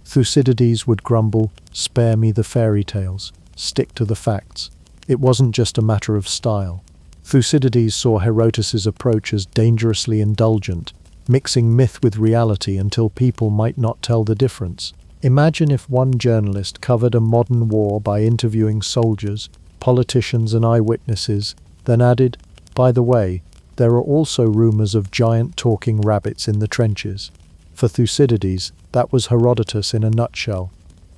Thucydides would grumble, spare me the fairy tales, stick to the facts. It wasn't just a matter of style. Thucydides saw Herodotus's approach as dangerously indulgent, mixing myth with reality until people might not tell the difference. Imagine if one journalist covered a modern war by interviewing soldiers, politicians and eyewitnesses, then added, by the way, there are also rumors of giant talking rabbits in the trenches. For Thucydides, that was Herodotus in a nutshell.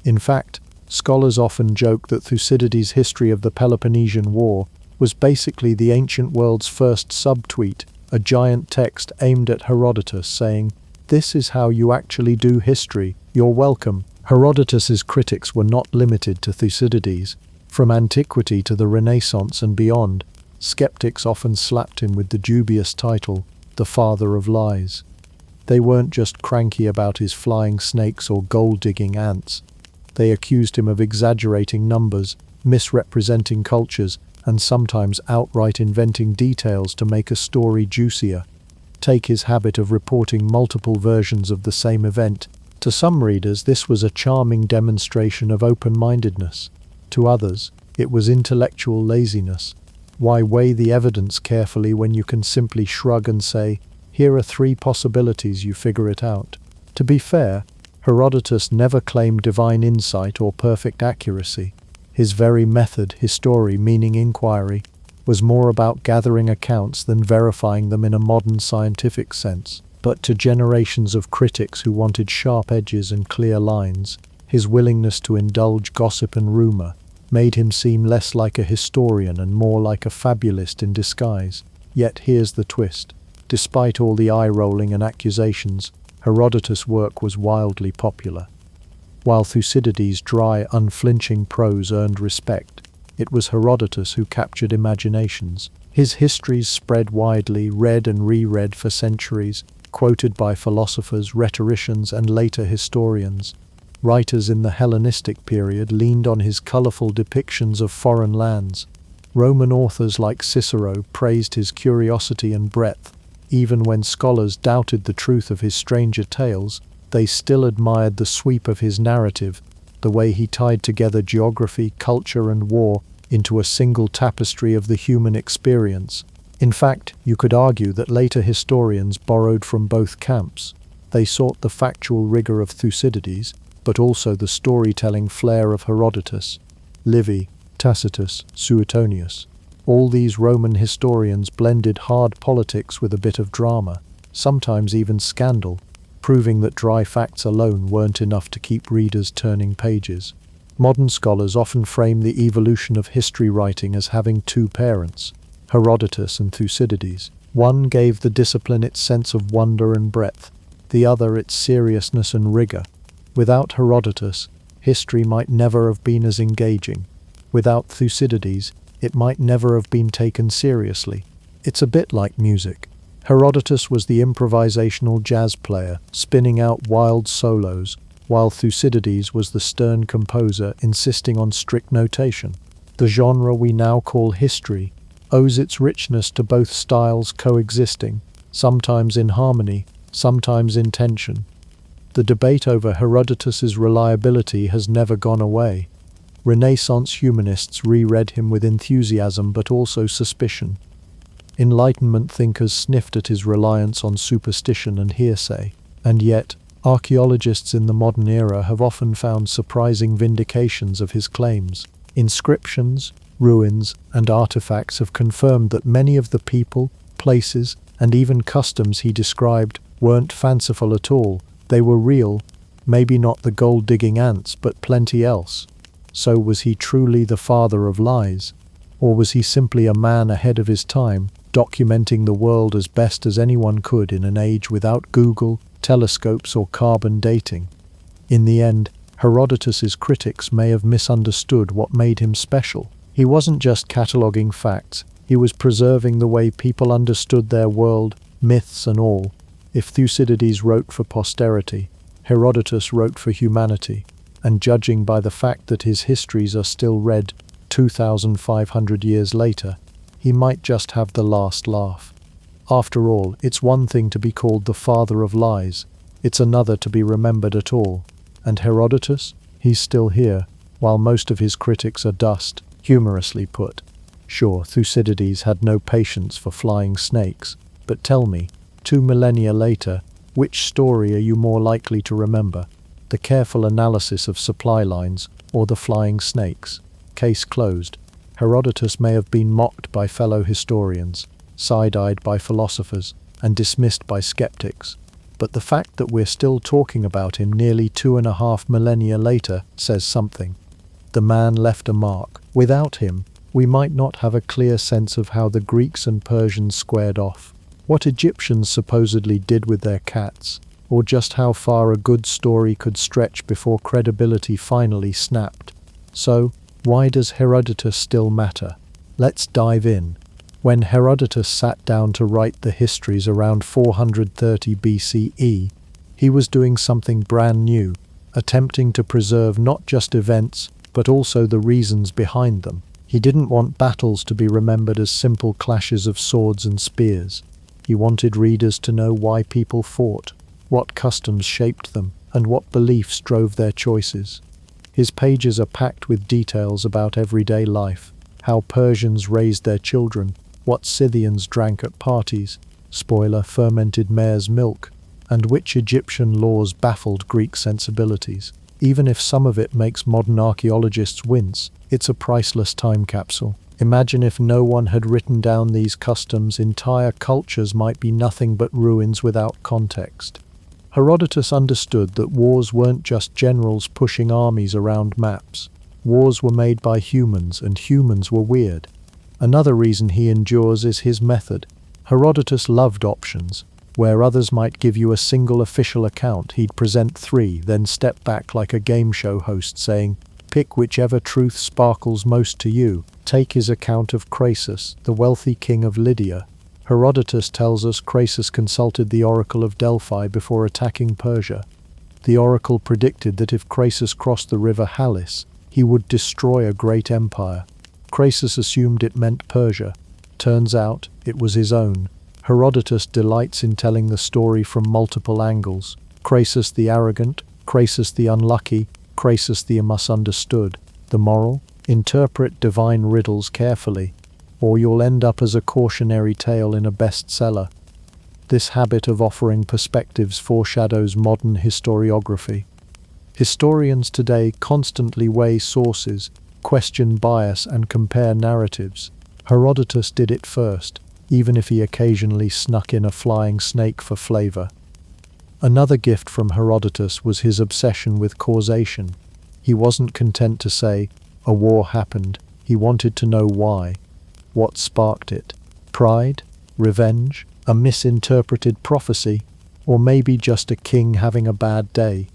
In fact, scholars often joke that Thucydides' history of the Peloponnesian War was basically the ancient world's first subtweet, a giant text aimed at Herodotus saying, "This is how you actually do history, you're welcome." Herodotus's critics were not limited to Thucydides. From antiquity to the Renaissance and beyond, skeptics often slapped him with the dubious title, the father of lies. They weren't just cranky about his flying snakes or gold-digging ants. They accused him of exaggerating numbers, misrepresenting cultures, and sometimes outright inventing details to make a story juicier. Take his habit of reporting multiple versions of the same event. To some readers, this was a charming demonstration of open-mindedness. To others, it was intellectual laziness. Why weigh the evidence carefully when you can simply shrug and say, here are 3 possibilities, you figure it out? To be fair, Herodotus never claimed divine insight or perfect accuracy. His very method, history meaning inquiry, was more about gathering accounts than verifying them in a modern scientific sense. But to generations of critics who wanted sharp edges and clear lines, his willingness to indulge gossip and rumor made him seem less like a historian and more like a fabulist in disguise. Yet here's the twist. Despite all the eye-rolling and accusations, Herodotus' work was wildly popular. While Thucydides' dry, unflinching prose earned respect, it was Herodotus who captured imaginations. His histories spread widely, read and reread for centuries, quoted by philosophers, rhetoricians, and later historians. Writers in the Hellenistic period leaned on his colorful depictions of foreign lands. Roman authors like Cicero praised his curiosity and breadth. Even when scholars doubted the truth of his stranger tales, they still admired the sweep of his narrative, the way he tied together geography, culture, and war into a single tapestry of the human experience. In fact, you could argue that later historians borrowed from both camps. They sought the factual rigor of Thucydides, but also the storytelling flair of Herodotus. Livy, Tacitus, Suetonius. All these Roman historians blended hard politics with a bit of drama, sometimes even scandal, proving that dry facts alone weren't enough to keep readers turning pages. Modern scholars often frame the evolution of history writing as having 2 parents, Herodotus and Thucydides. One gave the discipline its sense of wonder and breadth, the other its seriousness and rigor. Without Herodotus, history might never have been as engaging. Without Thucydides, it might never have been taken seriously. It's a bit like music. Herodotus was the improvisational jazz player, spinning out wild solos, while Thucydides was the stern composer, insisting on strict notation. The genre we now call history owes its richness to both styles coexisting, sometimes in harmony, sometimes in tension. The debate over Herodotus's reliability has never gone away. Renaissance humanists reread him with enthusiasm but also suspicion. Enlightenment thinkers sniffed at his reliance on superstition and hearsay, and yet, archaeologists in the modern era have often found surprising vindications of his claims. Inscriptions, ruins, and artifacts have confirmed that many of the people, places, and even customs he described weren't fanciful at all. They were real, maybe not the gold-digging ants, but plenty else. So was he truly the father of lies? Or was he simply a man ahead of his time, documenting the world as best as anyone could in an age without Google, telescopes, or carbon dating? In the end, Herodotus's critics may have misunderstood what made him special. He wasn't just cataloguing facts, he was preserving the way people understood their world, myths and all. If Thucydides wrote for posterity, Herodotus wrote for humanity, and judging by the fact that his histories are still read 2,500 years later, he might just have the last laugh. After all, it's one thing to be called the father of lies, it's another to be remembered at all. And Herodotus? He's still here, while most of his critics are dust, humorously put. Sure, Thucydides had no patience for flying snakes, but tell me, 2 millennia later, which story are you more likely to remember? The careful analysis of supply lines, or the flying snakes? Case closed. Herodotus may have been mocked by fellow historians, side-eyed by philosophers, and dismissed by skeptics. But the fact that we're still talking about him nearly 2.5 millennia later says something. The man left a mark. Without him, we might not have a clear sense of how the Greeks and Persians squared off, what Egyptians supposedly did with their cats, or just how far a good story could stretch before credibility finally snapped. So, why does Herodotus still matter? Let's dive in. When Herodotus sat down to write the histories around 430 BCE, he was doing something brand new, attempting to preserve not just events, but also the reasons behind them. He didn't want battles to be remembered as simple clashes of swords and spears. He wanted readers to know why people fought, what customs shaped them, and what beliefs drove their choices. His pages are packed with details about everyday life, how Persians raised their children, what Scythians drank at parties, spoiler, fermented mare's milk, and which Egyptian laws baffled Greek sensibilities. Even if some of it makes modern archaeologists wince, it's a priceless time capsule. Imagine if no one had written down these customs, entire cultures might be nothing but ruins without context. Herodotus understood that wars weren't just generals pushing armies around maps. Wars were made by humans, and humans were weird. Another reason he endures is his method. Herodotus loved options. Where others might give you a single official account, he'd present 3, then step back like a game show host saying, "Pick whichever truth sparkles most to you." Take his account of Craze, the wealthy king of Lydia. Herodotus tells us Craze consulted the oracle of Delphi before attacking Persia. The oracle predicted that if Craze crossed the river Halys, he would destroy a great empire. Craze assumed it meant Persia. Turns out, it was his own. Herodotus delights in telling the story from multiple angles. Craze the arrogant, Craze the unlucky, Craze the misunderstood. The moral? Interpret divine riddles carefully, or you'll end up as a cautionary tale in a bestseller. This habit of offering perspectives foreshadows modern historiography. Historians today constantly weigh sources, question bias, and compare narratives. Herodotus did it first, even if he occasionally snuck in a flying snake for flavor. Another gift from Herodotus was his obsession with causation. He wasn't content to say, "A war happened." He wanted to know why. What sparked it? Pride? Revenge? A misinterpreted prophecy? Or maybe just a king having a bad day?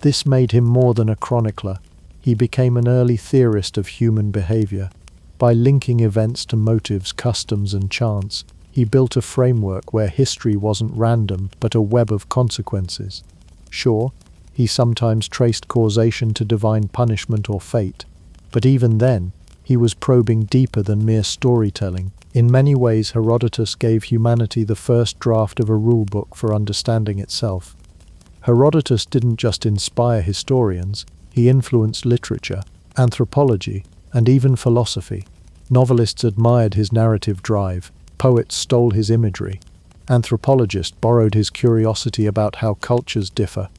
This made him more than a chronicler. He became an early theorist of human behavior. By linking events to motives, customs, and chance, he built a framework where history wasn't random but a web of consequences. Sure, he sometimes traced causation to divine punishment or fate, but even then, he was probing deeper than mere storytelling. In many ways, Herodotus gave humanity the first draft of a rulebook for understanding itself. Herodotus didn't just inspire historians, he influenced literature, anthropology, and even philosophy. Novelists admired his narrative drive, poets stole his imagery, anthropologists borrowed his curiosity about how cultures differ.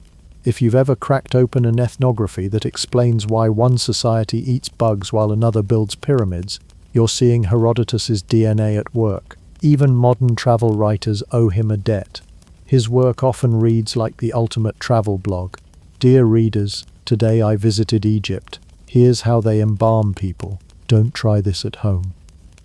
If you've ever cracked open an ethnography that explains why one society eats bugs while another builds pyramids, you're seeing Herodotus's DNA at work. Even modern travel writers owe him a debt. His work often reads like the ultimate travel blog. Dear readers, today I visited Egypt. Here's how they embalm people. Don't try this at home.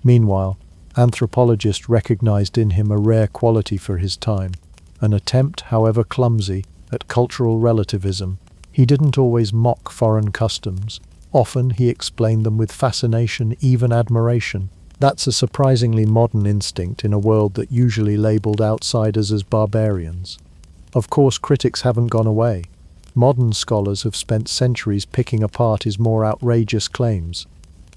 Meanwhile, anthropologists recognized in him a rare quality for his time, an attempt, however clumsy, at cultural relativism. He didn't always mock foreign customs. Often he explained them with fascination, even admiration. That's a surprisingly modern instinct in a world that usually labeled outsiders as barbarians. Of course, critics haven't gone away. Modern scholars have spent centuries picking apart his more outrageous claims.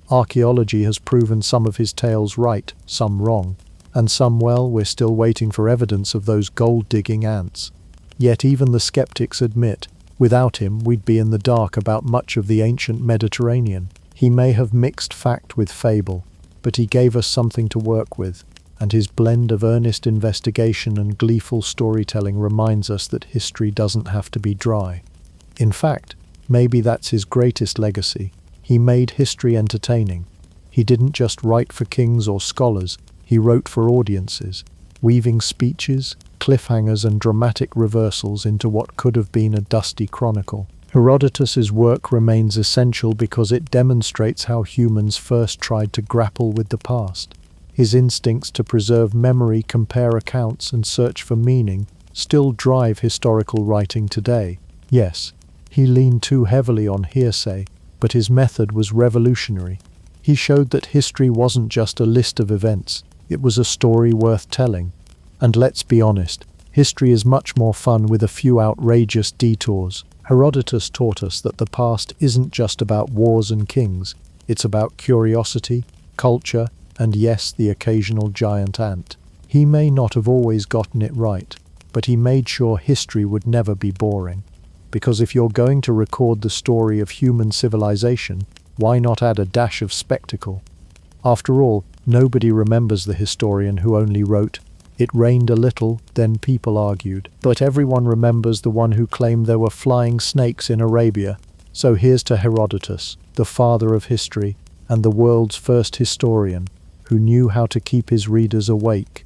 Archaeology has proven some of his tales right, some wrong, and some, well, we're still waiting for evidence of those gold-digging ants. Yet even the skeptics admit, without him we'd be in the dark about much of the ancient Mediterranean. He may have mixed fact with fable, but he gave us something to work with, and his blend of earnest investigation and gleeful storytelling reminds us that history doesn't have to be dry. In fact, maybe that's his greatest legacy. He made history entertaining. He didn't just write for kings or scholars, he wrote for audiences, weaving speeches, cliffhangers, and dramatic reversals into what could have been a dusty chronicle. Herodotus's work remains essential because it demonstrates how humans first tried to grapple with the past. His instincts to preserve memory, compare accounts, and search for meaning still drive historical writing today. Yes, he leaned too heavily on hearsay, but his method was revolutionary. He showed that history wasn't just a list of events, it was a story worth telling. And let's be honest, history is much more fun with a few outrageous detours. Herodotus taught us that the past isn't just about wars and kings, it's about curiosity, culture, and yes, the occasional giant ant. He may not have always gotten it right, but he made sure history would never be boring. Because if you're going to record the story of human civilization, why not add a dash of spectacle? After all, nobody remembers the historian who only wrote, "It rained a little, then people argued." But everyone remembers the one who claimed there were flying snakes in Arabia. So here's to Herodotus, the father of history, and the world's first historian, who knew how to keep his readers awake